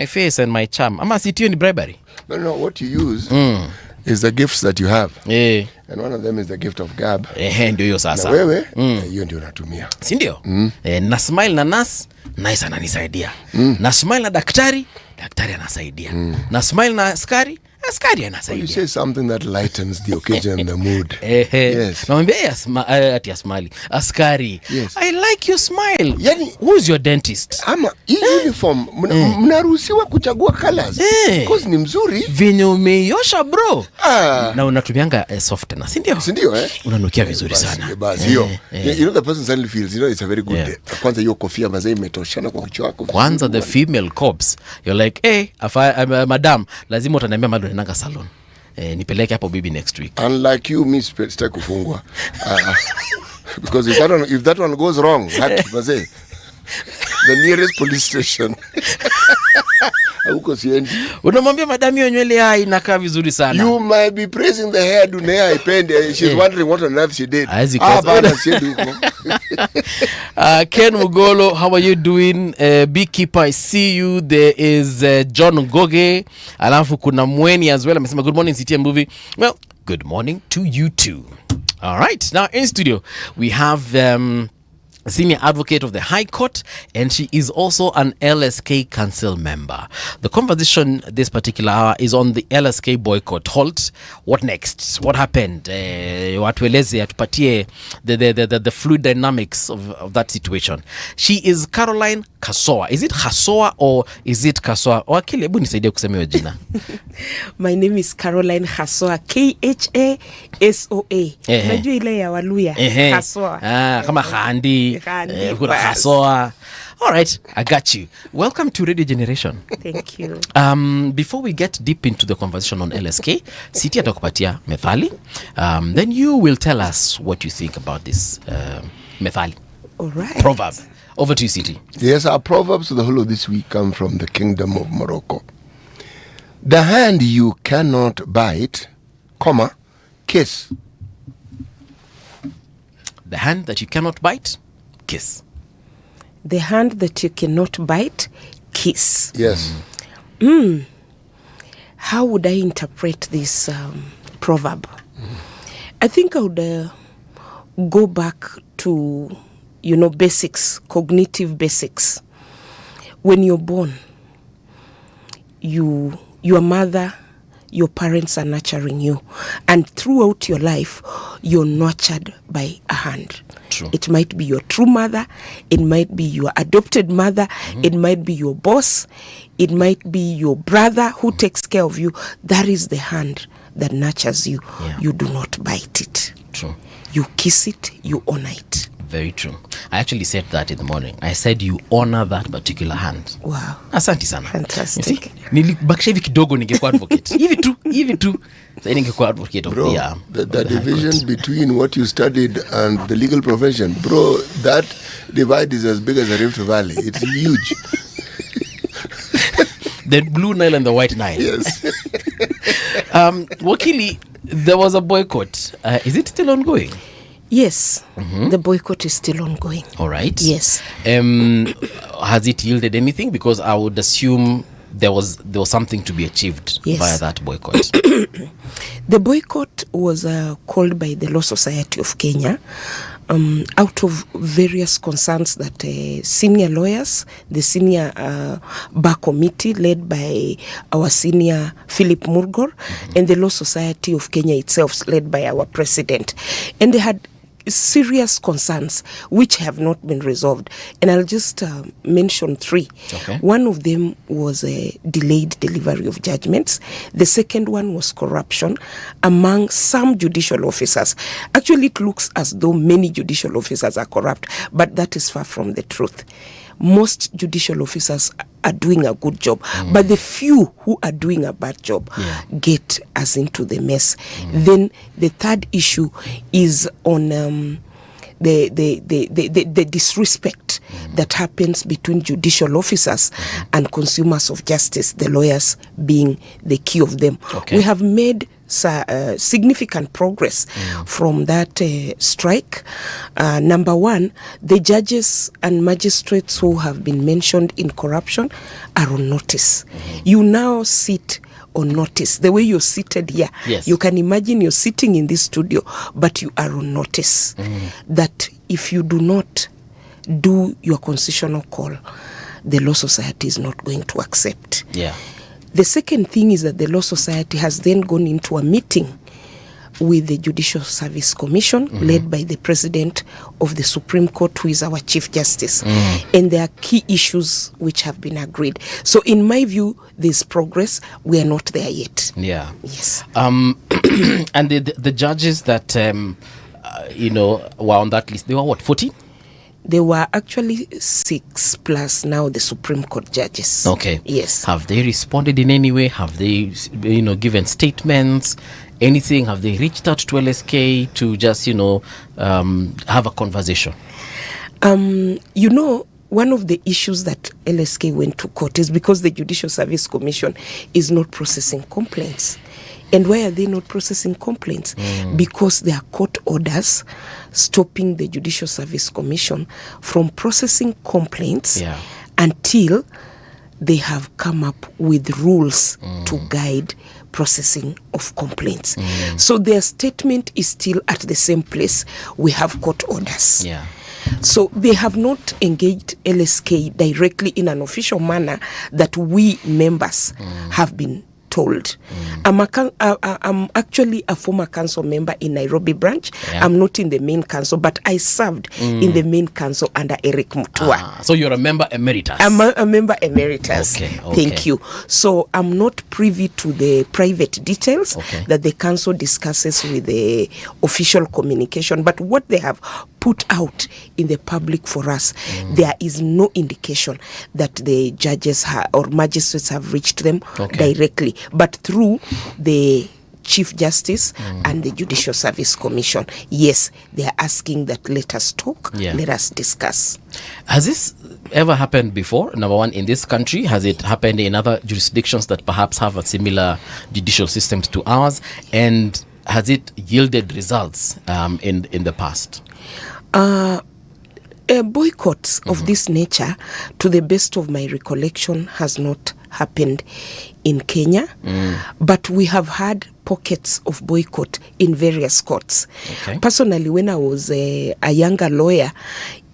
face and my charm. Ama sitio ni bribery. No. What you use is the gifts that you have. And one of them is the gift of gab. Ndio hiyo sasa. Na wewe, hiyo ndio unatumia. Si ndio? Na smile na nas, nice ananisaidia. Na smile na daktari anasaidia. Na smile na askari anasaidia. You say something that lightens the occasion and the mood. Yes. Namwambia ati asmali. Askari. Yes. I like your smile. Yani, who's your dentist? Ama hii uniform mnaruhusiwa kuchagua colors. Because ni mzuri. Venye umeiosha bro. Na unatumianga softener. Si ndio? Unanukia vizuri sana. Basi hiyo. You know the person suddenly feels, it's a very good day. Kwanza hiyo kofia mazee imetoshana kwa kichwa chako. Kwanza the female cops. You're like, hey, madam, lazima utaniambia mado nanga salon. Nipeleke hapo bibi next week. Unlike you, me sitaki kufungwa. Because if that one goes wrong, the nearest police station. Huko siendi. Unamwambia madam hiyo nywele inakaa vizuri sana. You might be praising the hair dunia ipende. She's wondering what on earth she did. Bana siendi huko. Ken Mugolo, how are you doing? Beekeeper, I see you. There is John Goge. Alafu kuna Mweni as well. Amesema good morning CTM movie. Well, good morning to you too. All right. Now in studio we have Senior Advocate of the High Court, and she is also an LSK Council member. The conversation this particular hour is on the LSK boycott. Halt. What next? What happened? Watueleze, atupatie the fluid dynamics of that situation. She is Caroline Kasoa. Is it Kasoa or is it Kasoa? Wakili, hebu nisaidie kusema hiyo jina. My name is Caroline Kasoa. K-H-A-S-O-A. Najua ile ya Waluya. Kasoa. Kama Khandi. Kuna Kasoa. All right, I got you. Welcome to Radio Generation. Thank you. Before we get deep into the conversation on LSK, Siti atakupatia methali. Then you will tell us what you think about this methali. All right. Proverb. Over to you, Siti. Yes, our proverbs for the whole of this week come from the Kingdom of Morocco. The hand you cannot bite, kiss. The hand that you cannot bite, kiss. The hand that you cannot bite, kiss. Yes. How would I interpret this proverb? I think I would go back to, basics, cognitive basics. When you're born, your mother, your parents are nurturing you. And throughout your life, you're nurtured by a hand. True. It might be your true mother. It might be your adopted mother. It might be your boss. It might be your brother who takes care of you. That is the hand that nurtures you. Yeah. You do not bite it. True. You kiss it. You honor it. Very true. I actually said that in the morning. I said you honor that particular hand. Wow. Asante sana. Fantastic. Nilibakisha hivi kidogo ningekuwa advocate. Hivi tu. Sasa ningekuwa advocate of the division between what you studied and the legal profession. Bro, that divide is as big as the Rift Valley. It's huge. The Blue Nile and the White Nile. Yes. Wakili, there was a boycott. Is it still ongoing? Yes, the boycott is still ongoing. All right. Yes. Has it yielded anything? Because I would assume there was something to be achieved via that boycott. The boycott was called by the Law Society of Kenya out of various concerns that senior lawyers, the senior bar committee led by our senior Philip Murgor, and the Law Society of Kenya itself led by our president. And they had serious concerns which have not been resolved, and I'll just mention three. Okay. One of them was a delayed delivery of judgments. The second one was corruption among some judicial officers. Actually, it looks as though many judicial officers are corrupt, but that is far from the truth. most judicial officers are doing a good job, but the few who are doing a bad job get us into the mess. Then the third issue is on the disrespect that happens between judicial officers and consumers of justice, the lawyers being the key of them. We have made significant progress from that strike. Number one, the judges and magistrates who have been mentioned in corruption are on notice. You now sit on notice. The way you're seated here, you can imagine you're sitting in this studio, but you are on notice that if you do not do your constitutional call, the Law Society is not going to accept. The second thing is that the Law Society has then gone into a meeting with the Judicial Service Commission, led by the President of the Supreme Court, who is our Chief Justice. And there are key issues which have been agreed. So in my view, there's progress. We are not there yet. Yes. And the judges that, were on that list, they were what, 40? There were actually 6 plus now the Supreme Court judges. Okay. Yes. Have they responded in any way? Have they, given statements? Anything? Have they reached out to LSK to just, have a conversation? One of the issues that LSK went to court is because the Judicial Service Commission is not processing complaints. And why are they not processing complaints? Because there are court orders stopping the Judicial Service Commission from processing complaints until they have come up with rules to guide processing of complaints. So their statement is still at the same place. We have court orders. So they have not engaged LSK directly in an official manner that we members have been told. I'm actually a former council member in Nairobi branch. I'm not in the main council, but I served in the main council under Eric Mutua. So you're a member emeritus? I'm a member emeritus. Okay. Thank you. So I'm not privy to the private details that the council discusses with the official communication, but what they have put out in the public for us, there is no indication that the judges or magistrates have reached them directly, but through the Chief Justice and the Judicial Service Commission. Yes, they are asking that let us talk, let us discuss. Has this ever happened before? Number one, in this country, has it happened in other jurisdictions that perhaps have a similar judicial systems to ours? And has it yielded results in the past? Boycotts of this nature, to the best of my recollection, has not happened in Kenya, but we have had pockets of boycott in various courts. Personally, when I was a younger lawyer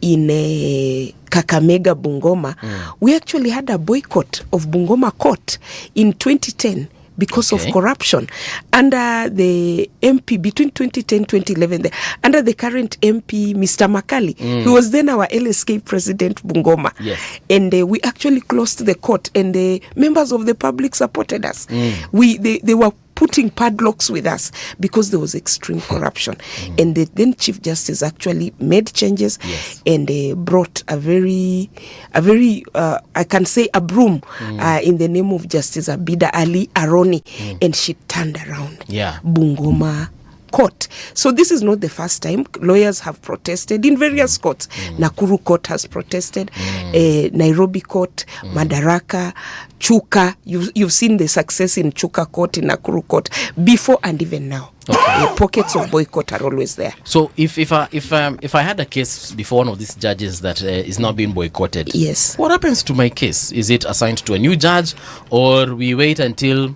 in Kakamega, Bungoma, we actually had a boycott of Bungoma Court in 2010 because of corruption under the MP between 2010 2011, under the current MP Mr. Makali, who was then our LSK president Bungoma. And we actually closed the court, and the members of the public supported us. They were putting padlocks with us because there was extreme corruption. And the then Chief Justice actually made changes and brought a very I can say a broom in the name of Justice Abida Ali Aroni, and she turned around Bungoma Court. So this is not the first time. Lawyers have protested in various courts. Nakuru Court has protested, Nairobi Court, Madaraka, Chuka. You've seen the success in Chuka Court, in Nakuru Court, before and even now. Pockets of boycott are always there. So if I had a case before one of these judges that is now being boycotted, what happens to my case? Is it assigned to a new judge, or we wait until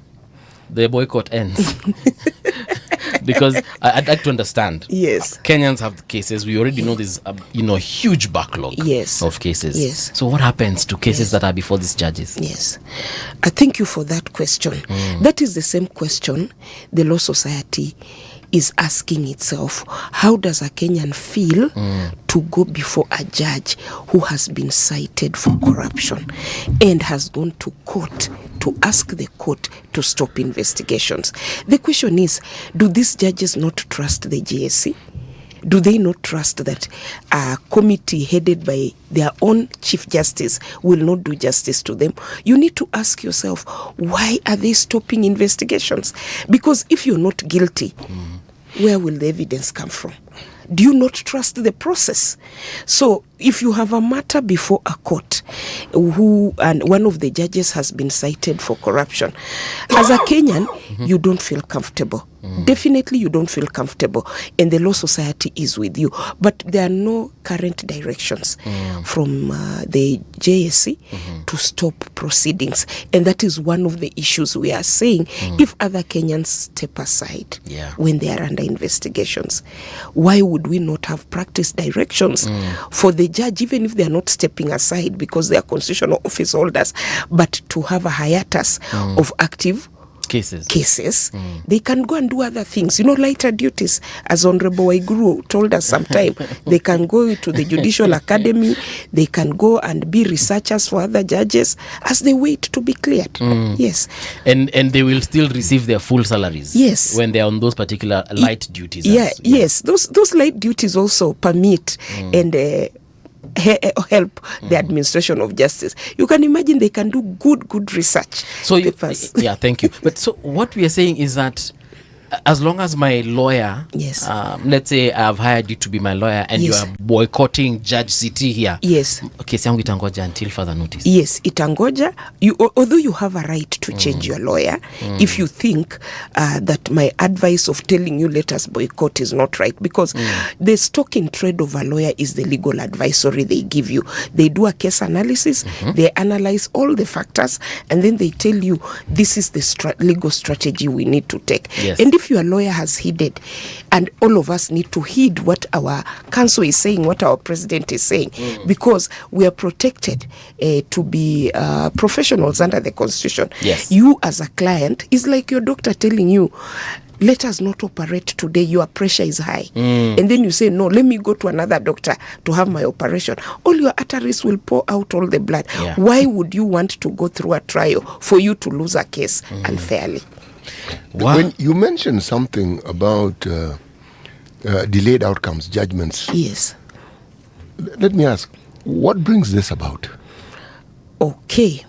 the boycott ends? Because I'd like to understand. Kenyans have cases. We already know there's a huge backlog of cases. So what happens to cases that are before these judges? I thank you for that question. That is the same question the Law Society is asking itself. How does a Kenyan feel to go before a judge who has been cited for corruption and has gone to court to ask the court to stop investigations? The question is, do these judges not trust the GSC? Do they not trust that a committee headed by their own Chief Justice will not do justice to them? You need to ask yourself, why are they stopping investigations? Because if you're not guilty, where will the evidence come from? Do you not trust the process? So if you have a matter before a court and one of the judges has been cited for corruption, as a Kenyan, you don't feel comfortable. Definitely you don't feel comfortable, and the law society is with you. But there are no current directions from the JSC to stop proceedings, and that is one of the issues we are saying. If other Kenyans step aside when they are under investigations, why would we not have practice directions for the judge, even if they are not stepping aside because they are constitutional office holders, but to have a hiatus of active cases, they can go and do other things, lighter duties, as Honorable Waiguru told us sometime. They can go to the Judicial Academy, they can go and be researchers for other judges as they wait to be cleared. Yes. And they will still receive their full salaries. Yes. When they are on those particular light duties. Yes. Those light duties also permit and help the administration of justice. You can imagine they can do good research. So thank you. But so what we are saying is that as long as my lawyer, let's say I've hired you to be my lawyer and you are boycotting Judge City here. Yes. Okay, yangu itangoja until further notice. Yes, itangoja. Although you have a right to change your lawyer, if you think that my advice of telling you let us boycott is not right, because the stock in trade of a lawyer is the legal advisory they give you. They do a case analysis, they analyze all the factors, and then they tell you this is the legal strategy we need to take. Yes. And if your lawyer has heeded, and all of us need to heed what our counsel is saying, what our president is saying, because we are protected to be professionals under the Constitution. Yes. You as a client is like your doctor telling you, let us not operate today, your pressure is high. And then you say, no, let me go to another doctor to have my operation. All your arteries will pour out all the blood. Why would you want to go through a trial for you to lose a case unfairly? Wow. When you mentioned something about delayed outcomes, judgments. Yes. Let me ask, what brings this about? Okay.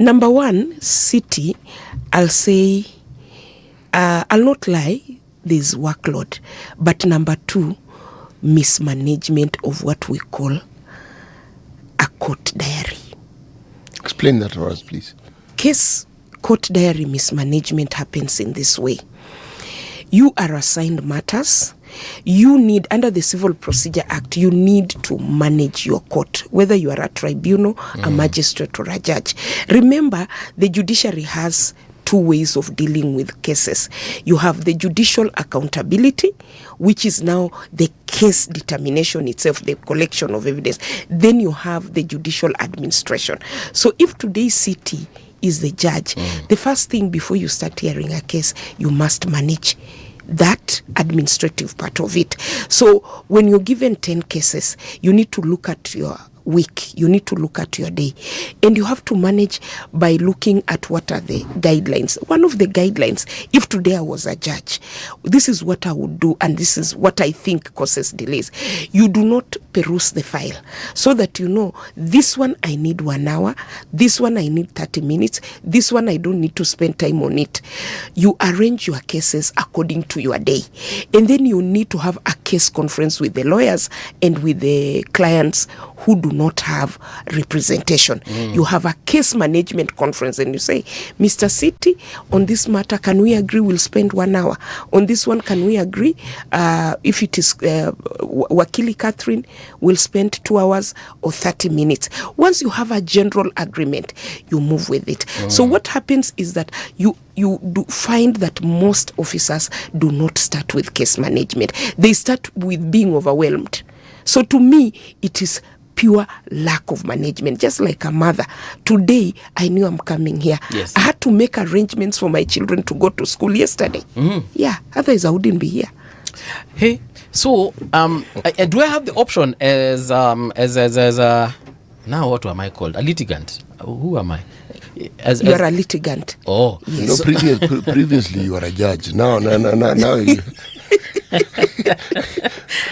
Number one, city, I'll say, I'll not lie, there's workload. But number two, mismanagement of what we call a court diary. Explain that for us, please. Court diary mismanagement happens in this way. You are assigned matters. You need, under the Civil Procedure Act, you need to manage your court, whether you are a tribunal, a magistrate, or a judge. Remember, the judiciary has two ways of dealing with cases. You have the judicial accountability, which is now the case determination itself, the collection of evidence. Then you have the judicial administration. So if today's city is the judge, the first thing before you start hearing a case, you must manage that administrative part of it. So when you're given 10 cases, you need to look at your week, you need to look at your day, and you have to manage by looking at what are the guidelines. One of the guidelines, if today I was a judge, this is what I would do, and this is what I think causes delays. You do not peruse the file, so that you know, this one I need 1 hour, this one I need 30 minutes, this one I don't need to spend time on it. You arrange your cases according to your day, and then you need to have a case conference with the lawyers and with the clients who do not have representation. You have a case management conference and you say, Mr. City, on this matter, can we agree we'll spend 1 hour? On this one, can we agree? If it is Wakili Catherine, we'll spend 2 hours or 30 minutes. Once you have a general agreement, you move with it. So what happens is that you do find that most officers do not start with case management. They start with being overwhelmed. So to me, it is pure lack of management. Just like a mother, today I knew I'm coming here. Yes. I had to make arrangements for my children to go to school yesterday. Yeah, otherwise I wouldn't be here. Hey, so do I have the option as now what am I called? A litigant? Who am I? You are a litigant. Oh, yes. No, previously you were a judge. Now you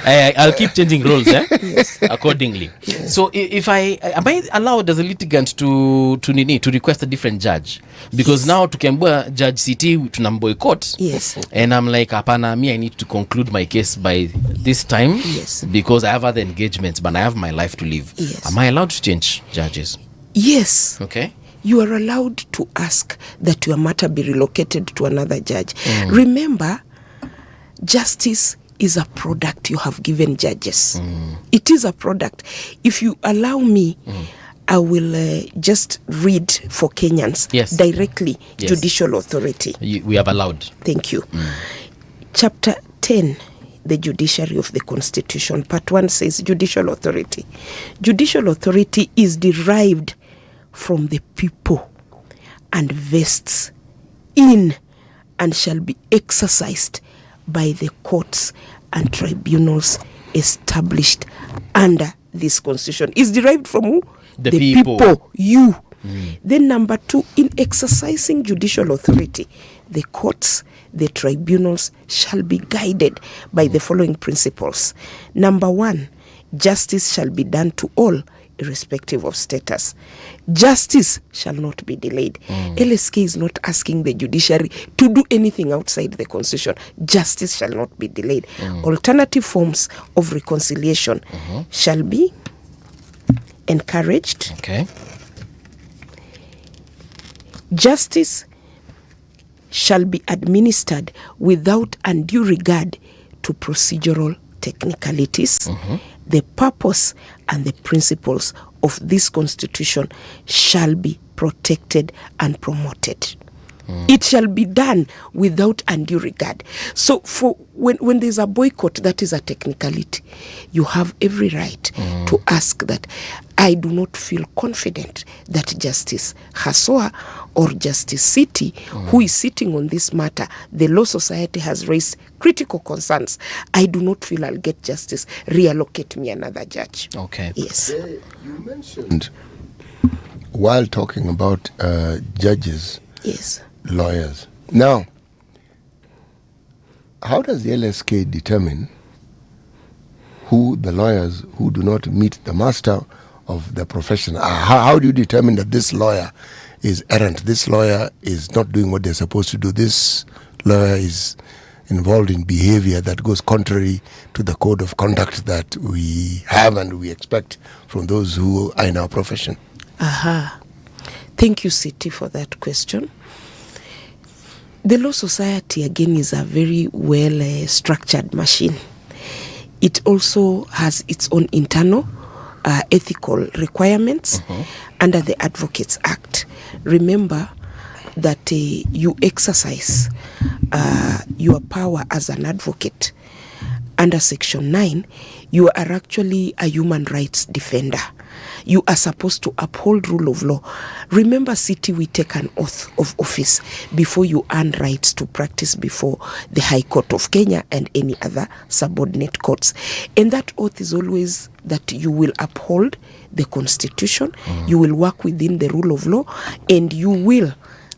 I'll keep changing rules, Yes. accordingly. Yes. So if am I allowed as a litigant to request a different judge? Because now tukiambua Judge CT tunamboycott. Yes. And I'm like, apana, me, I need to conclude my case by this time. Yes. Because I have other engagements, but I have my life to live. Yes. Am I allowed to change judges? Yes. Okay. You are allowed to ask that your matter be relocated to another judge. Remember, justice is a product you have given judges. It is a product. If you allow me, I will just read for Kenyans directly judicial authority. We have allowed. Thank you. Chapter 10, the judiciary of the Constitution. Part 1 says judicial authority. Judicial authority is derived from the people and vests in and shall be exercised by the courts and tribunals established under this constitution. Is derived from who? The people. You. Then number 2, in exercising judicial authority, the courts, the tribunals shall be guided by the following principles. Number 1, justice shall be done to all, irrespective of status. Justice shall not be delayed. LSK is not asking the judiciary to do anything outside the constitution. Justice shall not be delayed. Alternative forms of reconciliation shall be encouraged. Okay. Justice shall be administered without undue regard to procedural technicalities. The purpose and the principles of this constitution shall be protected and promoted. It shall be done without undue regard. So for when there's a boycott, that is a technicality. You have every right to ask that I do not feel confident that Justice Hassoa or Justice City, who is sitting on this matter, the Law Society has raised critical concerns. I do not feel I'll get justice. Reallocate me another judge. Okay. Yes. You mentioned, while talking about judges, yes, lawyers. Now, how does the LSK determine who the lawyers who do not meet the master of the profession are? How do you determine that this lawyer is errant, this lawyer is not doing what they're supposed to do, this lawyer is involved in behavior that goes contrary to the code of conduct that we have and we expect from those who are in our profession? Thank you, City, for that question. The Law Society, again, is a very well structured machine. It also has its own internal ethical requirements under the Advocates Act. Remember that you exercise your power as an advocate. Under Section 9, you are actually a human rights defender. You are supposed to uphold rule of law. Remember, City, we take an oath of office before you earn rights to practice before the High Court of Kenya and any other subordinate courts. And that oath is always that you will uphold the Constitution, you will work within the rule of law, and you will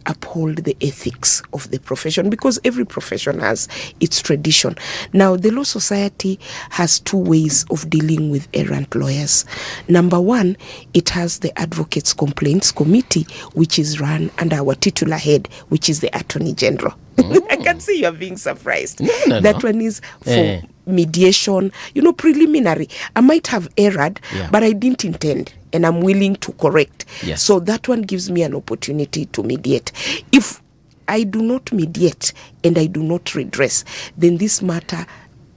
uphold the ethics of the profession, because every profession has its tradition. Now, the Law Society has 2 ways of dealing with errant lawyers. Number 1, it has the Advocates Complaints Committee, which is run under our titular head, which is the Attorney General. I can see you are being surprised. That one is for mediation, preliminary. I might have erred, but I didn't intend, and I'm willing to correct. Yes. So that one gives me an opportunity to mediate. If I do not mediate and I do not redress, then this matter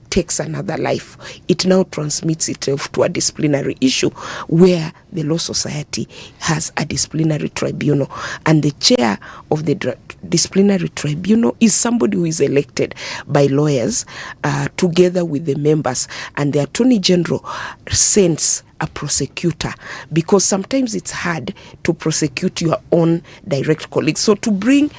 takes another life. It now transmits itself to a disciplinary issue where the Law Society has a disciplinary tribunal, and the chair of the disciplinary tribunal is somebody who is elected by lawyers together with the members, and the Attorney General sends a prosecutor, because sometimes it's hard to prosecute your own direct colleagues. So to bring,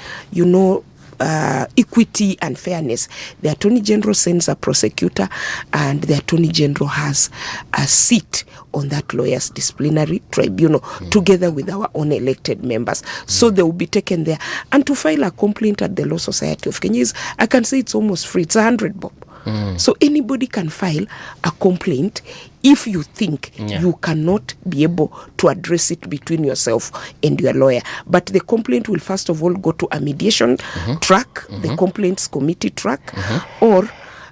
equity and fairness, the Attorney General sends a prosecutor, and the Attorney General has a seat on that lawyer's disciplinary tribunal together with our own elected members. So they will be taken there. And to file a complaint at the Law Society of Kenya is, I can say it's almost free. It's 100 bob. So anybody can file a complaint if you think you cannot be able to address it between yourself and your lawyer. But the complaint will first of all go to a mediation track, the complaints committee track, or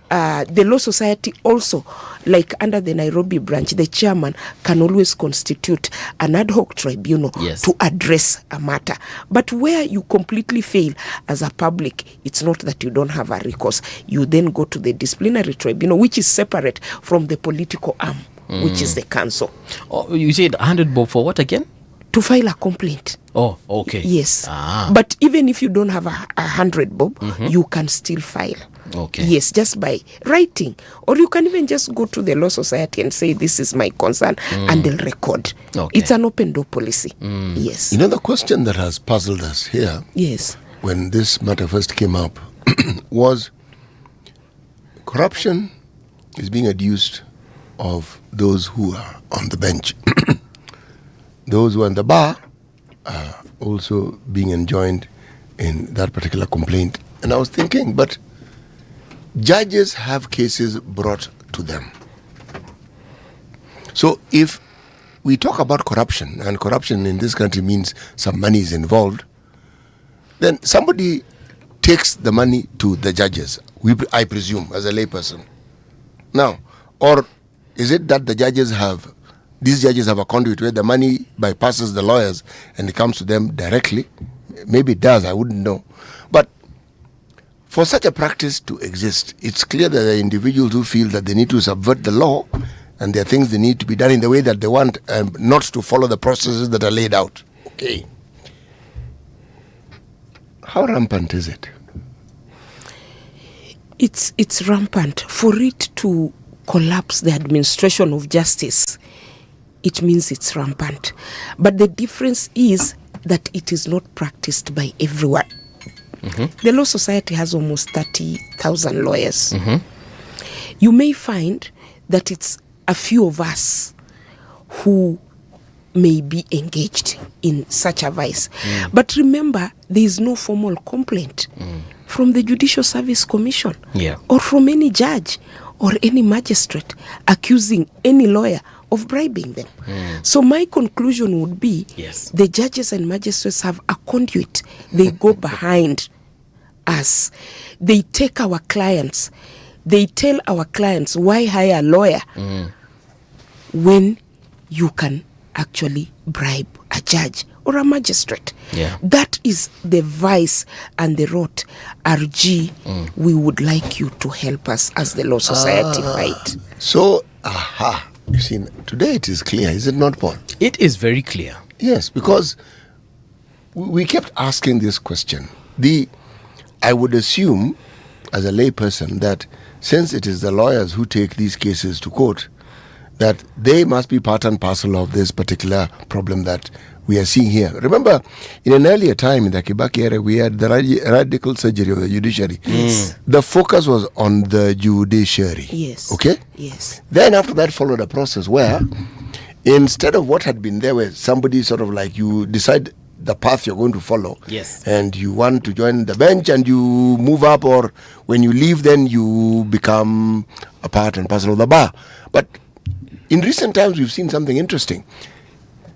the Law Society also, like under the Nairobi branch, the chairman can always constitute an ad hoc tribunal to address a matter. But where you completely fail as a public, it's not that you don't have a recourse. You then go to the disciplinary tribunal, which is separate from the political arm, which is the council. Oh, you said 100 bob for what again? To file a complaint. Oh, okay. Yes. But even if you don't have a 100 bob, you can still file. Okay. Yes, just by writing. Or you can even just go to the Law Society and say, this is my concern, and they'll record. Okay. It's an open door policy. Yes. You know, the question that has puzzled us here, yes, when this matter first came up, was corruption is being adduced of those who are on the bench. Those who are in the bar are also being enjoined in that particular complaint. And I was thinking, but judges have cases brought to them. So if we talk about corruption, and corruption in this country means some money is involved, then somebody takes the money to the judges, I presume, as a layperson. Now, or is it that these judges have a conduit where the money bypasses the lawyers and it comes to them directly? Maybe it does, I wouldn't know. But for such a practice to exist, it's clear that there are individuals who feel that they need to subvert the law, and there are things that need to be done in the way that they want, not to follow the processes that are laid out. Okay. How rampant is it? It's rampant. For it to collapse the administration of justice, it means it's rampant. But the difference is that it is not practiced by everyone. The Law Society has almost 30,000 lawyers. You may find that it's a few of us who may be engaged in such a vice. But remember, there is no formal complaint from the Judicial Service Commission or from any judge or any magistrate accusing any lawyer of bribing them. So my conclusion would be, the judges and magistrates have a conduit. They go behind us. They take our clients. They tell our clients, why hire a lawyer when you can actually bribe a judge or a magistrate? That is the vice and the rot. RG, we would like you to help us as the Law Society fight. So, you see, today it is clear, is it not, Paul? It is very clear. Yes, because we kept asking this question. I would assume, as a layperson, that since it is the lawyers who take these cases to court, that they must be part and parcel of this particular problem that we are seeing here. Remember, in an earlier time in the Kibaki era, we had the radical surgery of the judiciary. The focus was on the judiciary. Yes. Okay? Yes. Then after that followed a process where, instead of what had been there, where somebody sort of like, you decide the path you're going to follow, and you want to join the bench and you move up, or when you leave, then you become a part and parcel of the bar. But in recent times, we've seen something interesting.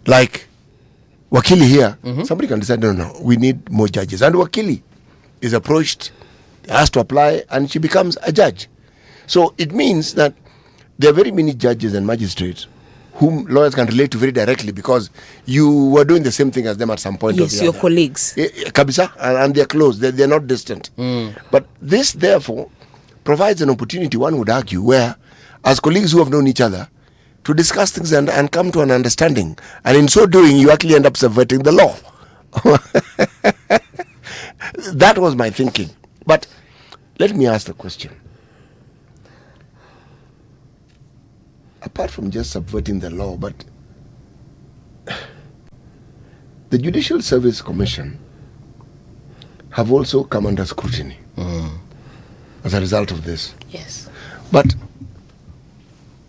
Like Wakili here, somebody can decide, no, we need more judges. And Wakili is approached, has to apply, and she becomes a judge. So it means that there are very many judges and magistrates whom lawyers can relate to very directly, because you were doing the same thing as them at some point. Yes, your colleagues. Kabisa, and they're close, they're not distant. But this, therefore, provides an opportunity, one would argue, where, as colleagues who have known each other, to discuss things and come to an understanding. And in so doing, you actually end up subverting the law. That was my thinking. But let me ask the question. Apart from just subverting the law, but the Judicial Service Commission have also come under scrutiny as a result of this. Yes. But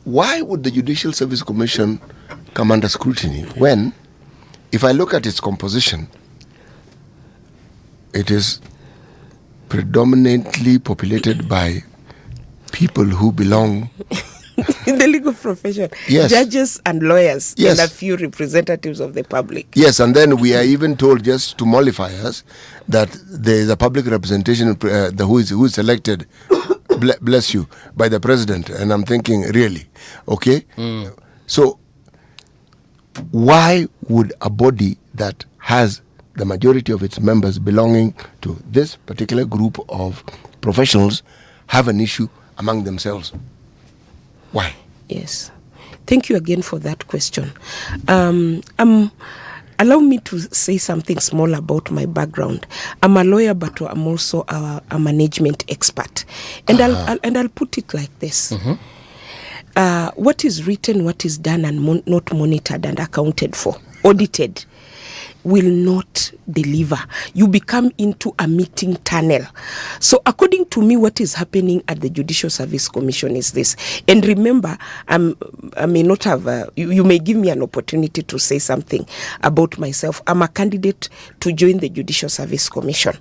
why would the Judicial Service Commission come under scrutiny when, if I look at its composition, it is predominantly populated by people who belong in the legal profession. Yes. Judges and lawyers, Yes. and a few representatives of the public. Yes, and then we are even told, just to mollify us, that there is a public representation who is elected, bless you, by the president. And I'm thinking, really, okay? So why would a body that has the majority of its members belonging to this particular group of professionals have an issue among themselves? Why? Yes. Thank you again for that question. Allow me to say something small about my background. I'm a lawyer, but I'm also a management expert. And I'll put it like this. What is written, what is done and not monitored and accounted for, audited, will not deliver. You become into a meeting tunnel. So according to me, what is happening at the Judicial Service Commission is this. And remember, I may not have, you may give me an opportunity to say something about myself. I'm a candidate to join the Judicial Service Commission.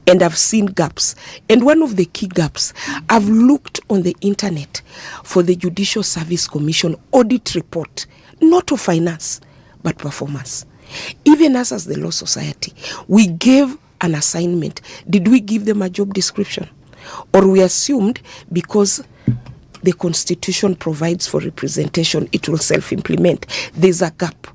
And I've seen gaps. And one of the key gaps, I've looked on the internet for the Judicial Service Commission audit report, not of finance, but performance. Even us as the Law Society, we gave an assignment. Did we give them a job description? Or we assumed because the Constitution provides for representation, it will self-implement. There's a gap.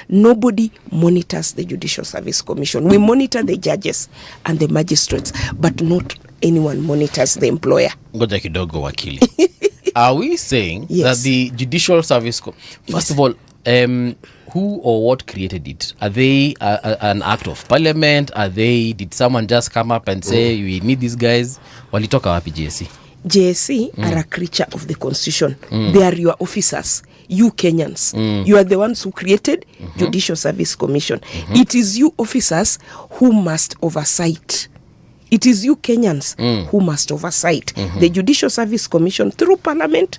Nobody monitors the Judicial Service Commission. We monitor the judges and the magistrates, but not anyone monitors the employer. Ngoja kidogo wakili. Are we saying Yes. that the Judicial Service first of all, who or what created it? Are they an act of parliament? Did someone just come up and say we need these guys? Walitoka wapi JSC? JSC are a creature of the Constitution. They are your officers, you Kenyans. You are the ones who created Judicial Service Commission. It is you officers who must oversight. It is you Kenyans who must oversight the Judicial Service Commission through parliament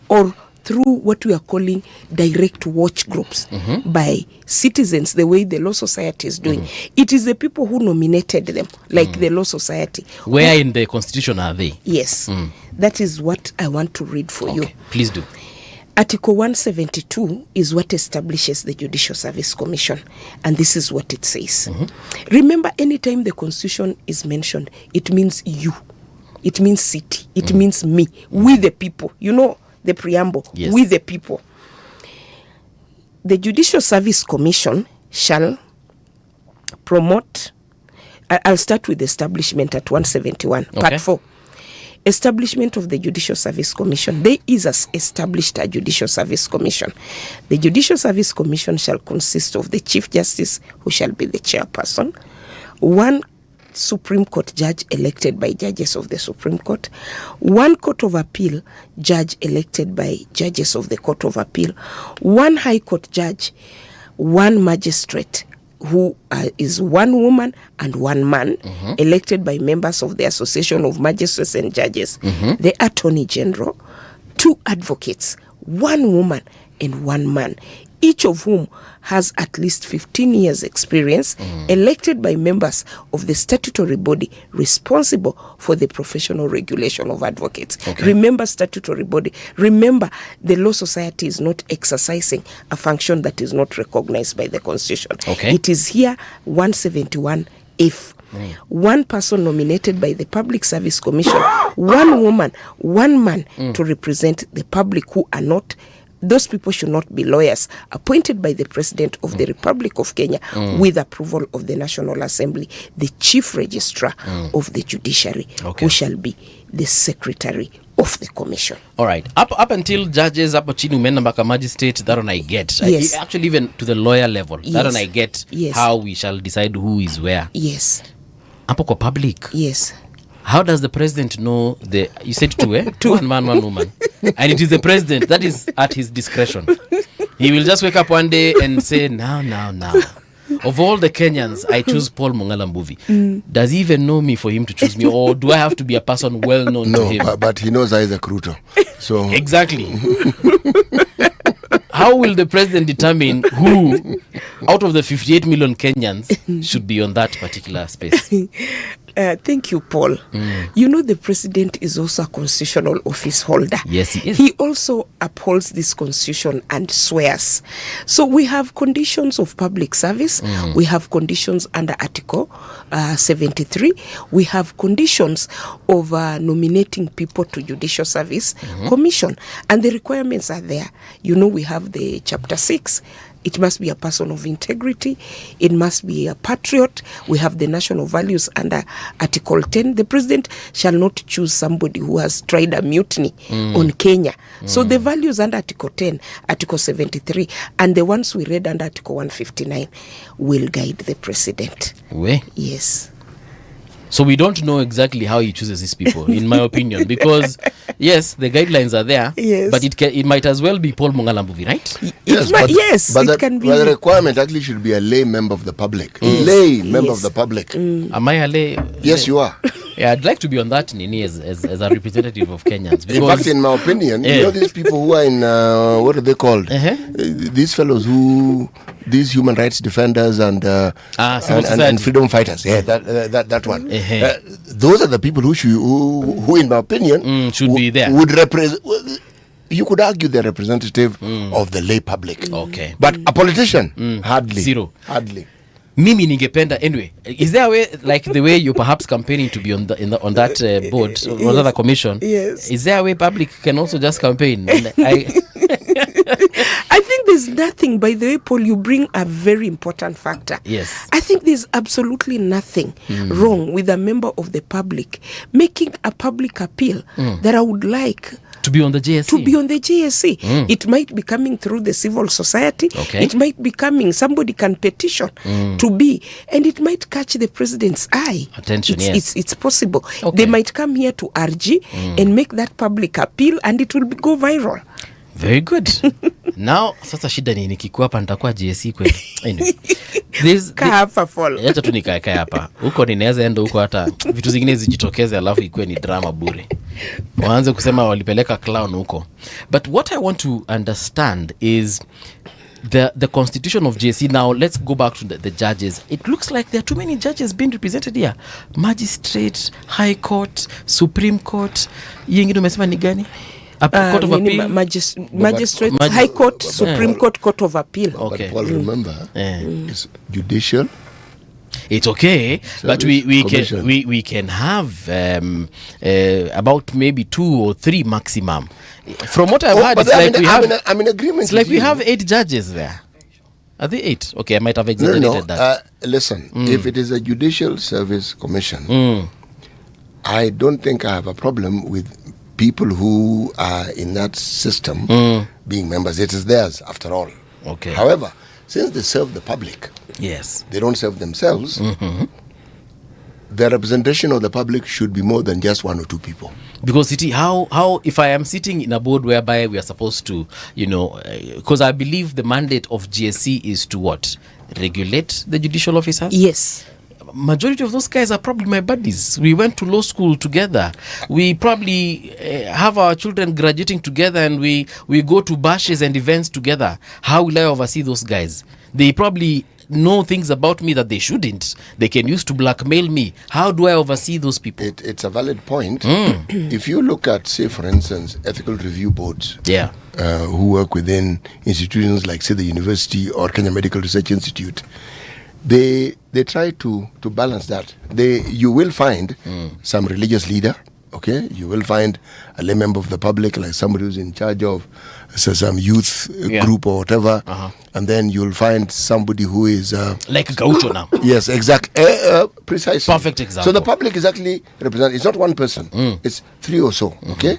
or through what we are calling direct watch groups by citizens, the way the Law Society is doing. It is the people who nominated them, like the Law Society. Where in the Constitution are they? Yes. That is what I want to read for you. Please do. Article 172 is what establishes the Judicial Service Commission, and this is what it says. Remember, anytime the Constitution is mentioned, it means you. It means city. It means me. We the people. You know, the preamble, Yes. with the people. The Judicial Service Commission shall promote, I'll start with establishment at 171, part 4. Establishment of the Judicial Service Commission. There is established a Judicial Service Commission. The Judicial Service Commission shall consist of the Chief Justice, who shall be the chairperson, one Supreme Court judge elected by judges of the Supreme Court, one Court of Appeal judge elected by judges of the Court of Appeal, one High Court judge, one magistrate who is one woman and one man elected by members of the Association of Magistrates and Judges, the Attorney General, two advocates, one woman and one man, each of whom has at least 15 years experience, elected by members of the statutory body responsible for the professional regulation of advocates. Remember statutory body. Remember, the Law Society is not exercising a function that is not recognized by the Constitution. It is here 171 if one person nominated by the Public Service Commission, one woman, one man to represent the public who are not. Those people should not be lawyers appointed by the President of the Republic of Kenya with approval of the National Assembly, the Chief Registrar of the Judiciary, who shall be the Secretary of the Commission. All right. Up until judges, up chini umeenda mpaka magistrate, that one I get. Yes. Actually, even to the lawyer level, Yes. that one I get Yes. how we shall decide who is where. Yes. Hapo kwa public. Yes. How does the president know you said two, eh? One man, one woman. And it is the president that is at his discretion. He will just wake up one day and say, now. Of all the Kenyans, I choose Paul Mongala Mbuvi. Does he even know me for him to choose me? Or do I have to be a person well known to him? No, but he knows I is a cruto. So exactly. How will the president determine who out of the 58 million Kenyans should be on that particular space? Thank you, Paul. You know, the president is also a constitutional office holder. Yes, he is. He also upholds this constitution and swears. So we have conditions of public service. We have conditions under Article 73. We have conditions of nominating people to Judicial Service Commission. And the requirements are there. You know, we have the Chapter 6. It must be a person of integrity. It must be a patriot. We have the national values under Article 10. The president shall not choose somebody who has tried a mutiny on Kenya. So the values under Article 10, Article 73, and the ones we read under Article 159 will guide the president. Yes. So we don't know exactly how he chooses these people, in my opinion, because yes, the guidelines are there, but it might as well be Paul Mongala Mbuvi, right? Yes, but it can be. But the requirement actually should be a lay member of the public. Lay member of the public. Am I a lay? Yes, you are. Yeah, I'd like to be on that Nini as a representative of Kenyans. In fact, in my opinion, you know these people who are in what are they called? These fellows these human rights defenders and freedom fighters. Yeah, that one. Those are the people who in my opinion, should be there. Would represent. You could argue they're representative of the lay public. Okay, but a politician, hardly. Zero. Hardly. Mimi ningependa anyway. Is there a way, like the way you're perhaps campaigning to be on that board, on that commission? Yes. Is there a way public can also just campaign? I think there's nothing. By the way, Paul, you bring a very important factor. Yes. I think there's absolutely nothing wrong with a member of the public making a public appeal that I would like to be on the JSC. To be on the JSC. It might be coming through the civil society. Okay. It might be coming, somebody can petition to be, and it might catch the president's eye. Attention, it's possible. Okay. They might come here to RG and make that public appeal, and it will go viral. Very good. Now, sasa shida ni nikikuwa hapa nitakuwa JSC kweli. Anyway. Hapa follow. Acha tu nikae hapa. Huko ninaweza enda huko hata vitu zingine zijitokeze alafu ikuwe ni drama bure. Waanze kusema walipeleka clown huko. But what I want to understand is the constitution of JSC. Now let's go back to the judges. It looks like there are too many judges being represented here. Magistrate, High Court, Supreme Court. Yengine umesema ni gani? Court of Appeal, Magistrate, High Court, Supreme Court, Court of Appeal. Okay. But Paul, remember, it's judicial. It's okay, but we can have about maybe 2 or 3 maximum. From what I've heard, it's I'm in agreement. It's like we have 8 judges there. Are they 8? Okay, I might have exaggerated that. Listen, if it is a judicial service commission, I don't think I have a problem with people who are in that system being members. It is theirs after all. Okay. However, since they serve the public, yes, they don't serve themselves. The representation of the public should be more than just 1 or 2 people. Because how if I am sitting in a board whereby we are supposed to, because I believe the mandate of GSC is to what? Regulate the judicial officers? Yes. Majority of those guys are probably my buddies. We went to law school together. We probably have our children graduating together, and we go to bashes and events together. How will I oversee those guys? They probably know things about me that they shouldn't. They can use to blackmail me. How do I oversee those people? It's a valid point. If you look at, say, for instance, ethical review boards, who work within institutions like, say, the university or Kenya Medical Research Institute, they try to balance that. You will find some religious leader, okay? You will find a lay member of the public, like somebody who's in charge of some youth group or whatever, and then you'll find somebody who is like Gaucho now. Yes, exactly, precisely. Perfect example. So the public is actually represented. It's not one person; it's 3 or so. Okay.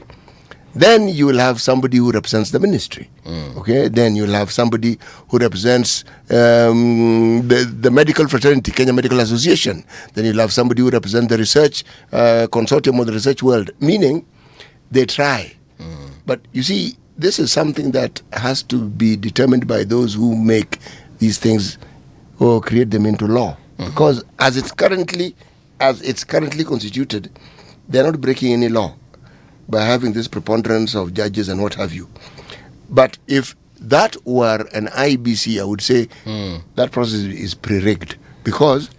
Then you will have somebody who represents the ministry. Okay. Then you'll have somebody who represents the medical fraternity, Kenya Medical Association. Then you'll have somebody who represents the research consortium of the research world. Meaning, they try. But you see, this is something that has to be determined by those who make these things or create them into law. Because as it's currently constituted, they're not breaking any law by having this preponderance of judges and what have you. But if that were an IBC, I would say that process is pre-rigged, because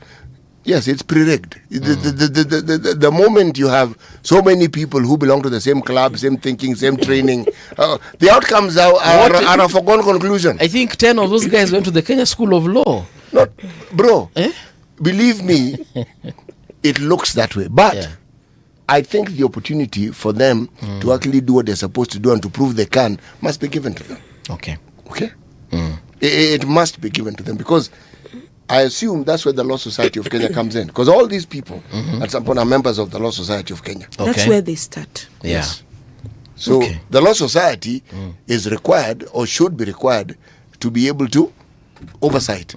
Yes, it's pre-rigged. The moment you have so many people who belong to the same club, same thinking, same training, the outcomes are a foregone conclusion. I think 10 of those guys went to the Kenya School of Law. Not, bro, believe me, it looks that way. But I think the opportunity for them to actually do what they're supposed to do and to prove they can must be given to them. Okay. It must be given to them, because I assume that's where the Law Society of Kenya comes in, because all these people at some point are members of the Law Society of Kenya. That's where they start. Yes. So the Law Society is required, or should be required, to be able to oversight.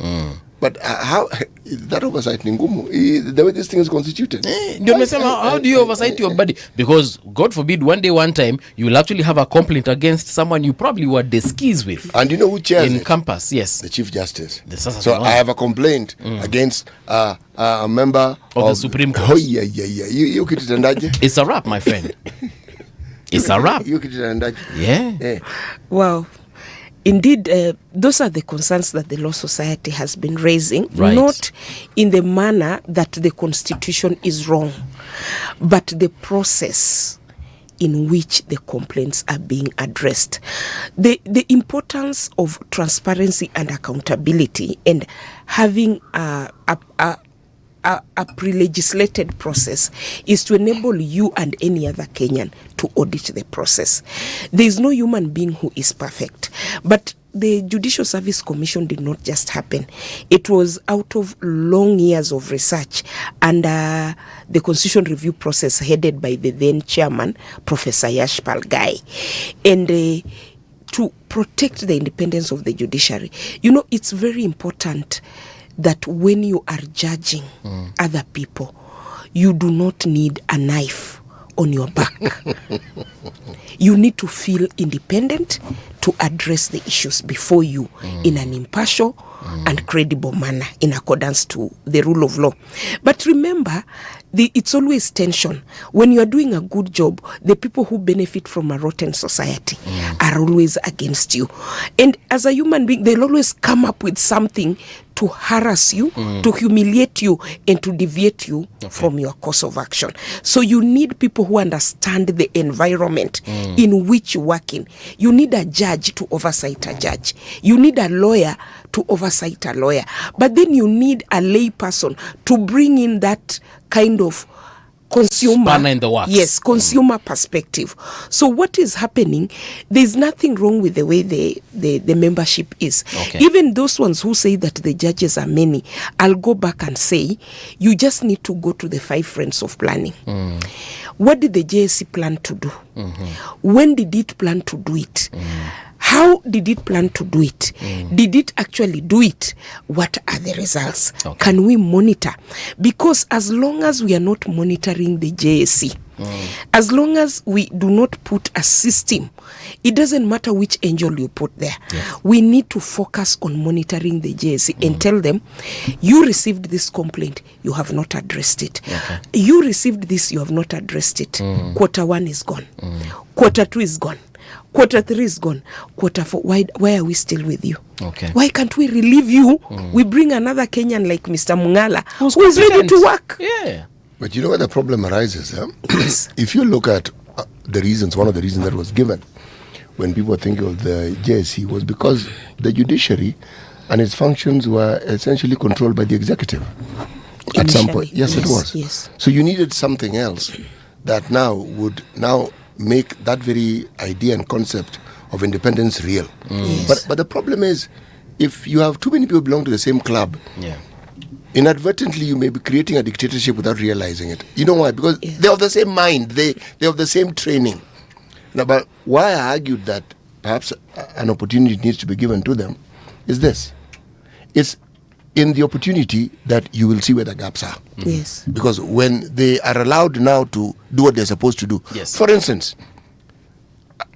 But how that oversight ni ngumu, the way this thing is constituted. How do you oversight your body? Because God forbid, one day, one time, you will actually have a complaint against someone you probably were the skis with. And you know who chairs in campus? Yes, the Chief Justice. So I have a complaint against a member of the Supreme Court. Oh yeah. You It's a wrap, my friend. It's a wrap. Yeah. Wow. Indeed, those are the concerns that the Law Society has been raising, not in the manner that the Constitution is wrong, but the process in which the complaints are being addressed. The importance of transparency and accountability, and having a pre-legislated process, is to enable you and any other Kenyan to audit the process. There is no human being who is perfect, but the Judicial Service Commission did not just happen. It was out of long years of research and the Constitution review process headed by the then chairman, Professor Yash Palgai, and to protect the independence of the judiciary. You know, it's very important that when you are judging other people, you do not need a knife on your back. You need to feel independent to address the issues before you in an impartial and credible manner in accordance to the rule of law. But remember, it's always tension. When you are doing a good job, the people who benefit from a rotten society are always against you. And as a human being, they'll always come up with something to harass you, to humiliate you, and to deviate you from your course of action. So you need people who understand the environment in which you work in. You need a judge to oversight a judge. You need a lawyer to oversight a lawyer. But then you need a lay person to bring in that kind of consumer spanner in the works. Yes, consumer perspective. So what is happening, there's nothing wrong with the way the membership is. Even those ones who say that the judges are many, I'll go back and say, you just need to go to the 5 Friends of Planning. What did the JSC plan to do? When did it plan to do it? How did it plan to do it? Did it actually do it? What are the results? Can we monitor? Because as long as we are not monitoring the JSC, as long as we do not put a system, it doesn't matter which angel you put there. We need to focus on monitoring the JSC and tell them, you received this complaint, you have not addressed it. You received this, you have not addressed it. Quarter 1 is gone. Quarter 2 is gone. Quarter 3 is gone. Quarter 4, why are we still with you? Why can't we relieve you? We bring another Kenyan like Mr. Mungala who is ready to work. But you know where the problem arises? If you look at the reasons, one of the reasons that was given when people think of the JSC was because the judiciary and its functions were essentially controlled by the executive. At some point. Yes, it was. Yes. So you needed something else that would make that very idea and concept of independence real. But the problem is, if you have too many people belong to the same club, inadvertently you may be creating a dictatorship without realizing it. You know why? Because they're of the same mind, they have the same training. Now, but why I argued that perhaps an opportunity needs to be given to them is this. It's in the opportunity that you will see where the gaps are. Yes. Because when they are allowed now to do what they're supposed to do, for instance,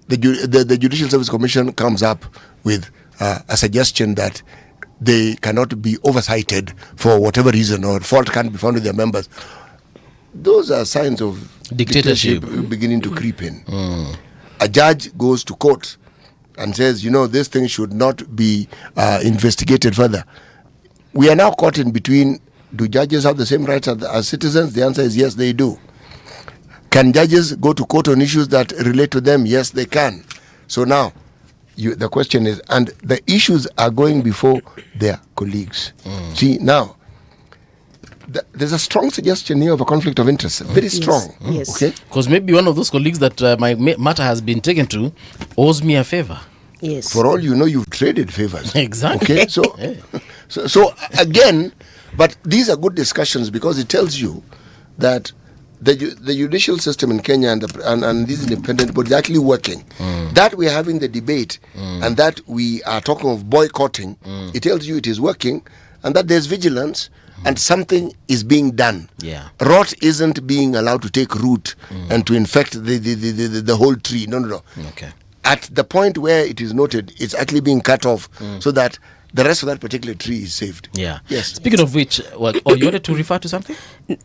the Judicial Service Commission comes up with a suggestion that they cannot be oversighted for whatever reason, or fault can't be found with their members. Those are signs of dictatorship beginning to creep in. A judge goes to court and says, this thing should not be investigated further. We are now caught in between do judges have the same rights as citizens? The answer is yes, they do. Can judges go to court on issues that relate to them? Yes, they can. So now, the question is, and the issues are going before their colleagues. See, now, there's a strong suggestion here of a conflict of interest. Very strong. Yes. Okay? Because maybe one of those colleagues that my matter has been taken to owes me a favor. Yes. For all you know, you've traded favors. Exactly. Okay, so again, but these are good discussions because it tells you that the judicial system in Kenya and these independent bodies are actually working. That we are having the debate and that we are talking of boycotting, it tells you it is working and that there's vigilance and something is being done. Yeah. Rot isn't being allowed to take root and to infect the whole tree. No. Okay. At the point where it is noted, it's actually being cut off so that the rest of that particular tree is saved. Yeah. Yes. Speaking of which, you wanted to refer to something?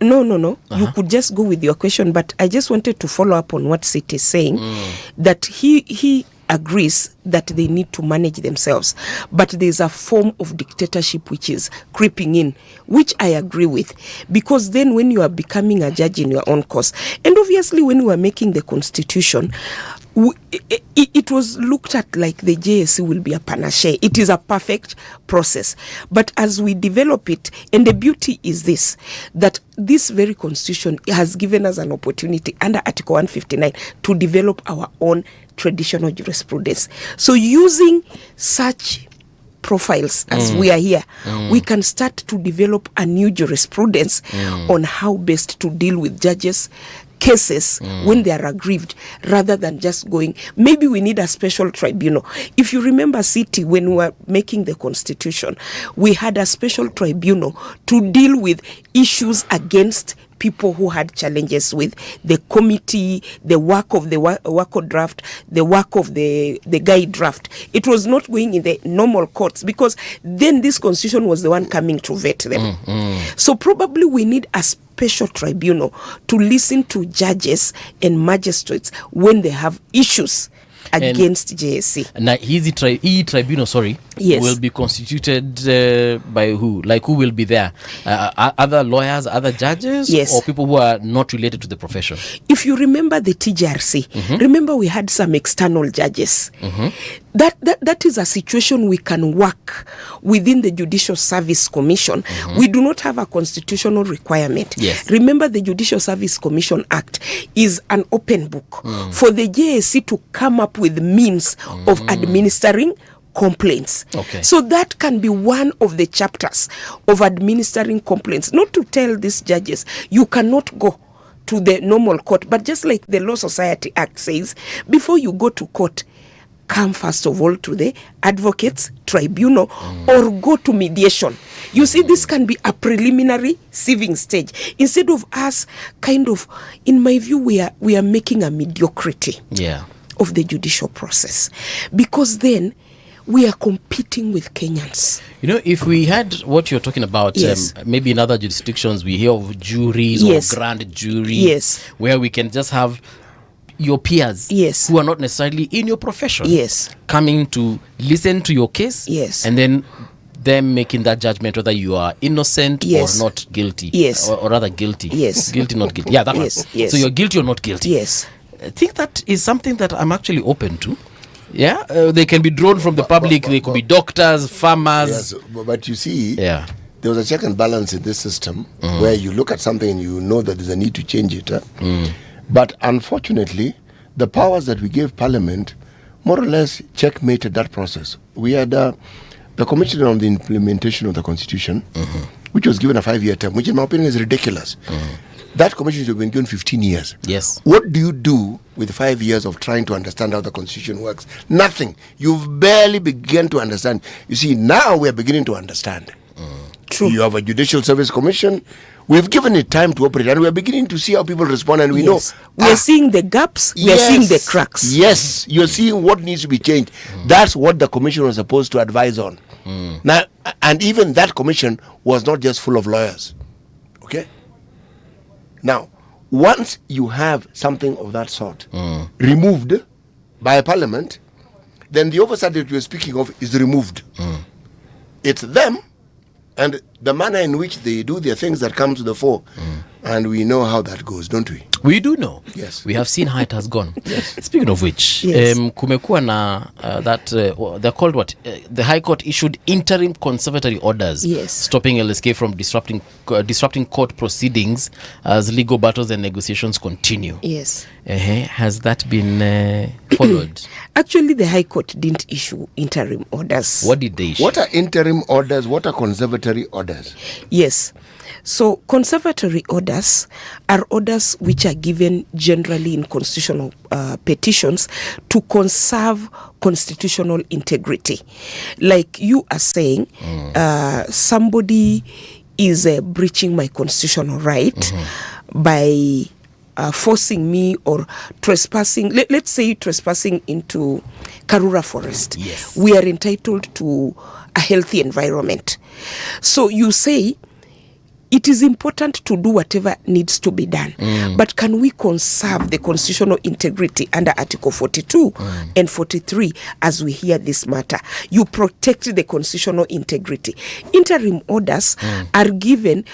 No. You could just go with your question, but I just wanted to follow up on what Sit is saying, that he agrees that they need to manage themselves, but there's a form of dictatorship which is creeping in, which I agree with, because then when you are becoming a judge in your own cause, and obviously when we are making the constitution, it was looked at like the JSC will be a panacea. It is a perfect process. But as we develop it, and the beauty is this, that this very constitution has given us an opportunity under Article 159 to develop our own traditional jurisprudence. So using such profiles as we are here, we can start to develop a new jurisprudence on how best to deal with judges' cases when they are aggrieved, rather than just going, maybe we need a special tribunal. If you remember, City, when we were making the constitution, we had a special tribunal to deal with issues against people who had challenges with the committee, the work of the WACO draft, the work of the guide draft. It was not going in the normal courts, because then this constitution was the one coming to vet them. So probably we need a special tribunal to listen to judges and magistrates when they have issues against JSC. Now, tribunal, yes, will be constituted by who? Like, who will be there? Other lawyers, other judges, yes, or people who are not related to the profession? If you remember the TJRC, remember we had some external judges. That is a situation we can work within the Judicial Service Commission. We do not have a constitutional requirement. Yes. Remember, the Judicial Service Commission Act is an open book for the JSC to come up with means of administering complaints. Okay. So that can be one of the chapters of administering complaints. Not to tell these judges, you cannot go to the normal court, but just like the Law Society Act says, before you go to court, come first of all to the advocates tribunal or go to mediation. You see, this can be a preliminary sieving stage. Instead of us kind of, in my view, we are making a mediocrity of the judicial process, because then we are competing with Kenyans. You know, if we had what you're talking about, yes, maybe in other jurisdictions we hear of juries, yes, or grand jury, yes, where we can just have your peers, yes, who are not necessarily in your profession, yes, coming to listen to your case, yes, and then them making that judgment whether you are innocent, yes, or not guilty, yes, or rather guilty, yes, guilty, not guilty, yeah, that yes, one. yes. So you're guilty or not guilty. Yes. I think that is something that I'm actually open to. Yeah, they can be drawn from the public. They could be doctors, farmers. Yes, but you see, there was a check and balance in this system where you look at something and you know that there's a need to change it. But unfortunately, the powers that we gave Parliament more or less checkmated that process. We had the Commission on the Implementation of the Constitution, which was given a 5-year term, which in my opinion is ridiculous. That commission should have been given 15 years. Yes. What do you do with 5 years of trying to understand how the Constitution works? Nothing. You've barely begun to understand. You see, now we're beginning to understand. True. You have a Judicial Service Commission. We've given it time to operate, and we're beginning to see how people respond, and we know. We're seeing the gaps, we're seeing the cracks. Yes, you're seeing what needs to be changed. That's what the commission was supposed to advise on. Now, and even that commission was not just full of lawyers. Okay? Now, once you have something of that sort removed by a parliament, then the oversight that you're speaking of is removed. It's them And the manner in which they do their things that come to the fore. And we know how that goes, don't we? We do know. Yes. We have seen how it has gone. Yes. Speaking of which, Yes. kumekuwa na they're called what? The High Court issued interim conservatory orders stopping LSK from disrupting court proceedings as legal battles and negotiations continue. Yes. Has that been followed? Actually, the High Court didn't issue interim orders. What did they issue? What are interim orders? What are conservatory orders? Yes. So conservatory orders are orders which are given generally in constitutional petitions to conserve constitutional integrity. Like you are saying, somebody is breaching my constitutional right by forcing me or trespassing. Let's say trespassing into Karura Forest. Yes. We are entitled to a healthy environment. So you say, it is important to do whatever needs to be done. But can we conserve the constitutional integrity under Article 42 and 43 as we hear this matter? You protect the constitutional integrity. Interim orders are given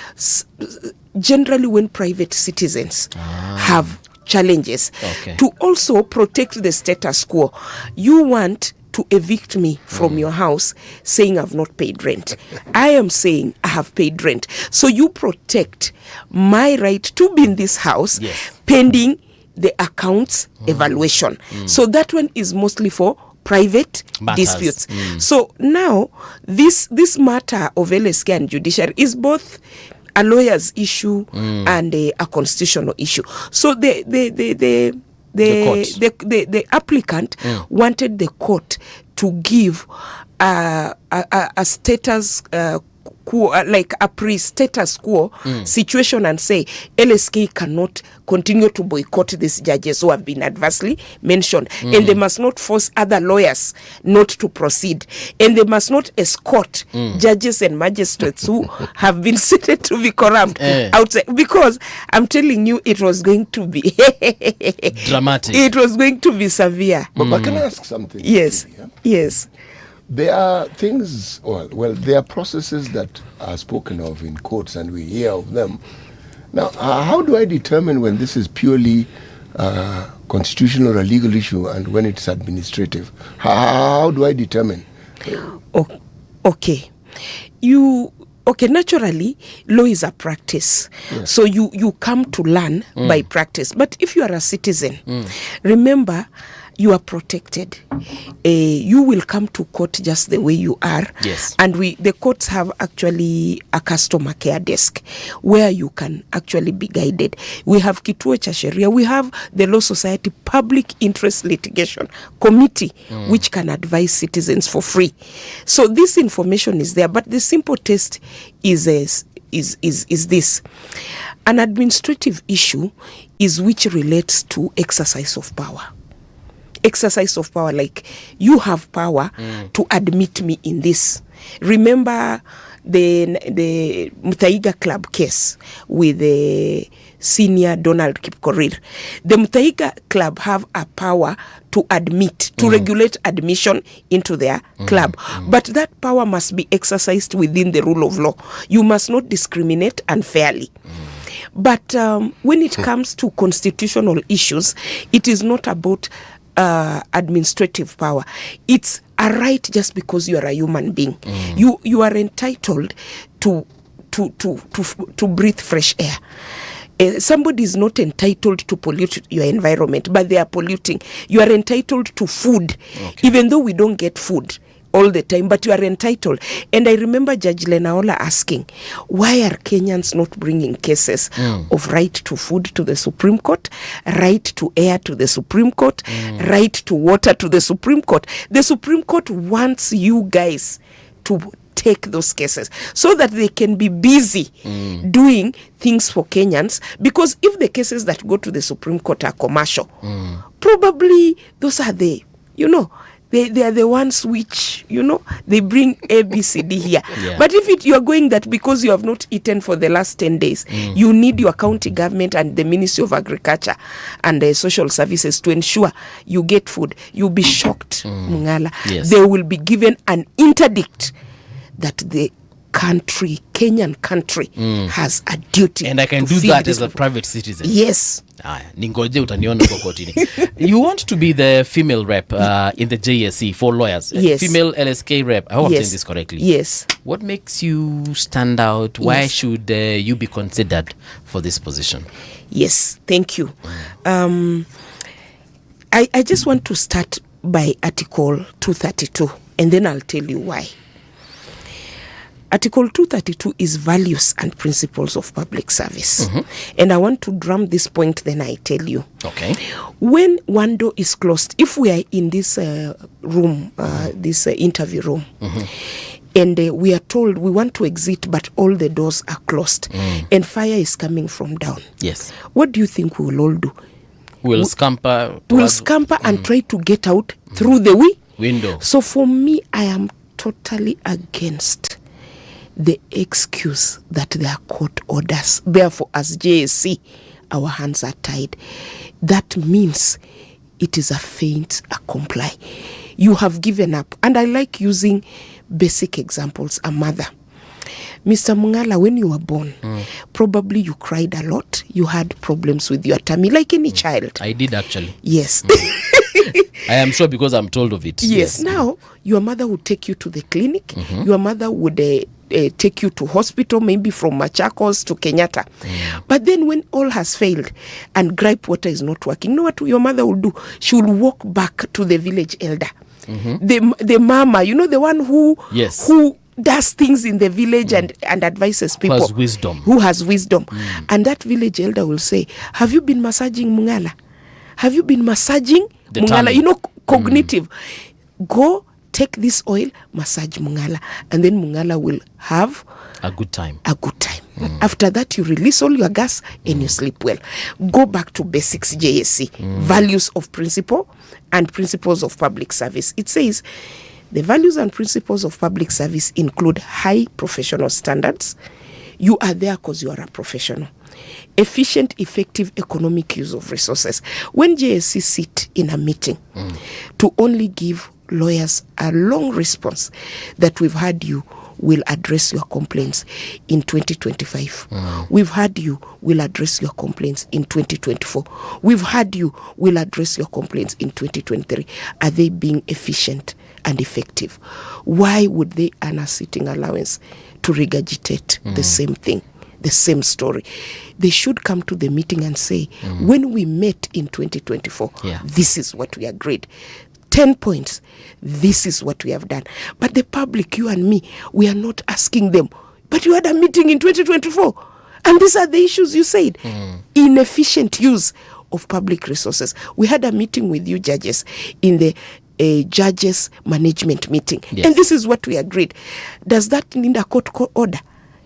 generally when private citizens have challenges to also protect the status quo. You want to evict me from your house saying I've not paid rent. I am saying I have paid rent. So you protect my right to be in this house pending the accounts evaluation. So that one is mostly for private disputes. So now this matter of LSK and judiciary is both a lawyer's issue and a constitutional issue. So the applicant wanted the court to give a status quo, like a pre-status quo situation, and say LSK cannot continue to boycott these judges who have been adversely mentioned, and they must not force other lawyers not to proceed, and they must not escort judges and magistrates who have been stated to be corrupt outside, because I'm telling you, it was going to be dramatic. It was going to be severe. But can I ask something? Yes. Yes. There are things, well, there are processes that are spoken of in courts and we hear of them. Now, how do I determine when this is purely constitutional or a legal issue and when it's administrative? How do I determine? Okay. Naturally, law is a practice. Yes. So you come to learn by practice. But if you are a citizen, remember, you are protected. You will come to court just the way you are. Yes. And the courts have actually a customer care desk where you can actually be guided. We have Kituo cha Sheria. We have the Law Society Public Interest Litigation Committee, which can advise citizens for free. So this information is there, but the simple test is this. An administrative issue is which relates to exercise of power. Exercise of power, like you have power to admit me in this. Remember the Muthaiga Club case with the senior Donald Kipkorir. The Muthaiga Club have a power to admit, to regulate admission into their club. But that power must be exercised within the rule of law. You must not discriminate unfairly. But when it comes to constitutional issues, it is not about administrative power. It's a right just because you are a human being. You are entitled to breathe fresh air. Somebody is not entitled to pollute your environment, but they are polluting. You are entitled to food, even though we don't get food all the time, but you are entitled. And I remember Judge Lenaola asking, why are Kenyans not bringing cases of right to food to the Supreme Court, right to air to the Supreme Court, right to water to the Supreme Court? The Supreme Court wants you guys to take those cases so that they can be busy doing things for Kenyans, because if the cases that go to the Supreme Court are commercial, probably those are the, they are the ones which, they bring A, B, C, D here. Yeah. But if you are going that because you have not eaten for the last 10 days, you need your county government and the Ministry of Agriculture and Social Services to ensure you get food, you'll be shocked, Mungala. Yes. They will be given an interdict that the country, Kenyan country, has a duty. And I can to do feed that this as a people. private citizen. Yes. Ningoje utaniona kwa kotini. You want to be the female rep in the JSC for lawyers. Yes. Female LSK rep. I hope I'm Yes. saying this correctly. Yes. What makes you stand out? Why Yes. should you be considered for this position? Yes, thank you. I just want to start by Article 232, and then I'll tell you why. Article 232 is values and principles of public service. And I want to drum this point, then I tell you. Okay. When one door is closed, if we are in this room, this interview room, and we are told we want to exit, but all the doors are closed, and fire is coming from down, Yes. what do you think we will all do? We'll scamper. We'll towards scamper and try to get out through the window. So for me, I am totally against the excuse that there are court orders. Therefore, as JSC, our hands are tied. That means it is a feint, a comply. You have given up. And I like using basic examples. A mother. Mr. Mungala, when you were born, probably you cried a lot. You had problems with your tummy, like any child. I did actually. Yes. I am sure because I'm told of it. Yes. Now, your mother would take you to the clinic. Your mother would take you to hospital, maybe from Machakos to Kenyatta. But then when all has failed and gripe water is not working, you know what your mother will do? She will walk back to the village elder. The mama, you know, the one who does things in the village and advises people. Who has wisdom. And that village elder will say, have you been massaging Mungala? Have you been massaging The Mungala? tummy. You know, cognitive. Go take this oil, massage Mungala, and then Mungala will have a good time. After that, you release all your gas and you sleep well. Go back to basics, JSC. Values of principle and principles of public service. It says, the values and principles of public service include high professional standards. You are there because you are a professional. Efficient, effective economic use of resources. When JSC sit in a meeting to only give lawyers a long response that we've had you will address your complaints in 2025. We've had you will address your complaints in 2024. We've had you will address your complaints in 2023. Are they being efficient and effective? Why would they earn a sitting allowance to regurgitate the same thing, the same story? They should come to the meeting and say, when we met in 2024, this is what we agreed. 10 points. This is what we have done. But the public, you and me, we are not asking them, but you had a meeting in 2024. And these are the issues you said. Inefficient use of public resources. We had a meeting with you judges in the judges management meeting. Yes. And this is what we agreed. Does that need a court order?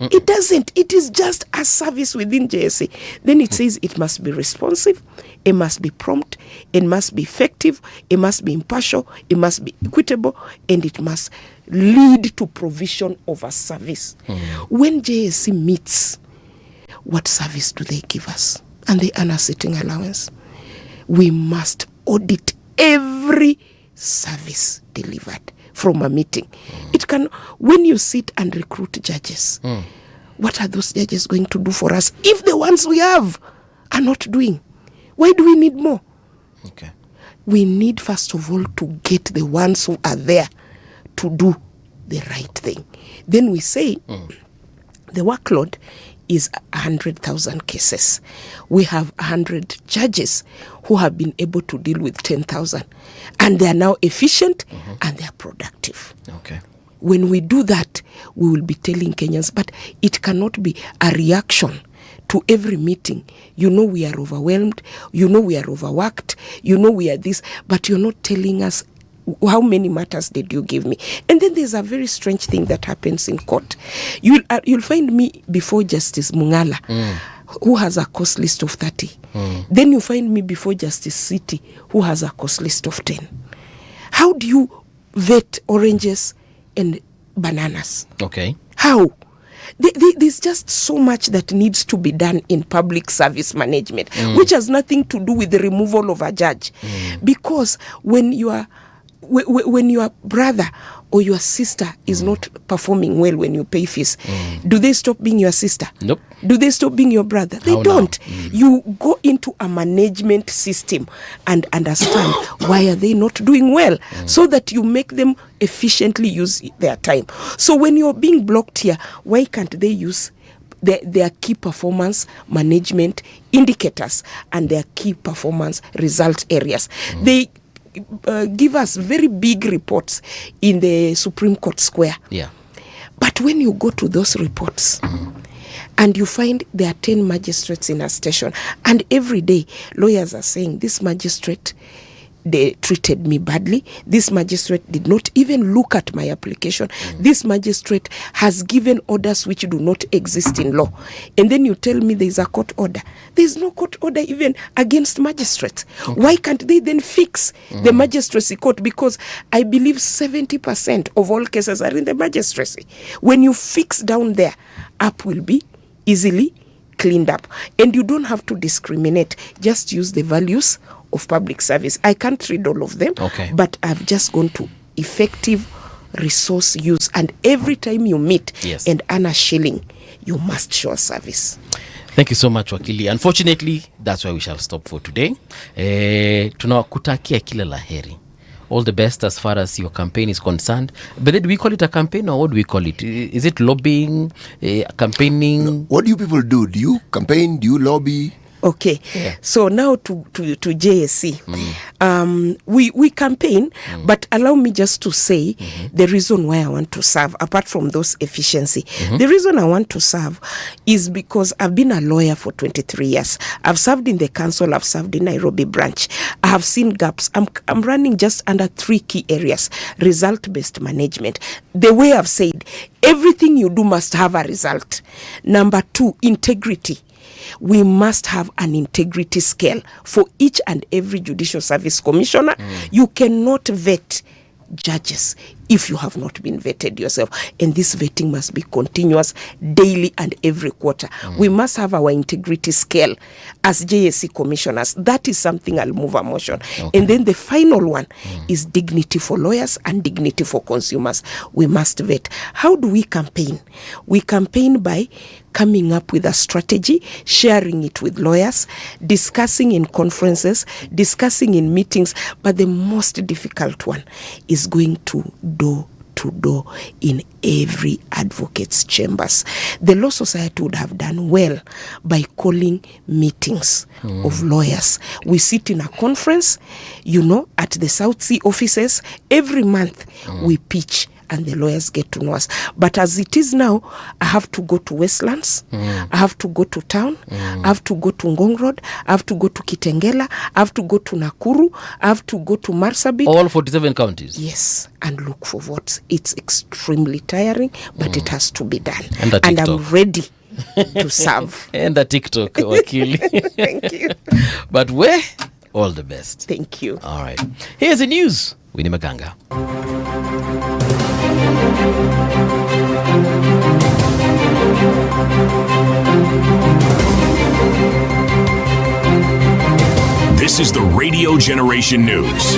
It doesn't. It is just a service within JSA. Then it says it must be responsive, it must be prompt, it must be effective, it must be impartial, it must be equitable, and it must lead to provision of a service. When JSC meets, what service do they give us? And they earn a sitting allowance. We must audit every service delivered from a meeting. It can, when you sit and recruit judges, what are those judges going to do for us if the ones we have are not doing? Why do we need more? Okay. We need, first of all, to get the ones who are there to do the right thing. Then we say the workload is 100,000 cases. We have 100 judges who have been able to deal with 10,000. And they are now efficient and they are productive. Okay. When we do that, we will be telling Kenyans, but it cannot be a reaction to every meeting. You know we are overwhelmed, you know we are overworked, you know we are this, but you're not telling us how many matters did you give me. And then there's a very strange thing that happens in court. You'll find me before Justice Mungala, who has a cost list of 30. Then you find me before Justice City, who has a cost list of 10. How do you vet oranges and bananas? Okay. How? There's just so much that needs to be done in public service management, which has nothing to do with the removal of a judge. Because when your brother or your sister is not performing well when you pay fees, do they stop being your sister? Nope. Do they stop being your brother? They How don't. now? You go into a management system and understand why are they not doing well, so that you make them efficiently use their time. So when you're being blocked here, why can't they use their key performance management indicators and their key performance result areas? They give us very big reports in the Supreme Court Square. Yeah. But when you go to those reports, and you find there are 10 magistrates in a station, and every day lawyers are saying, this magistrate, they treated me badly, this magistrate did not even look at my application, this magistrate has given orders which do not exist in law, and then you tell me there is a court order. There is no court order even against magistrates. Why can't they then fix the magistracy court? Because I believe 70% of all cases are in the magistracy. When you fix down there, up will be easily cleaned up, and you don't have to discriminate. Just use the values of public service. I can't read all of them, but I've just gone to effective resource use, and every time you meet and earn a shilling, you must show service. Thank you so much, Wakili. Unfortunately, that's why we shall stop for today. Tunawakutakia kila laheri. All the best as far as your campaign is concerned. But then do we call it a campaign, or what do we call it? Is it lobbying, campaigning? No, what do you people do? Do you campaign? Do you lobby? Okay, so now to JSC. We campaign, but allow me just to say the reason why I want to serve, apart from those efficiency. The reason I want to serve is because I've been a lawyer for 23 years. I've served in the council, I've served in Nairobi branch. I have seen gaps. I'm running just under 3 key areas. Result-based management. The way I've said, everything you do must have a result. Number 2, integrity. We must have an integrity scale for each and every judicial service commissioner. You cannot vet judges if you have not been vetted yourself, and this vetting must be continuous, daily and every quarter. We must have our integrity scale as JSC commissioners. That is something I'll move a motion. And then the final one is dignity for lawyers and dignity for consumers. We must vet. How do we campaign? We campaign by coming up with a strategy, sharing it with lawyers, discussing in conferences, discussing in meetings, but the most difficult one is going to door in every advocate's chambers. The Law Society would have done well by calling meetings of lawyers. We sit in a conference, at the South Sea offices. Every month we pitch, and the lawyers get to know us. But as it is now, I have to go to Westlands, I have to go to town, I have to go to Ngong Road, I have to go to Kitengela, I have to go to Nakuru, I have to go to Marsabit. All 47 counties? Yes, and look for votes. It's extremely tiring, but it has to be done. And I'm ready to serve. And the TikTok, Wakili. Thank you. But where? All the best. Thank you. All right. Here's the news. Winnie Maganga. This is the Radio Generation News.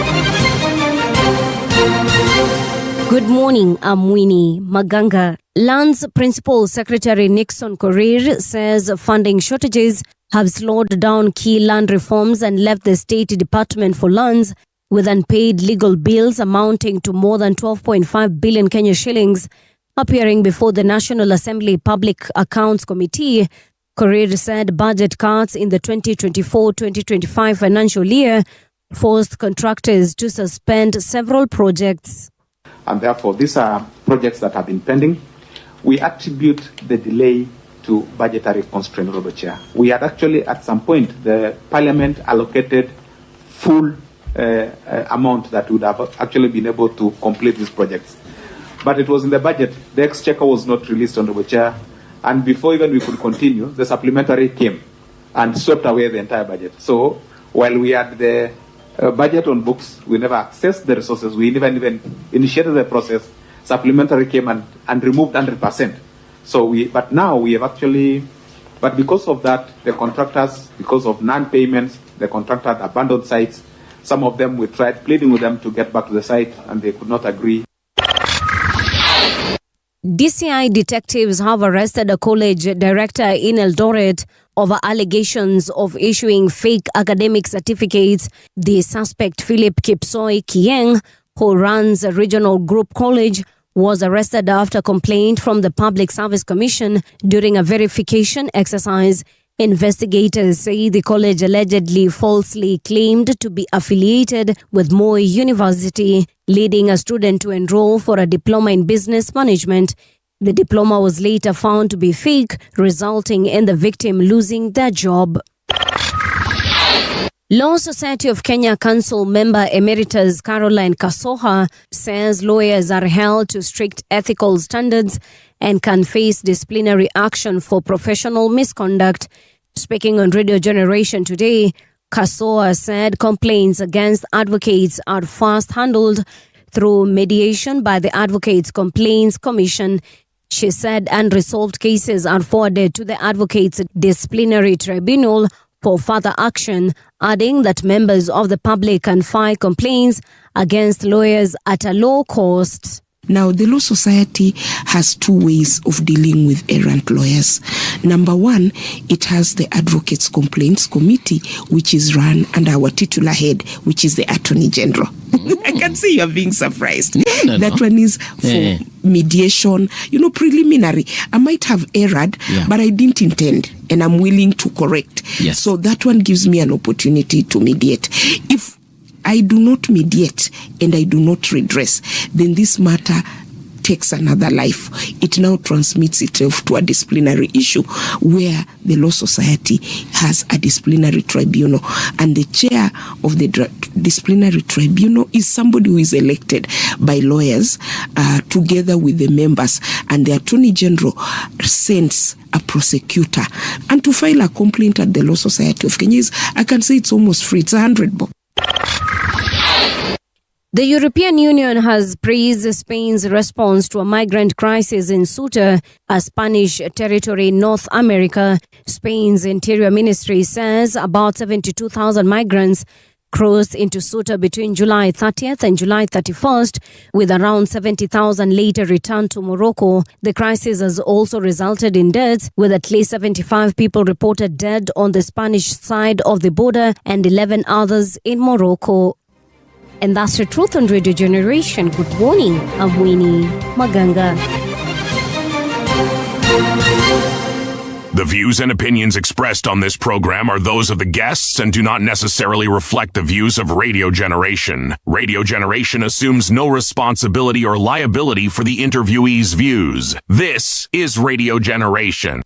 Good morning, I'm Winnie Maganga. Lands Principal Secretary Nixon Korir says funding shortages have slowed down key land reforms and left the State Department for Lands with unpaid legal bills amounting to more than 12.5 billion Kenya shillings. Appearing before the National Assembly Public Accounts Committee, Korir said budget cuts in the 2024-2025 financial year forced contractors to suspend several projects. And therefore, these are projects that have been pending. We attribute the delay to budgetary constraint, Honorable Chair. We had actually, at some point, the Parliament allocated full amount that would have actually been able to complete these projects. But it was in the budget. The exchequer was not released, Honorable Chair. And before even we could continue, the supplementary came and swept away the entire budget. So while we had the budget on books, we never accessed the resources. We never even initiated the process. Supplementary came and removed 100%. But now we have actually, but because of that, the contractors, because of non-payments, the contractor had abandoned sites. Some of them, we tried pleading with them to get back to the site, and they could not agree. DCI detectives have arrested a college director in Eldoret over allegations of issuing fake academic certificates. The suspect, Philip Kipsoi Kieng, who runs a regional group college, was arrested after complaint from the Public Service Commission during a verification exercise. Investigators say the college allegedly falsely claimed to be affiliated with Moi University, leading a student to enroll for a diploma in business management. The diploma was later found to be fake, resulting in the victim losing their job. Law Society of Kenya Council member Emeritus Caroline Kasoha says lawyers are held to strict ethical standards and can face disciplinary action for professional misconduct. Speaking on Radio Generation today, Kasoha said complaints against advocates are fast handled through mediation by the Advocates Complaints Commission. She said unresolved cases are forwarded to the Advocates Disciplinary Tribunal for further action, adding that members of the public can file complaints against lawyers at a low cost. Now, the Law Society has two ways of dealing with errant lawyers. Number one, it has the Advocates Complaints Committee, which is run under our titular head, which is the Attorney General. I can see you're being surprised. That one is for mediation, preliminary. I might have erred, but I didn't intend, and I'm willing to correct. Yes. So that one gives me an opportunity to mediate. If I do not mediate and I do not redress, then this matter takes another life. It now transmits itself to a disciplinary issue where the Law Society has a disciplinary tribunal, and the chair of the disciplinary tribunal is somebody who is elected by lawyers together with the members, and the Attorney General sends a prosecutor. And to file a complaint at the Law Society of Kenya I can say it's almost free. It's 100 bucks. The European Union has praised Spain's response to a migrant crisis in Ceuta, a Spanish territory in North America. Spain's Interior Ministry says about 72,000 migrants crossed into Ceuta between July 30th and July 31st, with around 70,000 later returned to Morocco. The crisis has also resulted in deaths, with at least 75 people reported dead on the Spanish side of the border and 11 others in Morocco. And that's the truth on Radio Generation. Good morning. I'm Winnie Maganga. The views and opinions expressed on this program are those of the guests and do not necessarily reflect the views of Radio Generation. Radio Generation assumes no responsibility or liability for the interviewee's views. This is Radio Generation.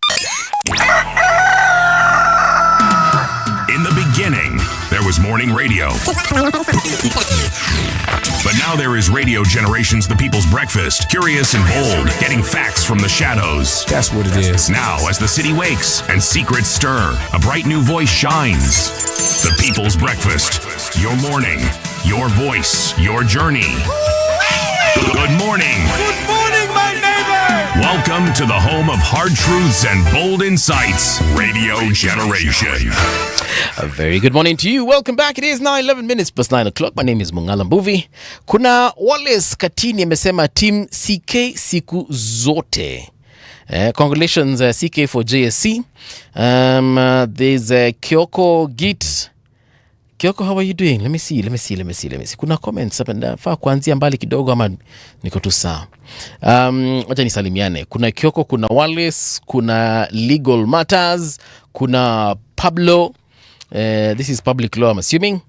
In the beginning, there was morning radio. But now there is Radio Generation's The People's Breakfast, curious and bold, getting facts from the shadows. That's what it is. Now, as the city wakes and secrets stir, a bright new voice shines. The People's Breakfast, your morning, your voice, your journey. Good morning. Good morning, my neighbor. Welcome to the home of hard truths and bold insights, Radio Generation. A very good morning to you. Welcome back. It is 11 minutes past 9 o'clock. My name is Mungala Mbuvi. Kuna Wallace Katini amesema team CK siku zote. Congratulations CK for JSC. There's Kyoko Git. Kyoko, how are you doing? Let me see. Kuna comments hapa nafaa kuanzia mbali kidogo ama niko tu sawa. Wacha nisalimiane. Kuna Kyoko, kuna Wallace, kuna Legal Matters, kuna Pablo. This is public law, I'm assuming.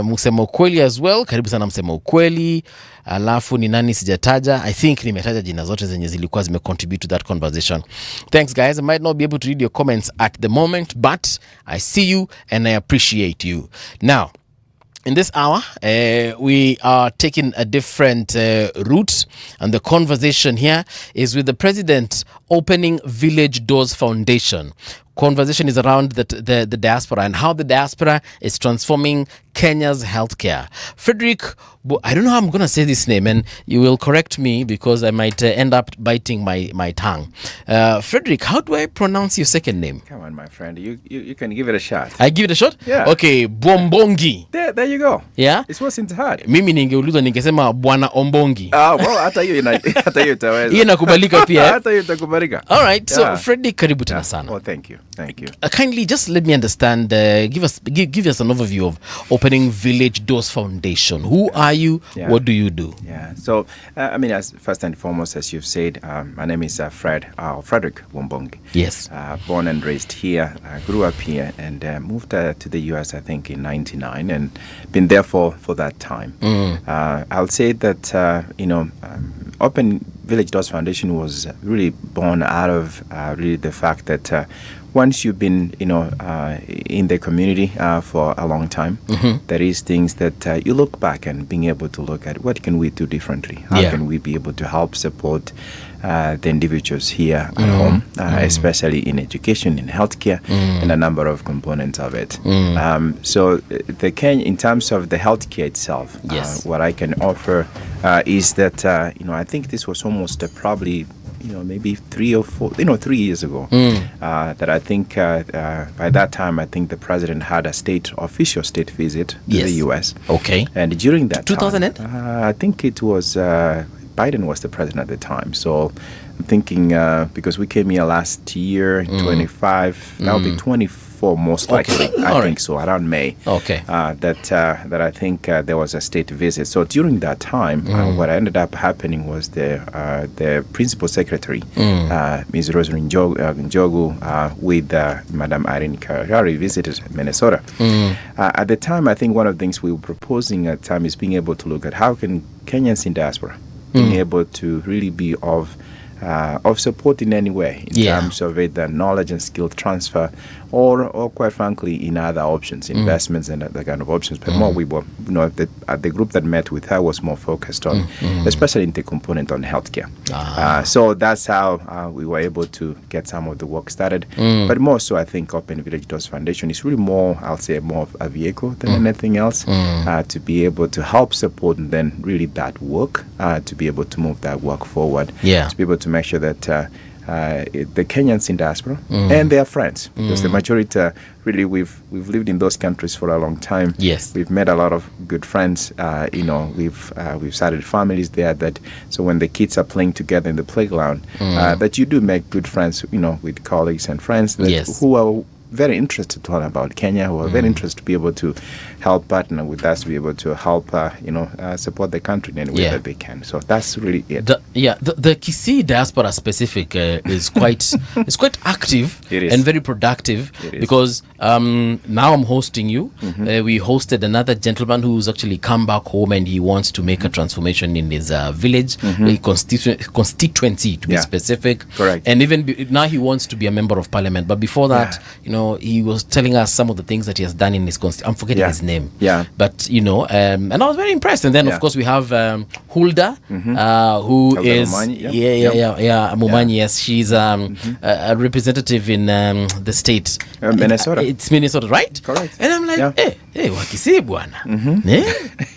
Msema ukweli as well. Karibu sana msema ukweli. Alafu ni nani sijataja. I think nimetaja jina zote zenye zilikuwa zime contribute to that conversation. Thanks guys. I might not be able to read your comments at the moment, but I see you and I appreciate you. Now, in this hour, we are taking a different route, and the conversation here is with the president opening Village Doors Foundation. Conversation is around the diaspora and how the diaspora is transforming Kenya's healthcare. Frederick, I don't know how I'm going to say this name, and you will correct me because I might end up biting my tongue. Frederick, how do I pronounce your second name? Come on, my friend. You can give it a shot. I give it a shot? Yeah. Okay, Bombongi. There you go. Yeah? It wasn't hard. Mimi ningeuliza ningesema Bwana Ombongi. Well, hata hiyo itaweza. Hiyo inakubalika pia. Hata hiyo itakubalika. All right. So, Frederick, karibu tena sana. Oh, thank you. Kindly just let me understand, give us an overview of Opening Village Doors Foundation. Who are you? Yeah. What do you do? Yeah. So, as first and foremost, as you've said, my name is Frederick Wombongi. Yes. Born and raised here, grew up here, and moved to the U.S. I think in '99, and been there for that time. I'll say that Open Village Doors Foundation was really born out of really the fact that once you've been in the community for a long time, there is things that you look back and being able to look at what can we do differently, how can we be able to help support the individuals here at home, especially in education, in healthcare, and a number of components of it. So the Kenya, in terms of the healthcare itself, what I can offer is that I think this was almost probably maybe 3 years ago, that I think by that time I think the president had a official state visit to the U.S. Okay. And during that 2000 time, I think it was Biden was the president at the time. So I'm thinking because we came here last year, 25, that'll be 24 most likely. I think so, around May. Okay. That I think there was a state visit. So during that time, what ended up happening was the principal secretary, Ms. Rosemary Njogu, with Madam Irene Karari visited Minnesota. At the time, I think one of the things we were proposing at the time is being able to look at how can Kenyans in diaspora being able to really be of support in any way in terms of either knowledge and skill transfer or quite frankly in other options, investments and other kind of options. But more we were, the group that met with her was more focused on, especially in the component on healthcare. So that's how we were able to get some of the work started. But more so, I think Open Village Doors Foundation is really more, I'll say, more of a vehicle than anything else to be able to help support and then really that work, to be able to move that work forward, to be able to make sure that the Kenyans in diaspora and their friends, because the majority really we've lived in those countries for a long time. Yes, we've met a lot of good friends. We've started families there. So when the kids are playing together in the playground, that you do make good friends, with colleagues and friends who are very interested to learn about Kenya, who are very interested to be able to help partner with us, to be able to help, support the country in any way that they can. So that's really it. The Kisii diaspora specific is quite active and very productive because now I'm hosting you. We hosted another gentleman who's actually come back home and he wants to make a transformation in his village, constituency to be specific. Correct. And even now he wants to be a member of parliament. But before that, he was telling us some of the things that he has done in his I'm forgetting his name. Yeah. But, and I was very impressed. And then, of course, we have Hulda, who Hulda is... Mumanyi, Mumanyi, yes. She's a representative in the state. Minnesota. It's Minnesota, right? Correct. And I'm like, hey, Wakisii bwana.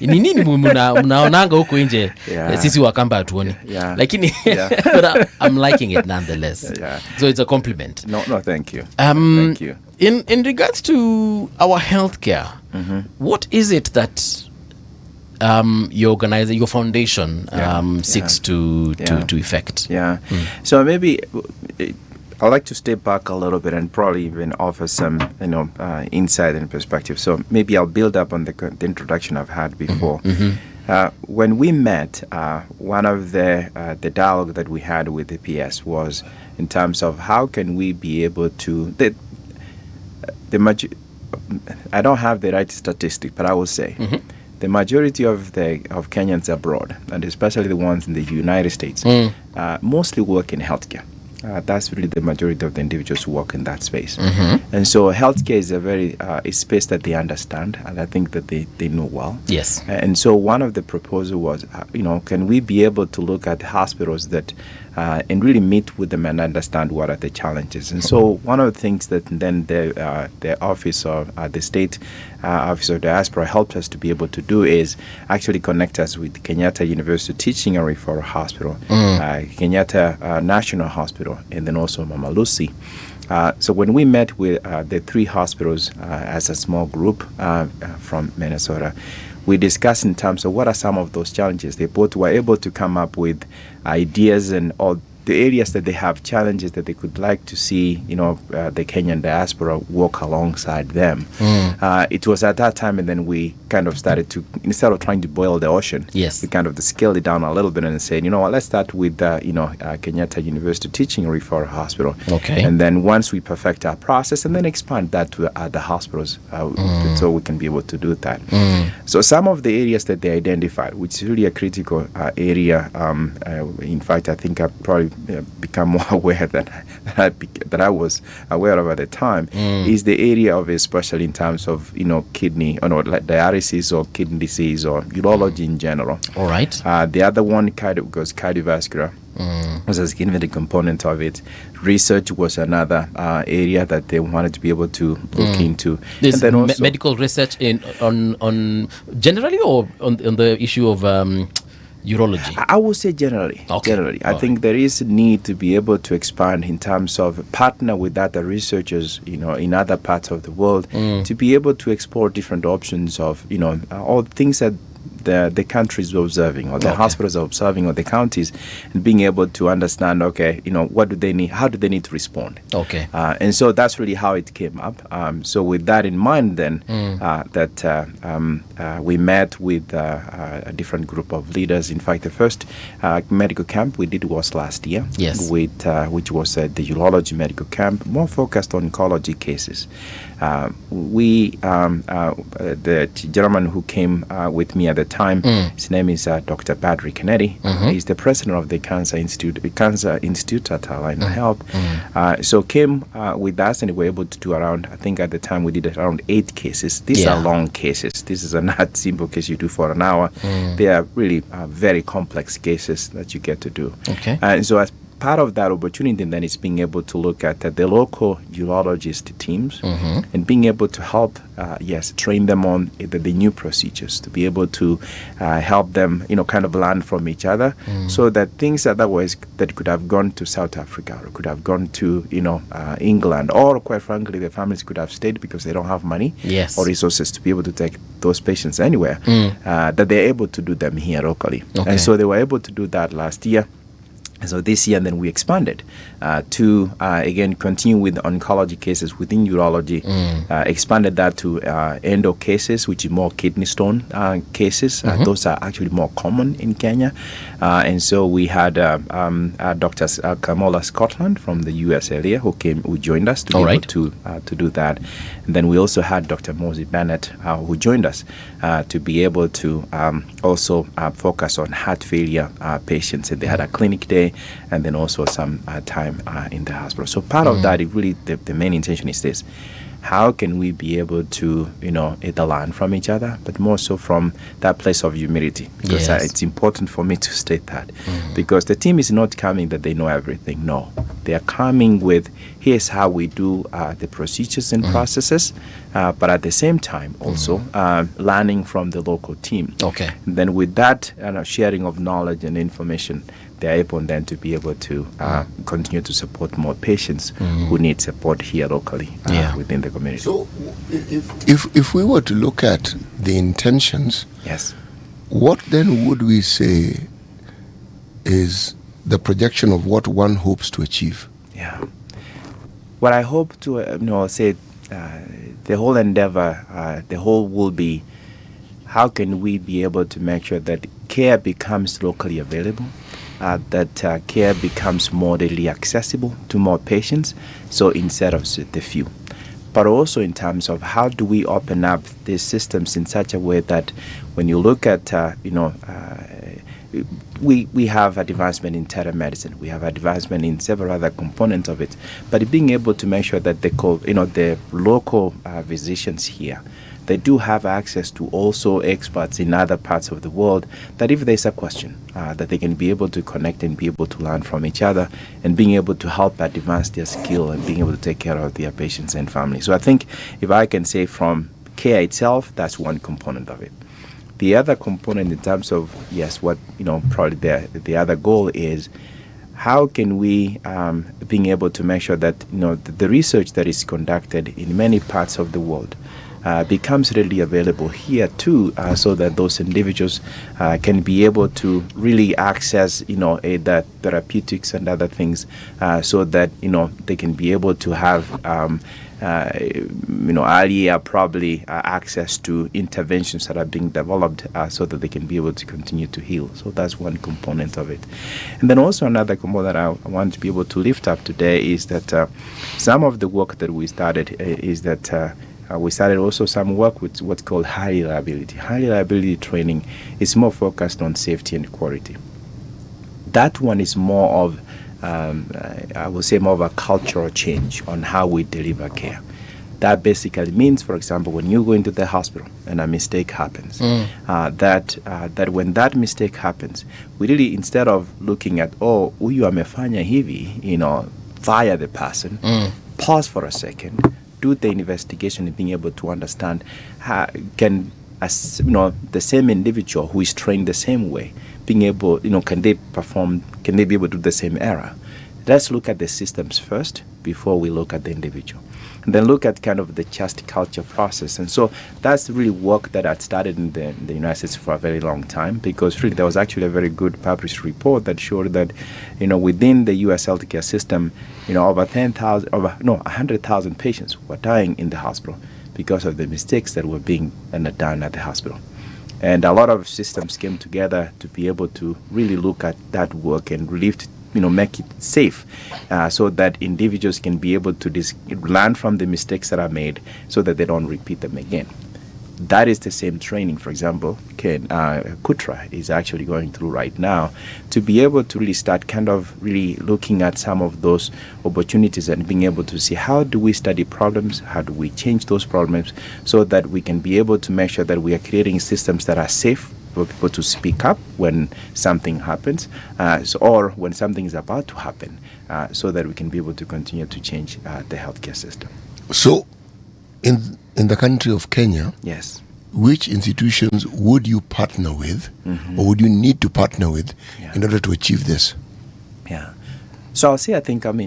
Ni nini mnaonanga huko nje? Sisi wakamba hatuoni. Lakini, but I'm liking it nonetheless. So it's a compliment. No, thank you. Thank you. In regards to our healthcare, what is it that your foundation seeks to effect? So maybe I'd like to step back a little bit and probably even offer some insight and perspective. So maybe I'll build up on the introduction I've had before. When we met, one of the dialogue that we had with the PS was in terms of how can we be able to I don't have the right statistic, but I will say the majority of Kenyans abroad, and especially the ones in the United States, mostly work in healthcare. That's really the majority of the individuals who work in that space. And so healthcare is a very a space that they understand, and I think that they know well. Yes. And so one of the proposals was, can we be able to look at hospitals that and really meet with them and understand what are the challenges. And so one of the things that then the office of the state office of diaspora helped us to be able to do is actually connect us with Kenyatta University Teaching and Referral Hospital, Kenyatta National Hospital, and then also Mama Lucy. So when we met with the three hospitals as a small group from Minnesota, we discussed in terms of what are some of those challenges. They both were able to come up with ideas and all the areas that they have challenges that they could like to see, the Kenyan diaspora work alongside them. It was at that time, and then we kind of started to, instead of trying to boil the ocean, we kind of scaled it down a little bit and said, let's start with, Kenyatta University Teaching and Referral Hospital. Okay. And then once we perfect our process, and then expand that to the hospitals, so we can be able to do that. So some of the areas that they identified, which is really a critical area, in fact, I think I probably become more aware that I was aware of at the time, is the area of, especially in terms of kidney like dialysis or kidney disease or urology in general. All right. The other one goes cardiovascular. Was a significant component of it. Research was another area that they wanted to be able to look into. This and then also medical research on generally or on the issue of urology? I would say generally. Generally, I think there is a need to be able to expand in terms of partner with other researchers, in other parts of the world, to be able to explore different options of, all things that the countries were observing, or the hospitals are observing, or the counties, and being able to understand, what do they need, how do they need to respond? Okay. And so that's really how it came up. So with that in mind, then, we met with a different group of leaders. In fact, the first medical camp we did was last year, which was the urology medical camp, more focused on oncology cases. The gentleman who came with me at the time, his name is Dr. Badri Kennedy. He's the president of the Cancer Institute at Alliance Health. So came with us, and we were able to do around, I think at the time we did around 8 cases. These are long cases. This is not simple case you do for an hour. They are really very complex cases that you get to do. Okay. And so as part of that opportunity then is being able to look at the local urologist teams and being able to help, train them on the new procedures, to be able to help them, kind of learn from each other, so that things otherwise that could have gone to South Africa or could have gone to, England, or quite frankly, the families could have stayed because they don't have money or resources to be able to take those patients anywhere, that they're able to do them here locally. And so they were able to do that last year. So this year, then we expanded to, again, continue with oncology cases within urology, expanded that to endo cases, which is more kidney stone cases. Those are actually more common in Kenya. And so we had Dr. Kamola Scotland from the US area who joined us to be able to do that. And then we also had Dr. Mosi Bennett who joined us to be able to also focus on heart failure patients. And they had a clinic day, and then also some time in the hospital. So part of that, really, the main intention is this: how can we be able to, either learn from each other, but more so from that place of humility? Because it's important for me to state that. Because the team is not coming that they know everything. No. They are coming with, here's how we do the procedures and processes, but at the same time also learning from the local team. Okay. And then with that sharing of knowledge and information, they're able then to be able to continue to support more patients who need support here locally within the community. So if we were to look at the intentions, what then would we say is the projection of what one hopes to achieve? Yeah. What I hope to say, the whole endeavor, the whole will be, how can we be able to make sure that care becomes locally available, that care becomes more readily accessible to more patients, so instead of the few. But also in terms of how do we open up these systems in such a way that when you look at, we have advancement in telemedicine, we have advancement in several other components of it, but being able to make sure that the local physicians here, they do have access to also experts in other parts of the world, that if there's a question, that they can be able to connect and be able to learn from each other and being able to help advance their skill and being able to take care of their patients and families. So I think if I can say from care itself, that's one component of it. The other component in terms of, yes, what, probably the other goal is, how can we being able to make sure that the research that is conducted in many parts of the world becomes readily available here too, so that those individuals can be able to really access the therapeutics and other things, so that they can be able to have earlier probably access to interventions that are being developed, so that they can be able to continue to heal. So that's one component of it. And then also another component that I want to be able to lift up today is that some of the work that we started is that we started also some work with what's called high reliability. High reliability training is more focused on safety and quality. That one is more of I would say more of a cultural change on how we deliver care. That basically means, for example, when you go into the hospital and a mistake happens, that when that mistake happens, we really, instead of looking at, huyu amefanya hivi, fire the person, pause for a second, do the investigation and being able to understand how can the same individual who is trained the same way, being able, can they be able to do the same error? Let's look at the systems first before we look at the individual. And then look at kind of the just culture process. And so that's really work that had started in the United States for a very long time, because really there was actually a very good published report that showed that, within the U.S. healthcare system, over 100,000 patients were dying in the hospital because of the mistakes that were being done at the hospital. And a lot of systems came together to be able to really look at that work and lift, make it safe, so that individuals can be able to learn from the mistakes that are made so that they don't repeat them again. That is the same training, for example, Kutra is actually going through right now, to be able to really start kind of really looking at some of those opportunities and being able to see, how do we study problems, how do we change those problems, so that we can be able to make sure that we are creating systems that are safe for people to speak up when something happens, or when something is about to happen, so that we can be able to continue to change the healthcare system. So, in the country of Kenya, yes, which institutions would you partner with, or would you need to partner with in order to achieve this? Yeah. So I'll say,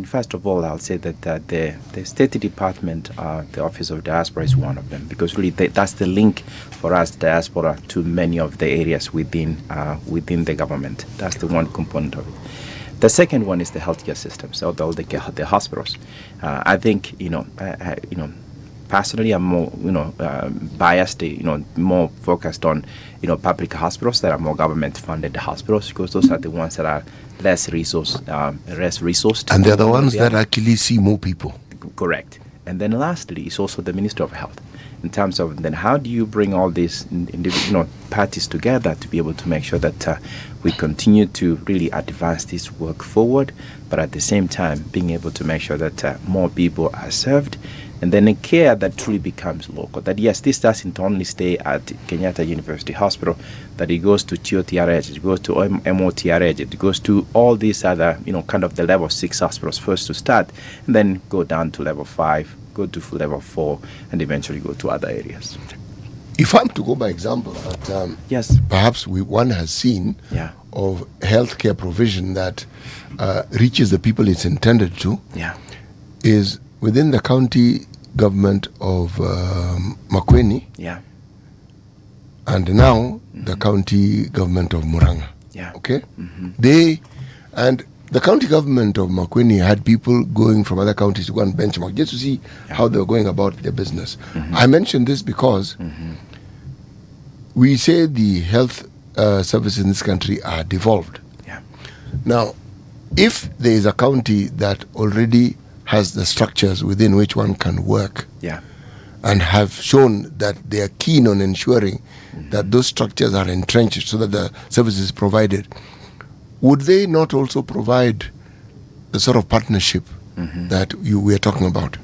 first of all, I'll say that the State Department, the Office of Diaspora is one of them, because really that's the link for us, Diaspora, to many of the areas within the government. That's the one component of it. The second one is the healthcare system, so the hospitals. I think, personally, I'm more, biased, more focused on, public hospitals that are more government-funded hospitals, because those are the ones that are less resourced. And they're the ones that actually see more people. Correct. And then lastly is also the Ministry of Health, in terms of then how do you bring all these parties together to be able to make sure that we continue to really advance this work forward, but at the same time being able to make sure that more people are served, and then a care that truly becomes local. That yes, this doesn't only stay at Kenyatta University Hospital, that it goes to TOTRH, it goes to MOTRH, it goes to all these other, kind of the level 6 hospitals first to start, and then go down to level 5, go to level 4, and eventually go to other areas. If I'm to go by example that yes, perhaps one has seen of healthcare provision that reaches the people it's intended to, is within the county government of Makueni, and now the county government of Murang'a. Okay? The county government of Makueni had people going from other counties to go and benchmark just to see how they were going about their business. I mention this because we say the health services in this country are devolved. Now, if there is a county that already has the structures within which one can work, and have shown that they are keen on ensuring that those structures are entrenched so that the service is provided, would they not also provide the sort of partnership that we are talking about?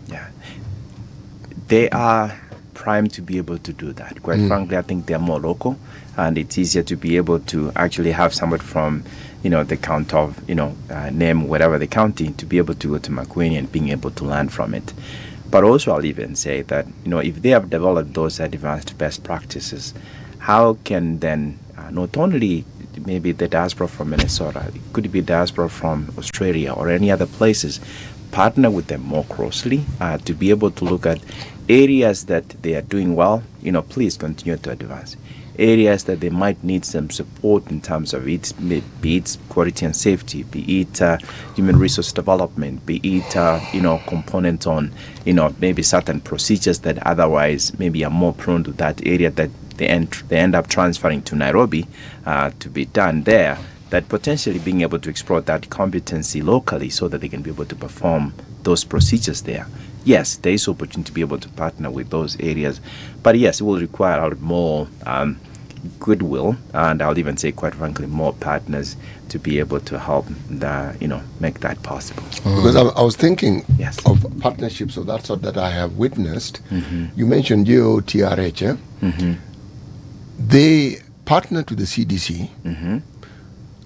They are primed to be able to do that. Quite frankly, I think they're more local, and it's easier to be able to actually have somebody from, the count of, name whatever the county, to be able to go to Makueni and being able to learn from it. But also I'll even say that, if they have developed those advanced best practices, how can then not only maybe the diaspora from Minnesota, it could be diaspora from Australia or any other places, partner with them more closely to be able to look at areas that they are doing well, please continue to advance. Areas that they might need some support in terms of it, be it quality and safety, be it human resource development, be it, component on, maybe certain procedures that otherwise maybe are more prone to that area that they end up transferring to Nairobi to be done there, that potentially being able to explore that competency locally so that they can be able to perform those procedures there. Yes, there is opportunity to be able to partner with those areas, but yes, it will require a lot more goodwill, and I'll even say, quite frankly, more partners to be able to help make that possible. Because I was thinking of partnerships of that sort that I have witnessed. You mentioned UDA-DCP. They partner to the CDC,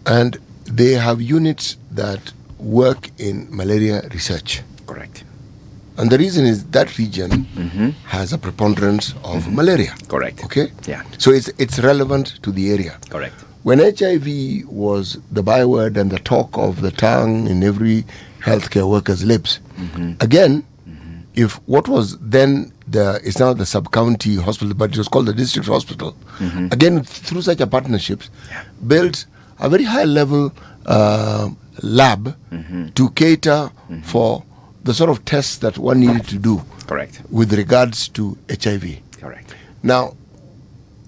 and they have units that work in malaria research. Correct. And the reason is that region has a preponderance of malaria. Correct. Okay? Yeah. So it's relevant to the area. Correct. When HIV was the byword and the talk of the tongue in every healthcare worker's lips, again, if what was then it's now the sub-county hospital, but it was called the district hospital, again, through such a partnerships, built a very high-level lab to cater for the sort of tests that one needed to do. Correct. With regards to HIV. Correct. Now,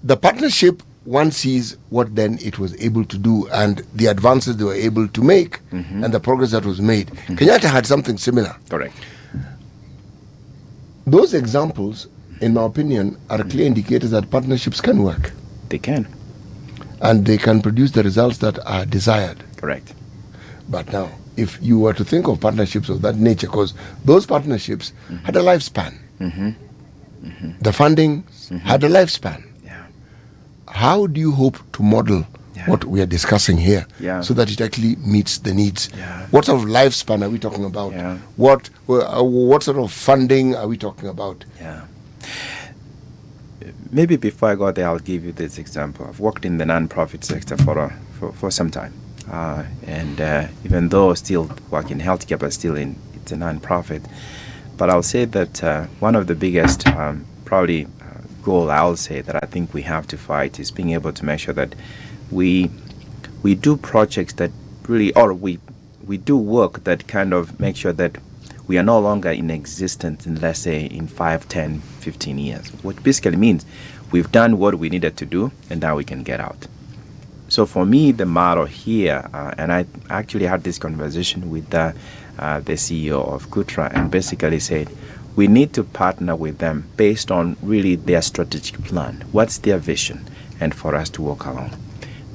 the partnership, one sees what then it was able to do and the advances they were able to make and the progress that was made. Kenyatta had something similar. Correct. Those examples, in my opinion, are clear indicators that partnerships can work. They can. And they can produce the results that are desired. Correct. But now, if you were to think of partnerships of that nature, because those partnerships had a lifespan. The funding had a lifespan. How do you hope to model what we are discussing here so that it actually meets the needs? What sort of lifespan are we talking about? What sort of funding are we talking about? Maybe before I go there, I'll give you this example. I've worked in the non-profit sector for some time. And even though still work in healthcare, but still it's a non-profit. But I'll say that one of the biggest probably goal I'll say that I think we have to fight is being able to make sure that we do projects that really, or we do work that kind of make sure that we are no longer in existence in, let's say, in 5, 10, 15 years. What basically means we've done what we needed to do and now we can get out. So for me, the model here, and I actually had this conversation with the CEO of Kutra and basically said, we need to partner with them based on really their strategic plan. What's their vision? And for us to walk along.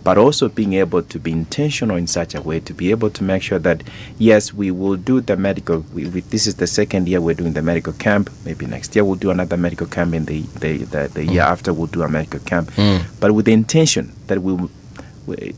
But also being able to be intentional in such a way to be able to make sure that, yes, we will do the medical, this is the second year we're doing the medical camp. Maybe next year we'll do another medical camp, and the year after we'll do a medical camp. But with the intention that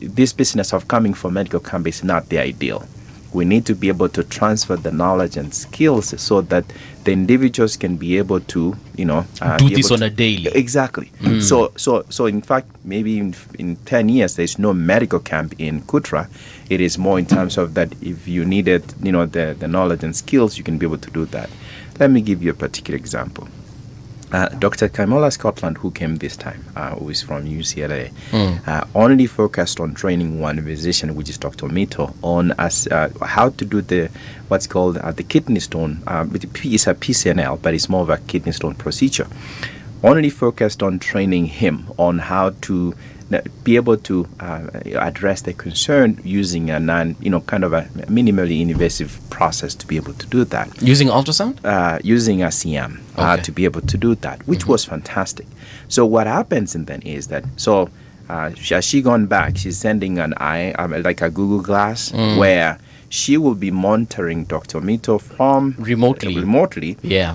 this business of coming for medical camp is not the ideal. We need to be able to transfer the knowledge and skills so that the individuals can be able to, do this on a daily. Exactly. So in fact, maybe in 10 years, there's no medical camp in Kutra. It is more in terms of that if you needed, the knowledge and skills, you can be able to do that. Let me give you a particular example. Dr. Kaimola Scotland, who came this time, who is from UCLA, only focused on training one physician, which is Dr. Mito, on how to do what's called the kidney stone. It's a PCNL, but it's more of a kidney stone procedure. Only focused on training him on how to be able to address the concern using a kind of a minimally invasive process to be able to do that. Using ultrasound? Using a CM to be able to do that, which was fantastic. So what happens then is that, has she gone back? She's sending an like a Google Glass where she will be monitoring Dr. Mito from remotely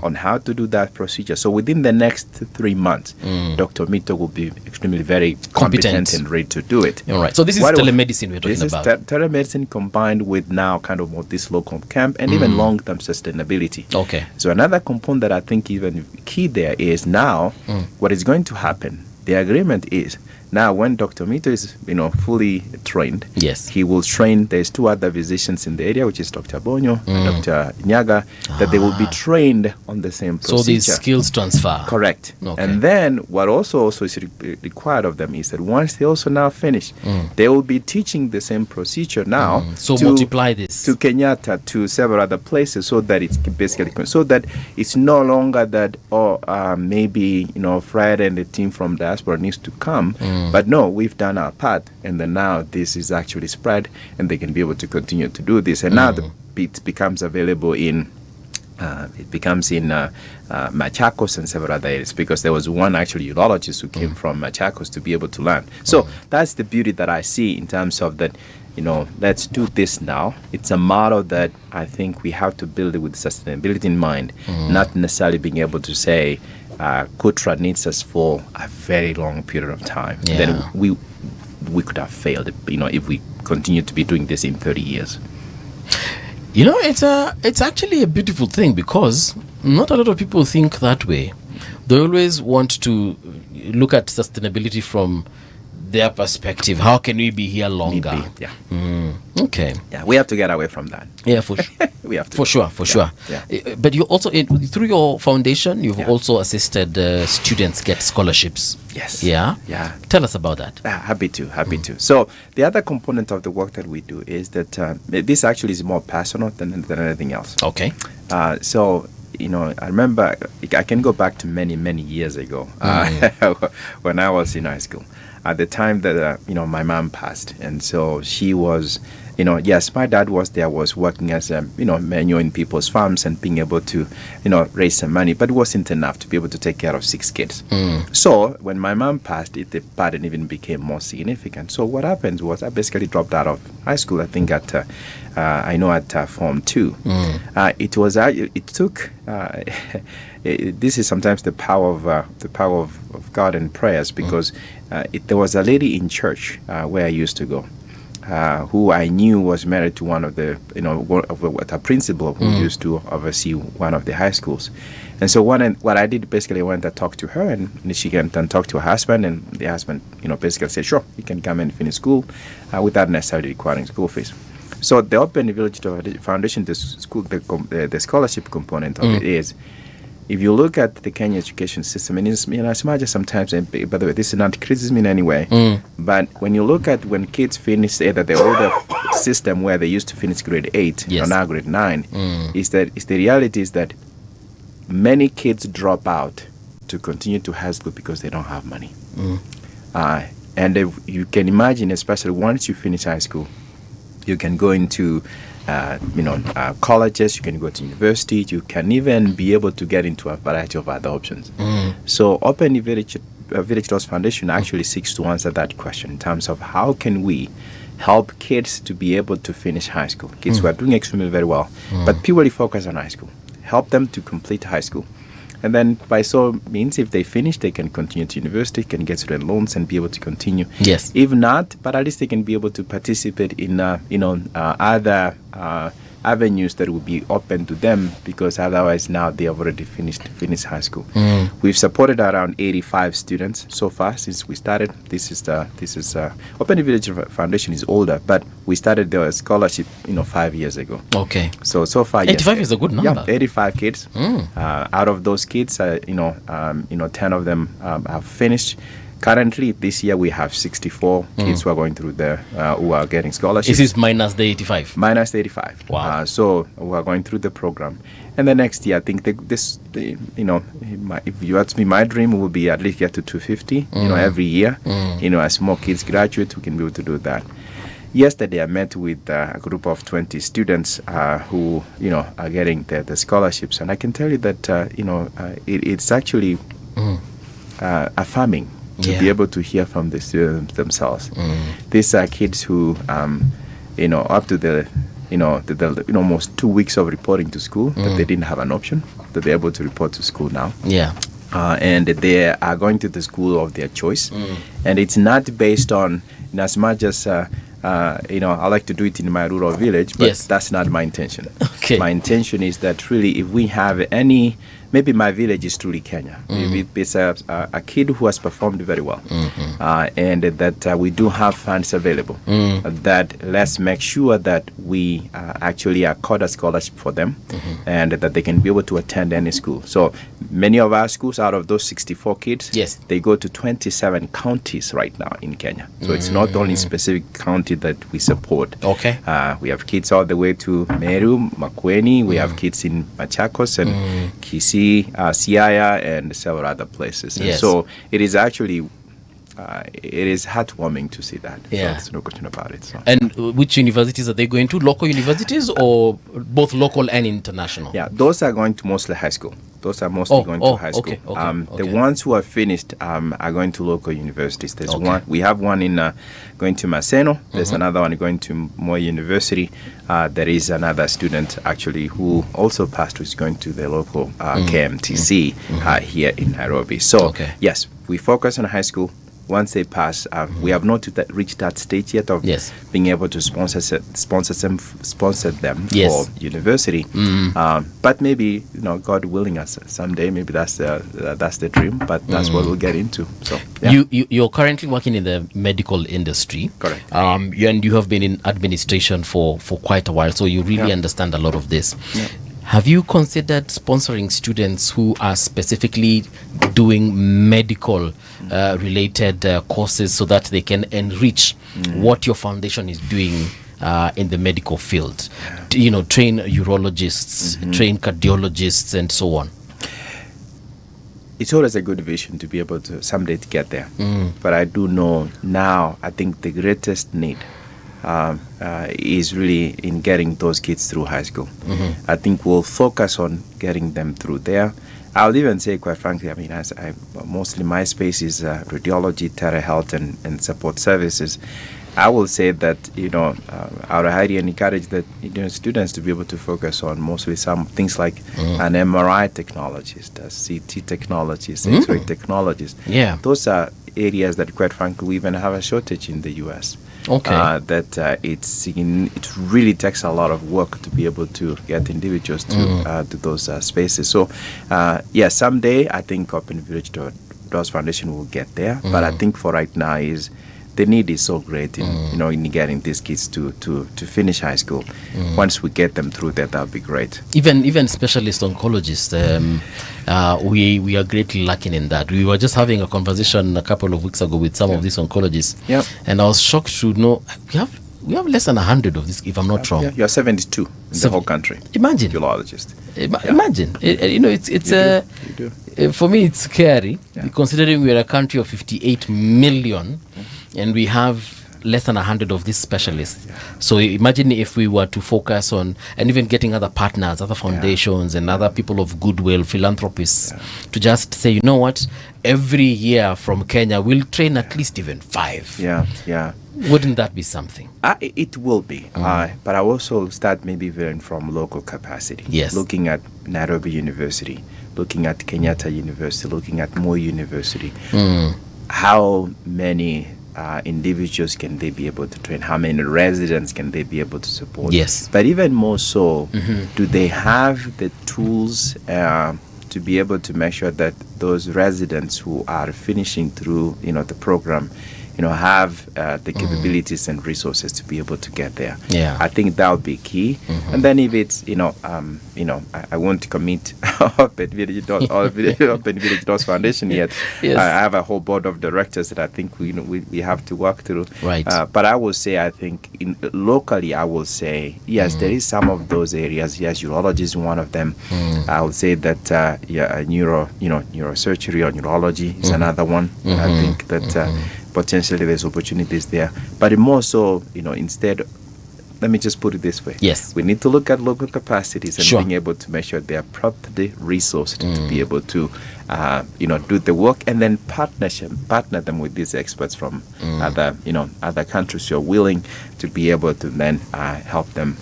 on how to do that procedure. So within the next 3 months, Dr. Mito will be extremely very competent and ready to do it. All right. So this is telemedicine we're talking about. This is telemedicine combined with now kind of more this local camp and even long-term sustainability. Okay. So another component that I think even key there is now what is going to happen. The agreement is now when Dr. Mito is fully trained, yes, he will train. There's 2 other physicians in the area, which is Dr. Bonyo and Dr. Nyaga, that they will be trained on the same procedure. So these skills transfer. Correct. Okay. And then what also is required of them is that once they also now finish, they will be teaching the same procedure now. So multiply this to Kenyatta, to several other places, so that it's basically so that it's no longer that maybe Friday and the team from Diaspora needs to come. But no, we've done our part, and then now this is actually spread, and they can be able to continue to do this. And now it becomes available in Machakos and several other areas, because there was one actually urologist who came from Machakos to be able to learn. So that's the beauty that I see in terms of that. Let's do this now. It's a model that I think we have to build it with sustainability in mind, not necessarily being able to say Kutra needs us for a very long period of time. Yeah. Then we could have failed, if we continue to be doing this in 30 years. It's actually a beautiful thing, because not a lot of people think that way. They always want to look at sustainability from their perspective. How can we be here longer? Okay. Yeah, we have to get away from that. Yeah, for sure. We have to. For sure. Yeah. But you also, through your foundation, you've also assisted students get scholarships. Yes. Yeah. Yeah. Tell us about that. Happy to. So the other component of the work that we do is that this actually is more personal than anything else. Okay. So I remember I can go back to many years ago when I was in high school. At the time that my mom passed, and so she was, yes, my dad was working as a manual in people's farms and being able to raise some money, but it wasn't enough to be able to take care of 6 kids. So when my mom passed, the burden even became more significant. So what happened was I basically dropped out of high school. I think at Form 2. It took. This is sometimes the power of God and prayers, because there was a lady in church where I used to go, who I knew was married to one of the a principal who used to oversee one of the high schools. And so what I did basically, I went and talked to her, and she went and talked to her husband, and the husband basically said, sure, you can come and finish school without necessarily requiring school fees. So the Open Village Foundation, the scholarship component of it is, if you look at the Kenya education system, and it's as much as sometimes, and by the way, this is not criticism in any way, but when you look at when kids finish either the older system where they used to finish grade 8 or now grade 9, is the reality is that many kids drop out to continue to high school because they don't have money. And if you can imagine, especially once you finish high school, you can go into colleges, you can go to university, you can even be able to get into a variety of other options. So Open Village Doors Foundation actually seeks to answer that question in terms of how can we help kids to be able to finish high school. Kids who are doing extremely very well, but purely focus on high school. Help them to complete high school. And then by so means, if they finish, they can continue to university, can get student loans and be able to continue. Yes. If not, but at least they can be able to participate in, other avenues that will be open to them, because otherwise now they have already finished high school. We've supported around 85 students so far since we started. This is Open Village Foundation is older, but we started the scholarship 5 years ago. Okay. So far 85 is a good number. Yeah, 85 kids. Out of those kids, 10 of them have finished. Currently, this year we have 64 kids who are going through who are getting scholarships. This is minus the 85. Minus the 85. Wow. So we are going through the program, and the next year I think if you ask me, my dream will be at least get to 250. Every year. As more kids graduate, we can be able to do that. Yesterday, I met with a group of 20 students who are getting the scholarships, and I can tell you that it's actually affirming. To be able to hear from the students themselves. These are kids who, up to the almost 2 weeks of reporting to school, that they didn't have an option, that they're able to report to school now. Yeah. And they are going to the school of their choice. And it's not based on, in as much as, I like to do it in my rural village, but that's not my intention. Okay. My intention is that really if we have any, maybe my village is truly Kenya. If it's a kid who has performed very well, and that we do have funds available, that let's make sure that we actually accord a scholarship for them, and that they can be able to attend any school. So many of our schools, out of those 64 kids, they go to 27 counties right now in Kenya. So it's not only specific county that we support. Okay. We have kids all the way to Meru, Makueni. We have kids in Machakos and Kisii, Siaya, and several other places. And so it is actually it is heartwarming to see that. Yeah. So there's no question about it. So. And which universities are they going to? Local universities or both local and international? Yeah, those are going to mostly high school. Those are mostly going to high school. The ones who are finished are going to local universities. There's one. We have one in going to Maseno. There's another one going to Moi University. There is another student actually who also passed, who's going to the local KMTC here in Nairobi. So yes, we focus on high school. Once they pass, we have not reached that stage yet of being able to sponsor them for university. But maybe, God willing us someday, maybe that's the dream. But that's what we'll get into. So you're currently working in the medical industry, correct? And you have been in administration for quite a while, so you really understand a lot of this. Have you considered sponsoring students who are specifically doing medical related courses so that they can enrich what your foundation is doing in the medical field? Train urologists, train cardiologists, and so on. It's always a good vision to be able to someday to get there. But I do know now, I think the greatest need is really in getting those kids through high school. I think we'll focus on getting them through there. I'll even say, quite frankly, mostly my space is radiology, telehealth, and support services. I will say that, I would highly encourage that students to be able to focus on mostly some things like an MRI technologies, the CT technologies, X-ray technologies. Yeah. Those are areas that, quite frankly, we even have a shortage in the U.S. It really takes a lot of work to be able to get individuals to those spaces. So, someday I think Open Village Doors Foundation will get there. But I think for right now the need is so great in getting these kids to finish high school. Once we get them through that, that'll be great. Even specialist oncologists, we are greatly lacking in that. We were just having a conversation a couple of weeks ago with some of these oncologists, and I was shocked to know we have less than 100 of this, if I'm not wrong. You are 72 in the whole country. Imagine, urologists. Imagine, for me it's scary considering we are a country of 58 million. And we have less than 100 of these specialists. So imagine if we were to focus on, and even getting other partners, other foundations, and other people of goodwill, philanthropists, to just say, you know what, every year from Kenya, we'll train at least even 5. Wouldn't that be something? It will be. But I also start maybe even from local capacity. Yes. Looking at Nairobi University, looking at Kenyatta University, looking at Moi University. How many individuals can they be able to train? How many residents can they be able to support? Yes. But even more so, do they have the tools to be able to make sure that those residents who are finishing through, the program, have the capabilities and resources to be able to get there? I think that would be key. And then if it's, I won't commit Open Village Doors Foundation yet. I have a whole board of directors that I think we have to work through. Right. But I will say, I think locally, I will say, yes, there is some of those areas. Yes, urology is one of them. I would say that neurosurgery or neurology is another one. I think that potentially there's opportunities there. But more so, instead let me just put it this way. Yes. We need to look at local capacities and Sure. being able to make sure they are properly resourced to be able to, do the work, and then partner them with these experts from other countries who are willing to be able to then help them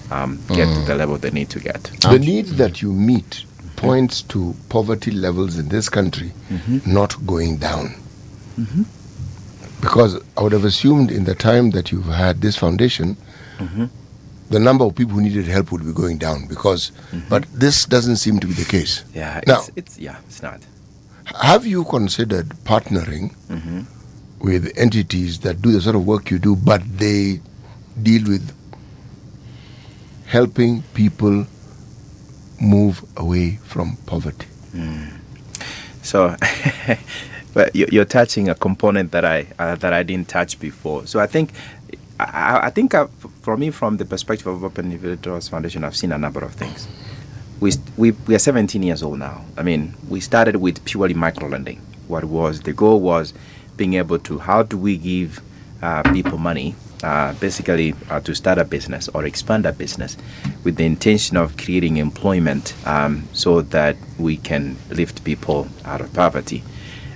get to the level they need to get. The needs that you meet points to poverty levels in this country not going down. Because I would have assumed in the time that you've had this foundation, the number of people who needed help would be going down. But this doesn't seem to be the case. Yeah, now, it's not. Have you considered partnering with entities that do the sort of work you do, but they deal with helping people move away from poverty? So, but you're touching a component that I didn't touch before. So I think for me, from the perspective of Open Individuals Foundation, I've seen a number of things. We are 17 years old now. I mean, we started with purely micro-lending. The goal was being able to, how do we give people money, basically to start a business or expand a business with the intention of creating employment so that we can lift people out of poverty.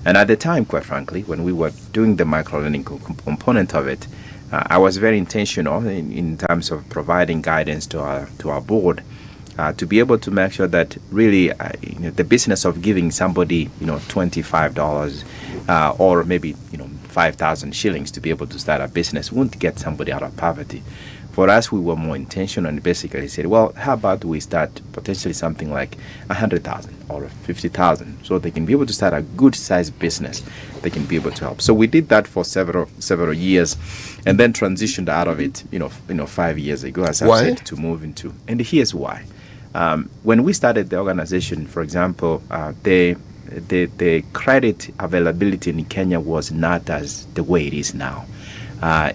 And at the time, quite frankly, when we were doing the micro-lending component of it, I was very intentional in terms of providing guidance to our board to be able to make sure that really the business of giving somebody $25 or maybe 5,000 shillings to be able to start a business won't get somebody out of poverty. For us, we were more intentional and basically said, well, how about we start potentially something like 100,000 or 50,000 so they can be able to start a good sized business. They can be able to help. So we did that for several years and then transitioned out of it, 5 years ago, as I said, to move into. And here's why. When we started the organization, for example, the credit availability in Kenya was not as the way it is now.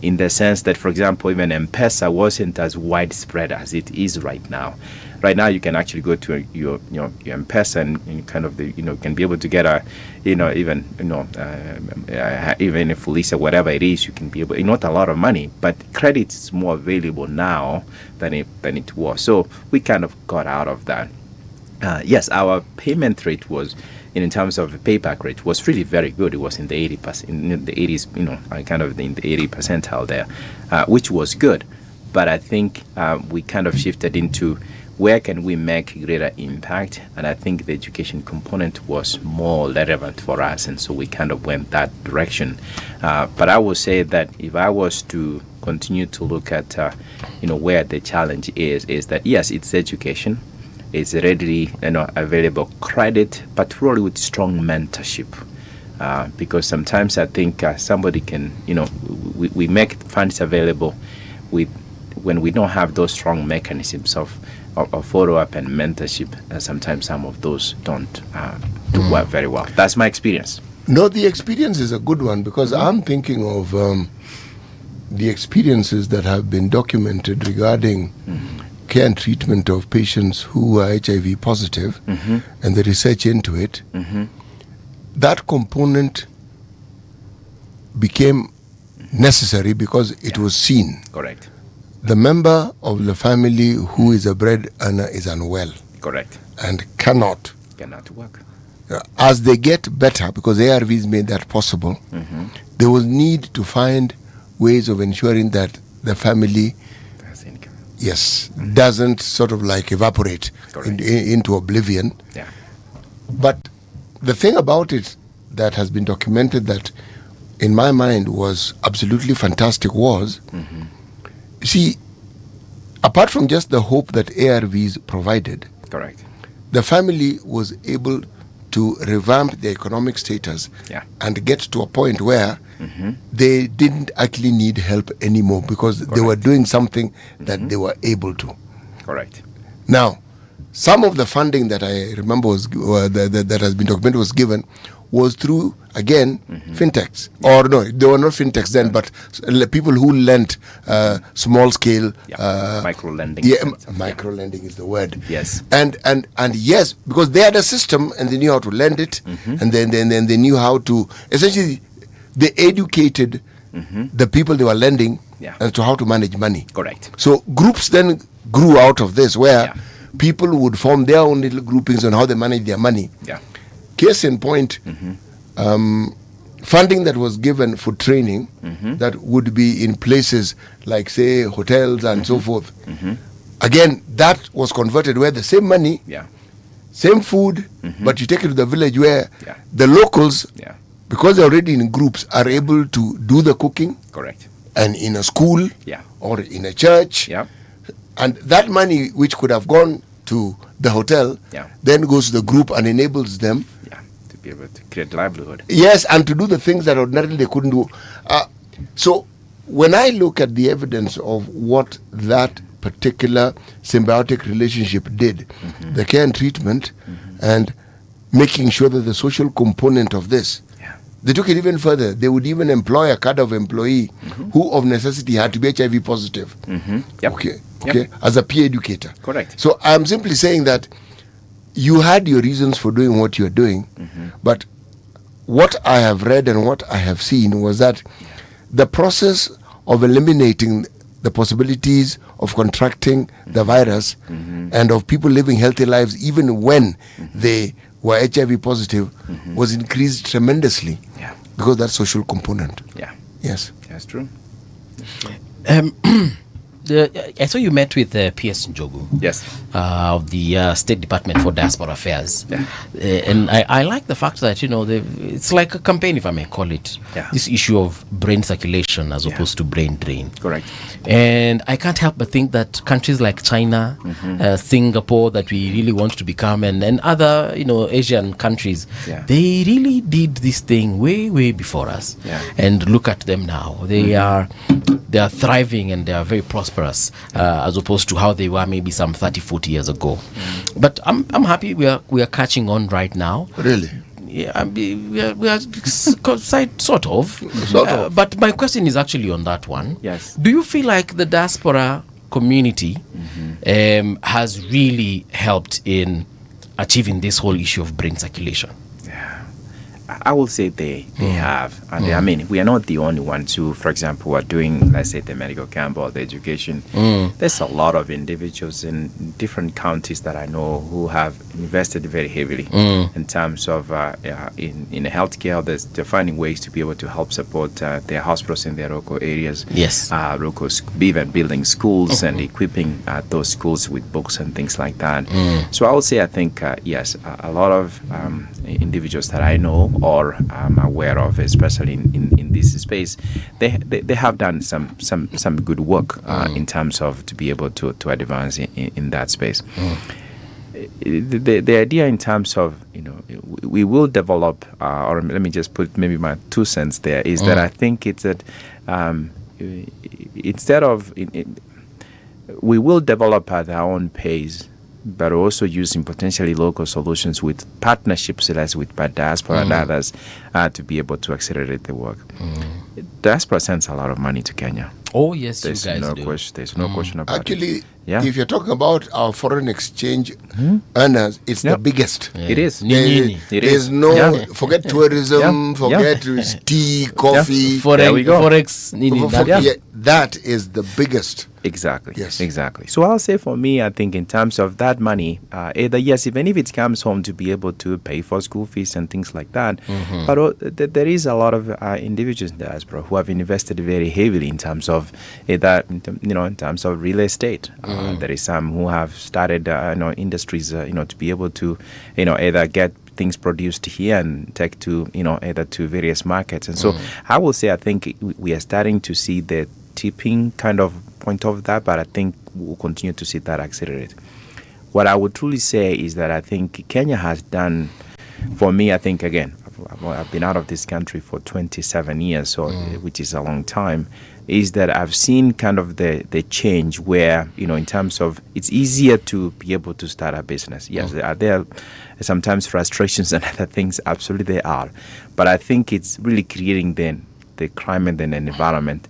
In the sense that, for example, even M-Pesa wasn't as widespread as it is right now. Right now, you can actually go to your M-Pesa and kind of can be able to get even if Lisa, whatever it is, you can be able, not a lot of money, but credit is more available now than it was. So we kind of got out of that. Yes, our payment rate was, in terms of the payback rate, was really very good. It was in the 80%, in the 80s, kind of in the 80 percentile there, which was good. But I think we kind of shifted into where can we make greater impact, and I think the education component was more relevant for us, and so we kind of went that direction. But I would say that if I was to continue to look at where the challenge is that yes, it's education. It's readily available credit, but really with strong mentorship. Because sometimes I think somebody can, we make funds available when we don't have those strong mechanisms of follow-up and mentorship. Sometimes some of those don't do work very well. That's my experience. No, the experience is a good one because I'm thinking of the experiences that have been documented regarding care and treatment of patients who are HIV positive and the research into it. That component became necessary because it was seen. Correct. The member of the family who is a bread earner is unwell. Correct. And cannot work. As they get better, because ARVs made that possible, there was need to find ways of ensuring that the family doesn't sort of like evaporate into oblivion. Yeah. But the thing about it that has been documented that in my mind was absolutely fantastic was, see, apart from just the hope that ARVs provided, correct, the family was able to revamp their economic status and get to a point where they didn't actually need help anymore because they were doing something that they were able to. Correct. Now, some of the funding that I remember was that has been documented was given was through, again, fintechs. Or no, they were not fintechs then, but people who lent small scale. Micro-lending. Yeah, micro-lending is the word. Yes. And yes, because they had a system and they knew how to lend it, and then they knew how to, essentially, they educated the people they were lending as to how to manage money. Correct. So groups then grew out of this, where people would form their own little groupings on how they manage their money. Yeah. Case in point, funding that was given for training that would be in places like, say, hotels and so forth. Again, that was converted where the same money, same food, but you take it to the village where the locals, because they're already in groups, are able to do the cooking. Correct. And in a school or in a church. And that money, which could have gone to the hotel, then goes to the group and enables them to be able to create livelihood. Yes, and to do the things that ordinarily they couldn't do. So when I look at the evidence of what that particular symbiotic relationship did, the care and treatment, and making sure that the social component of this, they took it even further. They would even employ a cadre of employee who of necessity had to be HIV positive. Okay, as a peer educator. Correct. So I'm simply saying that you had your reasons for doing what you're doing, but what I have read and what I have seen was that the process of eliminating the possibilities of contracting the virus and of people living healthy lives even when they were HIV positive was increased tremendously because of that social component. Yes. That's true. I saw you met with P.S. Njogu. Yes. Of the State Department for Diaspora Affairs. And I like the fact that, it's like a campaign, if I may call it. This issue of brain circulation as opposed to brain drain. Correct. And I can't help but think that countries like China, Singapore, that we really want to become, and other, Asian countries, they really did this thing way, way before us. And look at them now. They are thriving and they are very prosperous as opposed to how they were maybe some 30-40 years ago. But I'm happy we are catching on right now. Really? Yeah, we are sort of. But my question is actually on that one. Yes. Do you feel like the diaspora community has really helped in achieving this whole issue of brain circulation? I will say they have. And I mean, we are not the only ones who, for example, are doing, let's say, the medical camp or the education. There's a lot of individuals in different counties that I know who have invested very heavily in terms of in healthcare. They're finding ways to be able to help support their hospitals in their local areas. Yes. Even building schools and equipping those schools with books and things like that. So I would say, I think, yes, a lot of individuals that I know or I'm aware of, especially in this space, they have done some good work in terms of to be able to advance in that space. The idea in terms of we will develop, or let me just put maybe my 2 cents there, is that I think it's that instead of we will develop at our own pace, but also using potentially local solutions with partnerships with Diaspora and others to be able to accelerate the work. Diaspora sends a lot of money to Kenya. Oh, yes, there's you guys no do. There's no question about Actually, it. Yeah. if you're talking about our foreign exchange earners, it's the biggest. It is. There's no, forget tourism, forget tea, coffee. Forex. That is the biggest. Exactly. Yes. Exactly. So I'll say for me, I think in terms of that money, either yes, even if it comes home to be able to pay for school fees and things like that, but there is a lot of individuals in diaspora who have invested very heavily in terms of in terms of real estate. There is some who have started industries to be able to either get things produced here and take to either to various markets. And so I will say I think we are starting to see the tipping kind of point of that, but I think we'll continue to see that accelerate. What I would truly say is that I think Kenya has done, for me, I think, again, I've been out of this country for 27 years, so which is a long time, is that I've seen kind of the change where, in terms of it's easier to be able to start a business. Yes, there are sometimes frustrations and other things, absolutely they are. But I think it's really creating then the climate and the environment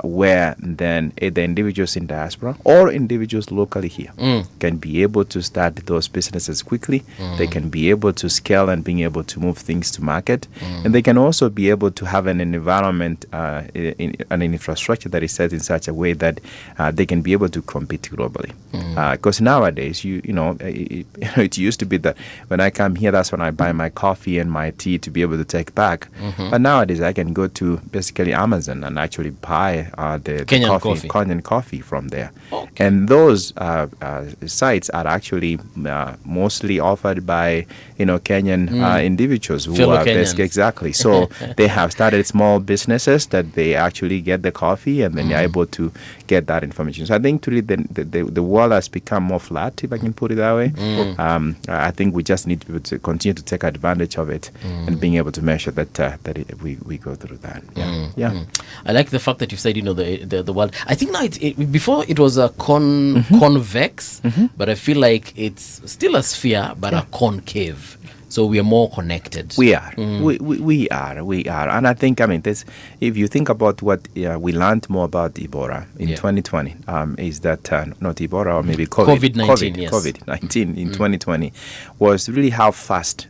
where then either individuals in diaspora or individuals locally here can be able to start those businesses quickly. They can be able to scale and being able to move things to market, and they can also be able to have an environment, an infrastructure that is set in such a way that they can be able to compete globally. Because nowadays, it used to be that when I come here, that's when I buy my coffee and my tea to be able to take back. But nowadays, I can go to basically Amazon and actually buy the Kenyan coffee from there. And those sites are actually mostly offered by Kenyan individuals who Fellow are basically exactly. So they have started small businesses that they actually get the coffee and then they're able to get that information. So I think really the world has become more flat, if I can put it that way. I think we just need to continue to take advantage of it and being able to make sure that we go through that. Yeah. I like the fact that you said the world. I think now before it was a convex, but I feel like it's still a sphere but a concave. So we are more connected. We are. We are. And I think, this, if you think about what we learned more about Ebola in 2020, is that, not Ebola, or maybe COVID-19 in 2020, was really how fast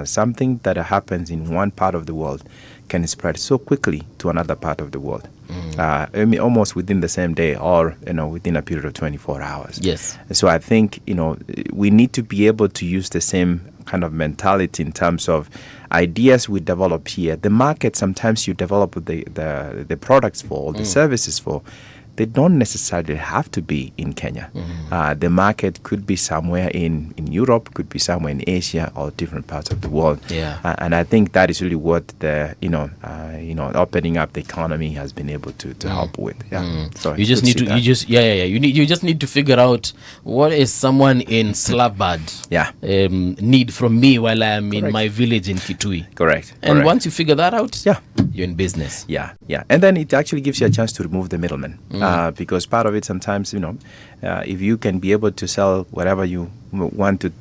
something that happens in one part of the world can spread so quickly to another part of the world. Almost within the same day or within a period of 24 hours. Yes. So I think we need to be able to use the same kind of mentality in terms of ideas we develop here. The market, sometimes you develop the products for or the services for, they don't necessarily have to be in Kenya. The market could be somewhere in Europe, could be somewhere in Asia or different parts of the world. And I think that is really what the opening up the economy has been able to help with. So you just need to you just need to figure out what is someone in Slavbad need from me while I am in my village in Kitui. Correct. And once you figure that out, you're in business. And then it actually gives you a chance to remove the middleman. Because part of it sometimes, if you can be able to sell whatever you want to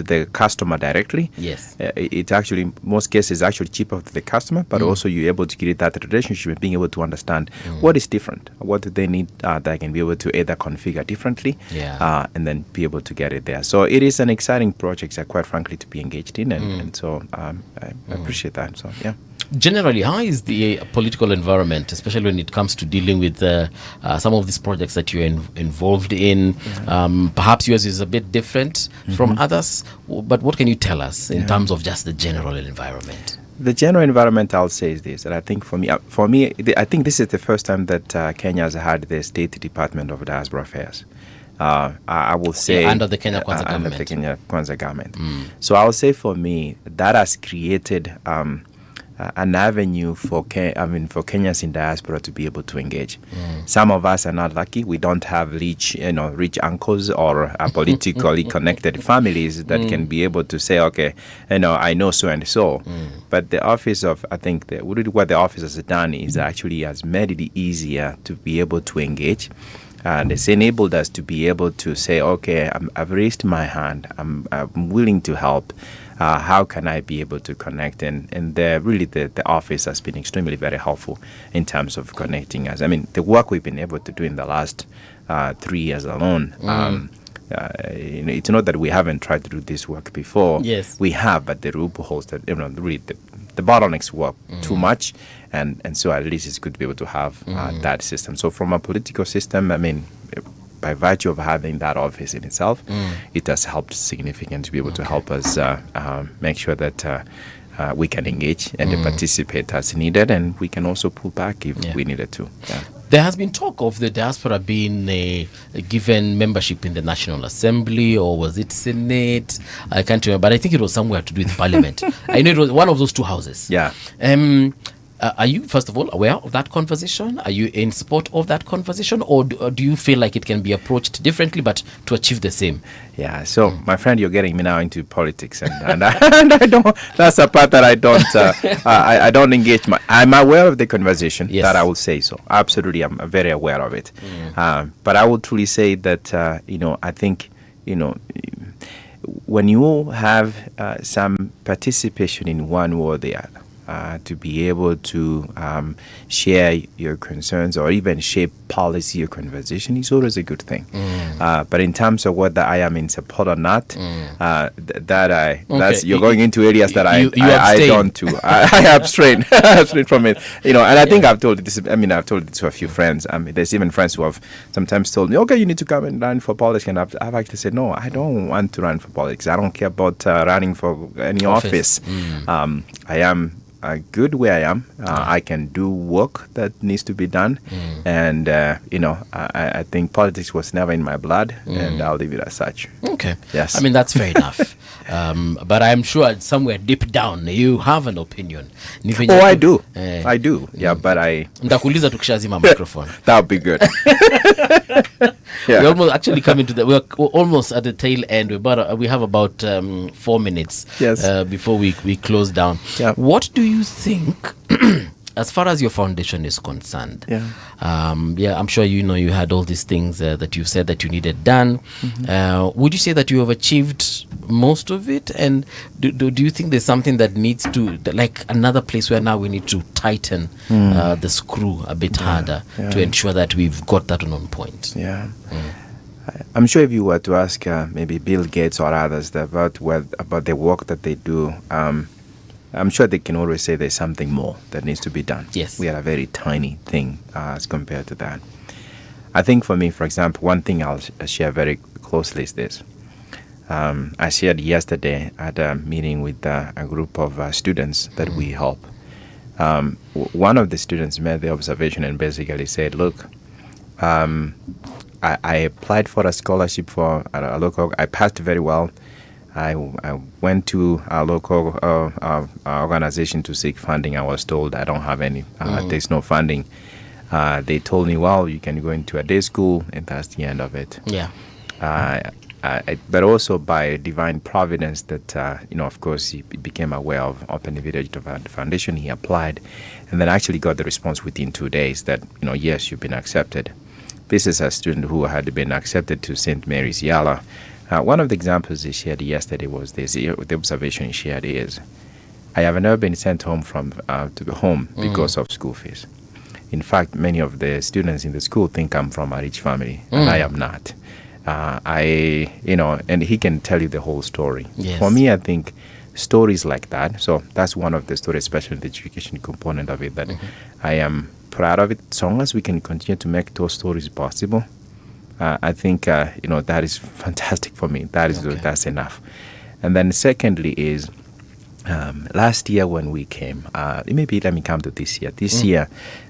the customer directly, it actually, most cases, actually cheaper to the customer, but also you're able to create that relationship and being able to understand what is different, what do they need that I can be able to either configure differently, and then be able to get it there. So it is an exciting project, quite frankly, to be engaged in, and so I appreciate that. So Generally, how is the political environment, especially when it comes to dealing with some of these projects that you're involved in? Perhaps yours is a bit different from others, but what can you tell us in terms of just the general environment? The general environment, I'll say, is this, that I think for me, I think this is the first time that Kenya has had the State Department of Diaspora Affairs. I will say under the Kenya Kwanza government. Under the Kenya Kwanza government. So I will say for me, that has created an avenue for Kenyans in diaspora to be able to engage. Some of us are not lucky. We don't have rich uncles or politically connected families that can be able to say, okay, I know so and so. But the office of, I think, what the office has done is actually has made it easier to be able to engage. And it's enabled us to be able to say, okay, I've raised my hand. I'm willing to help. How can I be able to connect? And the office has been extremely very helpful in terms of connecting us. The work we've been able to do in the last 3 years alone, it's not that we haven't tried to do this work before. Yes. We have, but the loopholes that, really the bottlenecks work too much. And so at least it's good to be able to have that system. So from a political system, by virtue of having that office in itself, it has helped significantly to be able to help us make sure that we can engage and participate as needed, and we can also pull back if we needed to. There has been talk of the diaspora being given membership in the National Assembly, or was it Senate? I can't remember, but I think it was somewhere to do with Parliament. I know it was one of those two houses. Are you, first of all, aware of that conversation? Are you in support of that conversation, or do you feel like it can be approached differently but to achieve the same? So my friend, you're getting me now into politics, and I don't. That's a part that I don't. I don't engage. I'm aware of the conversation. That I will say so. Absolutely, I'm very aware of it. But I will truly say that I think when you have some participation in one way or the other, to be able to share your concerns or even shape policy or conversation is always a good thing. But in terms of whether I am in support or not, that's you're going into areas that I don't do. I abstain from it. And I think I've told this. I've told it to a few friends. There's even friends who have sometimes told me, "Okay, you need to come and run for politics," and I've actually said, "No, I don't want to run for politics. I don't care about running for any office. I am good where I am. I can do work that needs to be done, and I think politics was never in my blood, and I'll leave it as such." Okay. Yes. That's fair enough. But I'm sure somewhere deep down you have an opinion. I do. I do. Yeah, but ndakuuliza tukishazima microphone. That would be good. Yeah. We're almost actually coming to we're almost at the tail end. We have about 4 minutes before we close down. Yeah. What do you think, as far as your foundation is concerned? I'm sure you had all these things that you said that you needed done. Would you say that you have achieved most of it? And do you think there's something that needs to, like another place where now we need to tighten the screw a bit harder to ensure that we've got that on point? I'm sure if you were to ask maybe Bill Gates or others about the work that they do, I'm sure they can always say there's something more that needs to be done. Yes. We are a very tiny thing as compared to that. I think for me, for example, one thing I'll share very closely is this. I shared yesterday at a meeting with a group of students that we help. One of the students made the observation and basically said, look, I applied for a scholarship for a local, I passed very well. I went to a local organization to seek funding. I was told I don't have any, there's no funding. They told me, well, you can go into a day school, and that's the end of it. Yeah. But also by divine providence that, of course, he became aware of Open Invitation Foundation. He applied and then actually got the response within 2 days that, yes, you've been accepted. This is a student who had been accepted to St. Mary's Yala. One of the examples he shared yesterday was this. The observation he shared is, I have never been sent home to home because of school fees. In fact, many of the students in the school think I'm from a rich family, and I am not. And he can tell you the whole story. Yes. For me, I think stories like that, so that's one of the stories, especially the education component of it, that I am proud of it. As long as we can continue to make those stories possible, I think, that is fantastic for me. That's enough. And then secondly is, last year when we came, maybe let me come to this year. This year,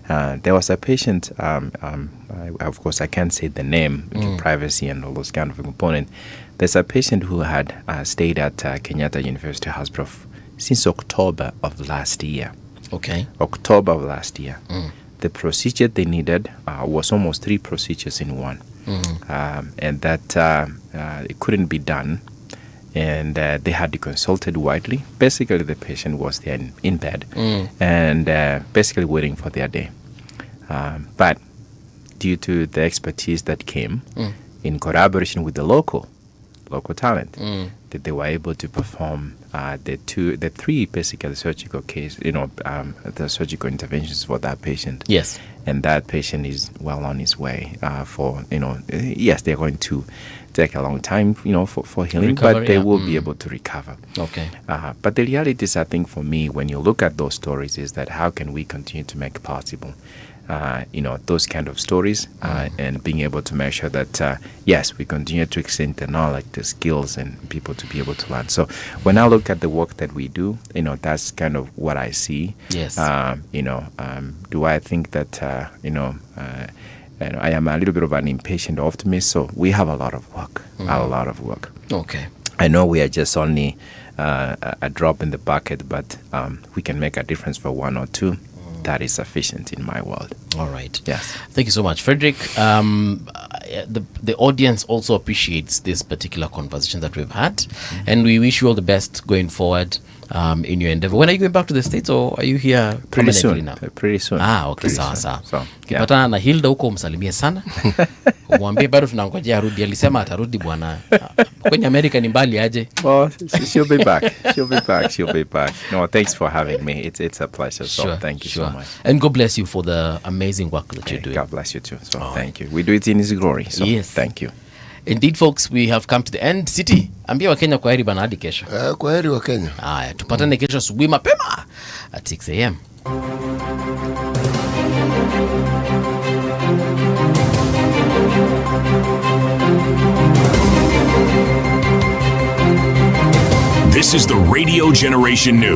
there was a patient, of course I can't say the name due to privacy and all those kind of components. There's a patient who had stayed at Kenyatta University Hospital since October of last year. Okay. October of last year. The procedure they needed was almost 3 procedures in one. And that it couldn't be done. And they had to consult widely. Basically, the patient was there in bed and basically waiting for their day. But due to the expertise that came in collaboration with the local talent, that they were able to perform the 3 basically surgical the surgical interventions for that patient. Yes. And that patient is well on his way yes, they're going to take a long time, for healing, but they will be able to recover. Okay. But the reality is, I think for me, when you look at those stories, is that how can we continue to make possible those kind of stories and being able to make sure that, yes, we continue to extend the knowledge, the skills, and people to be able to learn. So when I look at the work that we do, that's kind of what I see. Yes. Do I think that, I am a little bit of an impatient optimist, so we have a lot of work, a lot of work. Okay. I know we are just only a drop in the bucket, but we can make a difference for 1 or 2. That is sufficient in my world. All right. Yes. Thank you so much, Frederick. The audience also appreciates this particular conversation that we've had, and we wish you all the best going forward. in your endeavor. When are you going back to the States, or are you here Pretty permanently soon. now? Pretty soon. Okay, sawa sawa. So, Kipatana na Hilda huko umsalimie sana. Umwambie bado tunangojea arudi. Alisema atarudi bwana. Kwenye Amerika ni mbali aje. Well, she'll be back. She'll be back. No, thanks for having me. It's a pleasure. So Sure, thank you sure. so much. And God bless you for the amazing work that you're doing. God bless you too. So thank you. We do it in His glory. So Yes. thank you. Indeed, folks, we have come to the end. City, ambia Wakenya kwa heri bana hadi kesho. Kwa heri Wakenya. Haya, tupatane kesho asubuhi mapema at 6 a.m. This is the Radio Generation News.